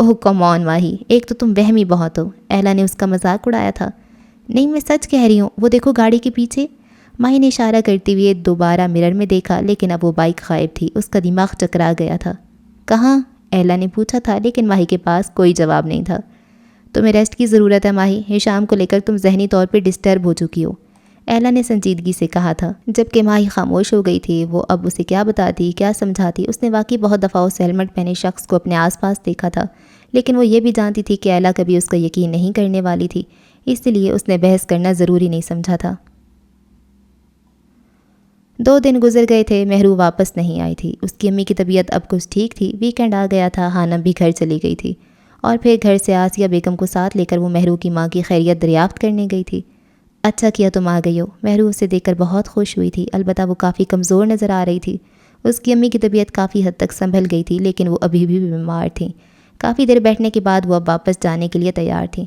اوہ کم آن ماہی، ایک تو تم وہمی بہت ہو، اہلا نے اس کا مذاق اڑایا تھا۔ نہیں میں سچ کہہ رہی ہوں، وہ دیکھو گاڑی کے پیچھے۔ ماہی نے اشارہ کرتے ہوئے دوبارہ مرر میں دیکھا، لیکن اب وہ بائک غائب تھی، اس کا دماغ چکرا گیا تھا۔ کہاں؟ اہلا نے پوچھا تھا، لیکن ماہی کے پاس کوئی جواب نہیں تھا۔ تمہیں ریسٹ کی ضرورت ہے ماہی، ہشام کو لے کر تم ذہنی طور پہ ڈسٹرب ہو چکی ہو، اہلا نے سنجیدگی سے کہا تھا۔ جبکہ ماہی خاموش ہو گئی تھی، وہ اب اسے کیا بتاتی، کیا سمجھاتی۔ اس نے واقعی بہت دفعہ اس ہیلمٹ پہنے شخص کو اپنے آس پاس دیکھا تھا، لیکن وہ یہ بھی جانتی تھی کہ اہلا کبھی اس کا یقین نہیں کرنے والی تھی، اس لیے اس نے بحث کرنا ضروری نہیں سمجھا تھا۔ 2 دن گزر گئے تھے، مہرو واپس نہیں آئی تھی۔ اس کی امی کی طبیعت اب کچھ ٹھیک تھی، ویکینڈ آ گیا تھا، حانم بھی گھر چلی گئی تھی، اور پھر گھر سے آسیہ بیگم کو ساتھ لے کر وہ مہرو کی ماں کی خیریت دریافت کرنے گئی تھی۔ اچھا کیا تم آ گئی ہو، مہرو اسے دیکھ کر بہت خوش ہوئی تھی، البتہ وہ کافی کمزور نظر آ رہی تھی۔ اس کی امی کی طبیعت کافی حد تک سنبھل گئی تھی، لیکن وہ ابھی بھی بیمار تھیں۔ کافی دیر بیٹھنے کے بعد وہ اب واپس جانے کے لیے تیار تھیں۔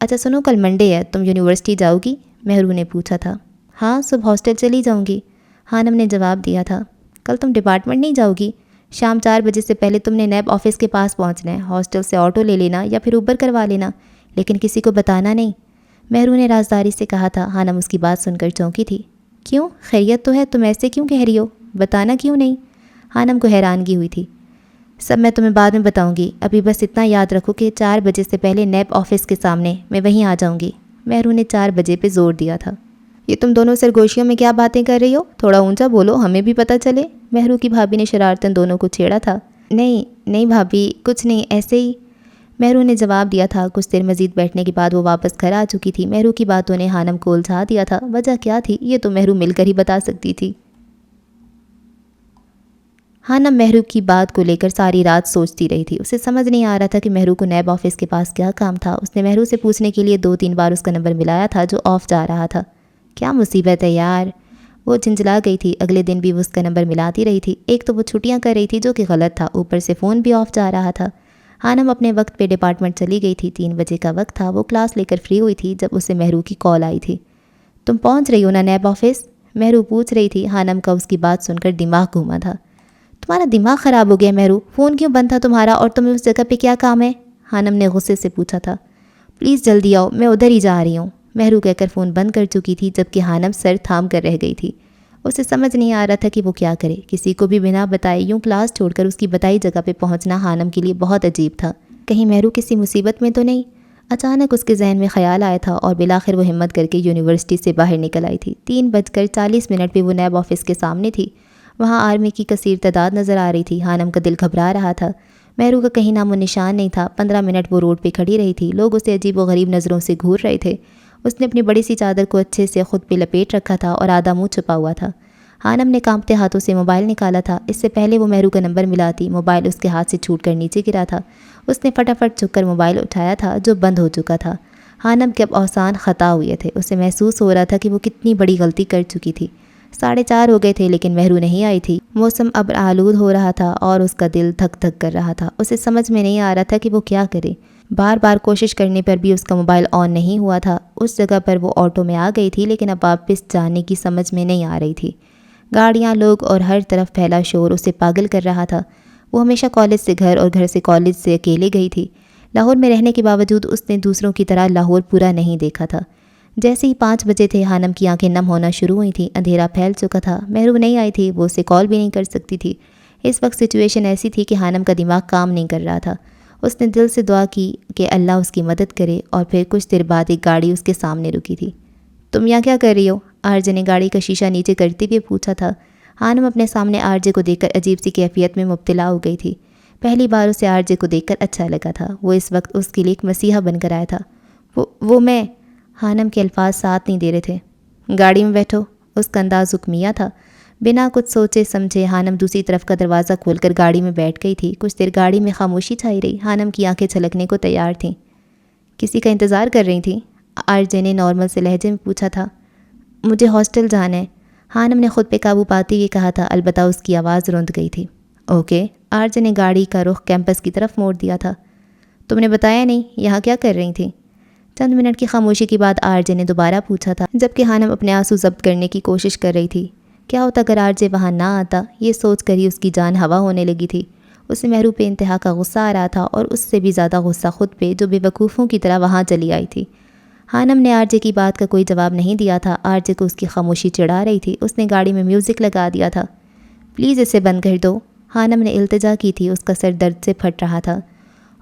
اچھا سنو، کل منڈے ہے، تم یونیورسٹی جاؤ گی؟ مہرو نے پوچھا تھا۔ ہاں صبح ہاسٹل چلی جاؤں گی، حانم نے جواب دیا تھا۔ کل تم ڈپارٹمنٹ نہیں جاؤ گی؟ شام 4 بجے سے پہلے تم نے نیب آفس کے پاس پہنچنا ہے، ہاسٹل سے آٹو لے لینا یا پھر اوبر کروا لینا، لیکن کسی کو بتانا نہیں، مہرو نے رازداری سے کہا تھا۔ حانم اس کی بات سن کر چونکی تھی۔ کیوں؟ خیریت تو ہے، تم ایسے کیوں کہہ رہی ہو؟ بتانا کیوں نہیں؟ حانم کو حیرانگی ہوئی تھی۔ سب میں تمہیں بعد میں بتاؤں گی، ابھی بس اتنا یاد رکھو کہ 4 بجے سے پہلے نیب آفس کے سامنے، میں وہیں آ جاؤں گی، مہرو نے 4 بجے پہ زور دیا تھا۔ یہ تم دونوں سرگوشیوں میں کیا باتیں کر رہی ہو؟ تھوڑا اونچا بولو، ہمیں بھی پتہ چلے، مہرو کی بھابھی نے شرارتاً دونوں کو چھیڑا تھا۔ نہیں بھابھی، کچھ نہیں، ایسے ہی، مہرو نے جواب دیا تھا۔ کچھ دیر مزید بیٹھنے کے بعد وہ واپس گھر آ چکی تھی۔ مہرو کی باتوں نے حانم کو الجھا دیا تھا۔ وجہ کیا تھی یہ تو مہرو مل کر ہی بتا سکتی تھی۔ حانم مہرو کی بات کو لے کر ساری رات سوچتی رہی تھی۔ اسے سمجھ نہیں آ رہا تھا کہ مہرو کو نیب آفس کے پاس کیا کام تھا۔ اس نے مہرو سے پوچھنے کے لیے 2-3 بار اس کا نمبر ملایا تھا جو آف جا رہا تھا۔ کیا مصیبت ہے یار، وہ جھنجھلا گئی تھی۔ اگلے دن بھی وہ اس کا نمبر ملاتی رہی تھی۔ ایک تو وہ چھٹیاں کر رہی تھی جو کہ غلط تھا، اوپر سے فون بھی آف جا رہا تھا۔ حانم اپنے وقت پہ ڈپارٹمنٹ چلی گئی تھی۔ 3 بجے کا وقت تھا، وہ کلاس لے کر فری ہوئی تھی جب اسے مہرو کی کال آئی تھی۔ تم پہنچ رہی ہو نا نیب آفس؟ مہرو پوچھ رہی تھی۔ حانم کا اس کی بات سن کر دماغ گھوما تھا۔ تمہارا دماغ خراب ہو گیا مہرو، فون کیوں بند تھا تمہارا، اور تمہیں اس جگہ پہ کیا کام ہے؟ حانم نے غصے سے پوچھا تھا۔ پلیز جلدی آؤ، میں ادھر ہی جا رہی ہوں، مہرو کہہ کر فون بند کر چکی تھی، جبکہ حانم سر تھام کر رہ گئی تھی۔ اسے سمجھ نہیں آ رہا تھا کہ وہ کیا کرے۔ کسی کو بھی بنا بتائے یوں کلاس چھوڑ کر اس کی بتائی جگہ پہ پہنچنا حانم کے لیے بہت عجیب تھا۔ کہیں مہرو کسی مصیبت میں تو نہیں؟ اچانک اس کے ذہن میں خیال آیا تھا اور بالآخر وہ ہمت کر کے یونیورسٹی سے باہر نکل آئی تھی۔ 3:40 پہ وہ نیب آفس کے سامنے تھی۔ وہاں آرمی کی کثیر تعداد نظر آ رہی تھی۔ حانم کا دل گھبرا رہا تھا۔ مہرو کا کہیں نام و نشان نہیں تھا۔ 15 منٹ وہ روڈ پہ کھڑی رہی تھی۔ لوگ اسے عجیب و غریب نظروں سے گھور رہے تھے۔ اس نے اپنی بڑی سی چادر کو اچھے سے خود پہ لپیٹ رکھا تھا اور آدھا منہ چھپا ہوا تھا۔ حانم نے کانپتے ہاتھوں سے موبائل نکالا تھا۔ اس سے پہلے وہ مہرو کا نمبر ملاتی، موبائل اس کے ہاتھ سے چھوٹ کر نیچے گرا تھا۔ اس نے فٹافٹ جھک کر موبائل اٹھایا تھا جو بند ہو چکا تھا۔ حانم کے اب اوسان خطا ہوئے تھے۔ اسے محسوس ہو رہا تھا کہ وہ کتنی بڑی غلطی کر چکی تھی۔ 4:30 ہو گئے تھے لیکن مہرو نہیں آئی تھی۔ موسم ابر آلود ہو رہا تھا اور اس کا دل دھک دھک کر رہا تھا۔ اسے سمجھ میں نہیں آ رہا تھا کہ وہ کیا کرے۔ بار بار کوشش کرنے پر بھی اس کا موبائل آن نہیں ہوا تھا۔ اس جگہ پر وہ آٹو میں آ گئی تھی لیکن اب واپس جانے کی سمجھ میں نہیں آ رہی تھی۔ گاڑیاں، لوگ اور ہر طرف پھیلا شور اسے پاگل کر رہا تھا۔ وہ ہمیشہ کالج سے گھر اور گھر سے کالج سے اکیلے گئی تھی۔ لاہور میں رہنے کے باوجود اس نے دوسروں کی طرح لاہور پورا نہیں دیکھا تھا۔ جیسے ہی 5 بجے تھے، حانم کی آنکھیں نم ہونا شروع ہوئی تھیں۔ اندھیرا پھیل چکا تھا۔ مہرو نہیں آئی تھی، وہ اسے کال بھی نہیں کر سکتی تھی۔ اس وقت سچویشن ایسی تھی کہ حانم کا دماغ کام نہیں کر رہا تھا۔ اس نے دل سے دعا کی کہ اللہ اس کی مدد کرے، اور پھر کچھ دیر بعد ایک گاڑی اس کے سامنے رکی تھی۔ تم یہاں کیا کر رہی ہو؟ آرجے نے گاڑی کا شیشہ نیچے کرتے ہوئے پوچھا تھا۔ حانم اپنے سامنے آرجے کو دیکھ کر عجیب سی کیفیت میں مبتلا ہو گئی تھی۔ پہلی بار اسے آرجے کو دیکھ کر اچھا لگا تھا۔ وہ اس وقت اس کے لیے ایک مسیحا بن کر آیا تھا۔ وہ میں، حانم کے الفاظ ساتھ نہیں دے رہے تھے۔ گاڑی میں بیٹھو، اس کا انداز حکمیہ تھا۔ بنا کچھ سوچے سمجھے حانم دوسری طرف کا دروازہ کھول کر گاڑی میں بیٹھ گئی تھی۔ کچھ دیر گاڑی میں خاموشی چھائی رہی۔ حانم کی آنکھیں چھلکنے کو تیار تھیں۔ کسی کا انتظار کر رہی تھیں؟ آرجے نے نارمل سے لہجے میں پوچھا تھا۔ مجھے ہاسٹل جانا ہے، حانم نے خود پہ قابو پاتے ہوئے کہا تھا، البتہ اس کی آواز رند گئی تھی۔ اوکے، آرجے نے گاڑی کا رخ کیمپس کی طرف موڑ دیا تھا۔ تم نے بتایا نہیں، یہاں کیا کر رہی تھیں؟ چند منٹ کی خاموشی کے بعد آرجے نے دوبارہ پوچھا تھا، جبکہ حانم اپنے آنسو ضبط کرنے کی کوشش کر رہی تھی۔ کیا ہوتا اگر آرجے وہاں نہ آتا؟ یہ سوچ کر ہی اس کی جان ہوا ہونے لگی تھی۔ اسے مہرو پہ انتہا کا غصہ آ رہا تھا اور اس سے بھی زیادہ غصہ خود پہ جو بے وقوفوں کی طرح وہاں چلی آئی تھی۔ خانم نے آر جے کی بات کا کوئی جواب نہیں دیا تھا۔ آر جے کو اس کی خاموشی چڑھا رہی تھی۔ اس نے گاڑی میں میوزک لگا دیا تھا۔ پلیز اسے بند کر دو، خانم نے التجا کی تھی۔ اس کا سر درد سے پھٹ رہا تھا۔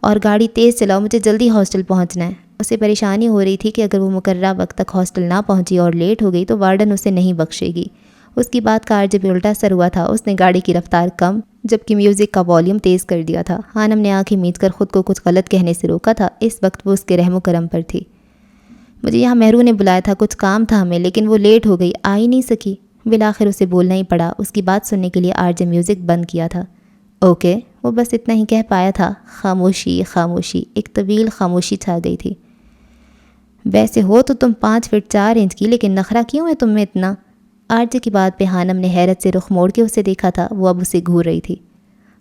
اور گاڑی تیز چلاؤ، مجھے جلدی ہاسٹل پہنچنا ہے۔ اسے پریشانی ہو رہی تھی کہ اگر وہ مقررہ وقت تک ہاسٹل نہ پہنچی اور لیٹ ہو گئی تو وارڈن اسے نہیں بخشے گی۔ اس کی بات کا آر جے پہ الٹا اثر ہوا تھا۔ اس نے گاڑی کی رفتار کم جبکہ میوزک کا والیوم تیز کر دیا تھا۔ خانم نے آنکھیں میچ کر خود کو کچھ غلط کہنے سے روکا تھا۔ اس وقت وہ اس کے رحم و کرم پر تھی۔ مجھے یہاں مہرو نے بلایا تھا، کچھ کام تھا ہمیں، لیکن وہ لیٹ ہو گئی، آ ہی نہیں سکی۔ بالآخر اسے بولنا ہی پڑا۔ اس کی بات سننے کے لیے آر جے میوزک بند کیا تھا۔ اوکے، وہ بس اتنا ہی کہہ پایا تھا۔ خاموشی، خاموشی، ایک طویل خاموشی چھا گئی تھی۔ ویسے ہو تو تم 5 فٹ 4 انچ کی، لیکن نخرہ کیوں ہے تم میں اتنا؟ آر جے کی بات پہ خانم نے حیرت سے رخ موڑ کے اسے دیکھا تھا۔ وہ اب اسے گھور رہی تھی۔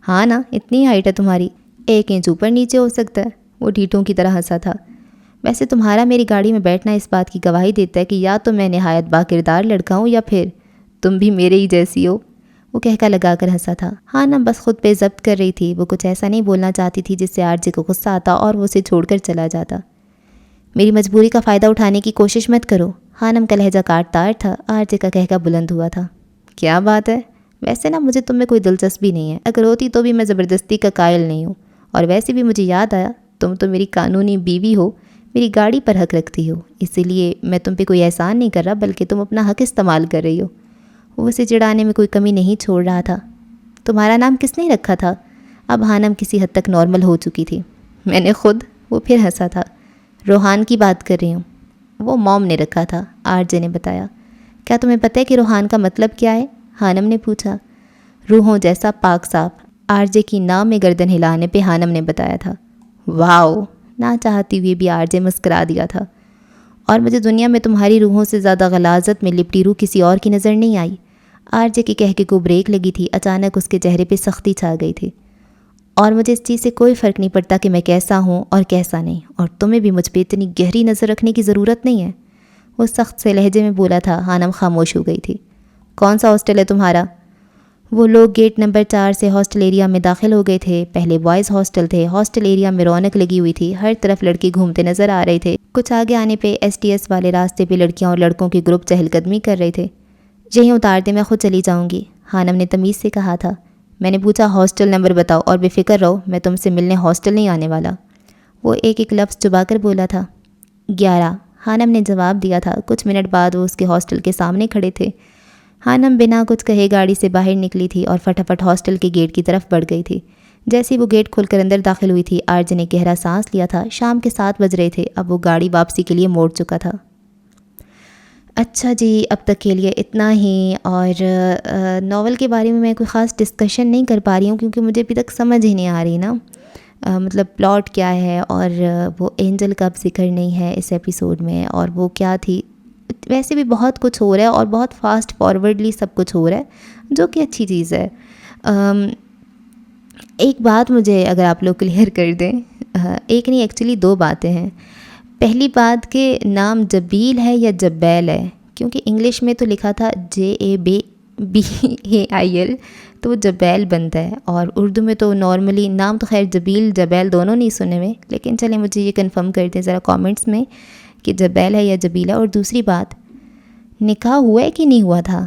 ہاں نا، اتنی ہائٹ ہے تمہاری، 1 انچ اوپر نیچے ہو سکتا ہے۔ وہ ڈھیٹوں کی طرح ہنسا تھا۔ ویسے تمہارا میری گاڑی میں بیٹھنا اس بات کی گواہی دیتا ہے کہ یا تو میں نہایت باکردار لڑکا ہوں یا پھر تم بھی میرے ہی جیسی ہو۔ وہ کہکا لگا کر ہنسا تھا۔ خانم بس خود پہ ضبط کر رہی تھی۔ وہ کچھ ایسا نہیں بولنا چاہتی تھی جس سے آر جے کو غصہ آتا اور وہ اسے چھوڑ کر چلا جاتا۔ میری مجبوری کا فائدہ اٹھانے کی کوشش مت کرو۔ خانم کا لہجہ کاٹ تار تھا۔ آر جے کا کہکا بلند ہوا تھا۔ کیا بات ہے؟ ویسے نا مجھے تم میں کوئی دلچسپی نہیں ہے، اگر ہوتی تو بھی میں زبردستی کا قائل نہیں ہوں۔ اور ویسے بھی مجھے یاد آیا، تم تو میری قانونی بیوی ہو، میری گاڑی پر حق رکھتی ہو، اسی لیے میں تم پہ کوئی احسان نہیں کر رہا بلکہ تم اپنا حق استعمال کر رہی ہو۔ وہ اسے چڑھانے میں کوئی کمی نہیں چھوڑ رہا تھا۔ تمہارا نام کس نے رکھا تھا؟ اب خانم کسی حد تک نارمل ہو چکی تھی۔ میں نے خود۔ وہ پھر ہنسا تھا۔ روحان کی بات کر رہی ہوں۔ وہ موم نے رکھا تھا، آر جے نے بتایا۔ کیا تمہیں پتہ ہے کہ روحان کا مطلب کیا ہے؟ خانم نے پوچھا۔ روحوں جیسا پاک صاف، آر جے کی نام میں گردن ہلانے پہ خانم نے بتایا تھا۔ واؤ، نہ چاہتی ہوئے بھی آر جے مسکرا دیا تھا۔ اور مجھے دنیا میں تمہاری روحوں سے زیادہ غلاظت میں لپٹی روح کسی اور کی نظر نہیں آئی۔ آر جے کے کہکے کو بریک لگی تھی۔ اچانک اس کے چہرے پہ سختی چھا گئی تھی۔ اور مجھے اس چیز سے کوئی فرق نہیں پڑتا کہ میں کیسا ہوں اور کیسا نہیں، اور تمہیں بھی مجھ پہ اتنی گہری نظر رکھنے کی ضرورت نہیں ہے۔ وہ سخت سے لہجے میں بولا تھا۔ خانم خاموش ہو گئی تھی۔ کون سا ہاسٹل ہے تمہارا؟ وہ لوگ گیٹ نمبر 4 سے ہاسٹل ایریا میں داخل ہو گئے تھے۔ پہلے بوائز ہاسٹل تھے۔ ہاسٹل ایریا میں رونق لگی ہوئی تھی، ہر طرف لڑکے گھومتے نظر آ رہے تھے۔ کچھ آگے آنے پہ ایس ٹی ایس والے راستے پہ لڑکیاں اور لڑکوں کے گروپ چہل قدمی کر رہے تھے۔ یہیں اتار دے، میں خود چلی جاؤں گی، خانم نے تمیز سے کہا تھا۔ میں نے پوچھا ہاسٹل نمبر بتاؤ اور بے فکر رہو، میں تم سے ملنے ہاسٹل نہیں آنے والا۔ وہ ایک ایک لفظ چبا کر بولا تھا۔ 11، خانم نے جواب دیا تھا۔ کچھ منٹ بعد وہ اس کے ہاسٹل کے سامنے کھڑے تھے۔ خانم بنا کچھ کہے گاڑی سے باہر نکلی تھی اور فٹافٹ ہاسٹل کے گیٹ کی طرف بڑھ گئی تھی۔ جیسے ہی وہ گیٹ کھول کر اندر داخل ہوئی تھی، آر جے نے گہرا سانس لیا تھا۔ شام کے 7 بج رہے تھے۔ اب وہ گاڑی واپسی کے لیے موڑ چکا تھا۔ اچھا جی، اب تک کے لیے اتنا ہی۔ اور ناول کے بارے میں کوئی خاص ڈسکشن نہیں کر پا رہی ہوں کیونکہ مجھے ابھی تک سمجھ ہی نہیں آ رہی نا، مطلب پلاٹ کیا ہے، اور وہ اینجل کا اب ذکر نہیں ہے اس ایپیسوڈ میں، اور وہ کیا تھی۔ ویسے بھی بہت کچھ ہو رہا ہے اور بہت فاسٹ فارورڈلی سب کچھ ہو رہا ہے، جو کہ اچھی چیز ہے۔ ایک بات مجھے اگر آپ لوگ کلیئر کر دیں، ایک نہیں ایکچولی 2 باتیں ہیں۔ پہلی بات کہ نام جبیل ہے یا جبیل ہے، کیونکہ انگلش میں تو لکھا تھا JABAIL، تو وہ جبیل بنتا ہے، اور اردو میں تو نارملی نام تو خیر جبیل جبیل دونوں نہیں سنے ہوئے، لیکن چلیں مجھے یہ کنفرم کر دیں ذرا کامنٹس میں کہ جبیل ہے یا جبیل ہے۔ اور دوسری بات، نکاح ہوا ہے کہ نہیں ہوا تھا؟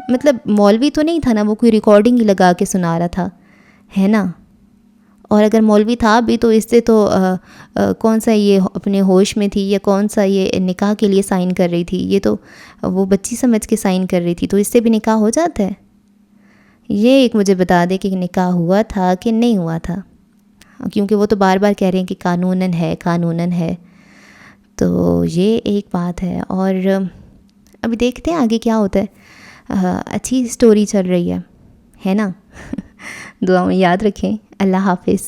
مطلب مولوی تو نہیں تھا نا، وہ کوئی ریکارڈنگ ہی لگا کے سنا رہا تھا، ہے نا؟ اور اگر مولوی تھا بھی تو اس سے تو کون سا یہ اپنے ہوش میں تھی، یا کون سا یہ نکاح کے لیے سائن کر رہی تھی، یہ تو وہ بچی سمجھ کے سائن کر رہی تھی، تو اس سے بھی نکاح ہو جاتا ہے۔ یہ ایک مجھے بتا دے کہ نکاح ہوا تھا کہ نہیں ہوا تھا، کیونکہ وہ تو بار بار کہہ رہے ہیں کہ قانوناً ہے قانوناً ہے، تو یہ ایک بات ہے۔ اور ابھی دیکھتے ہیں آگے کیا ہوتا ہے۔ اچھی سٹوری چل رہی ہے نا؟ دعاؤں میں یاد رکھیں۔ اللہ حافظ۔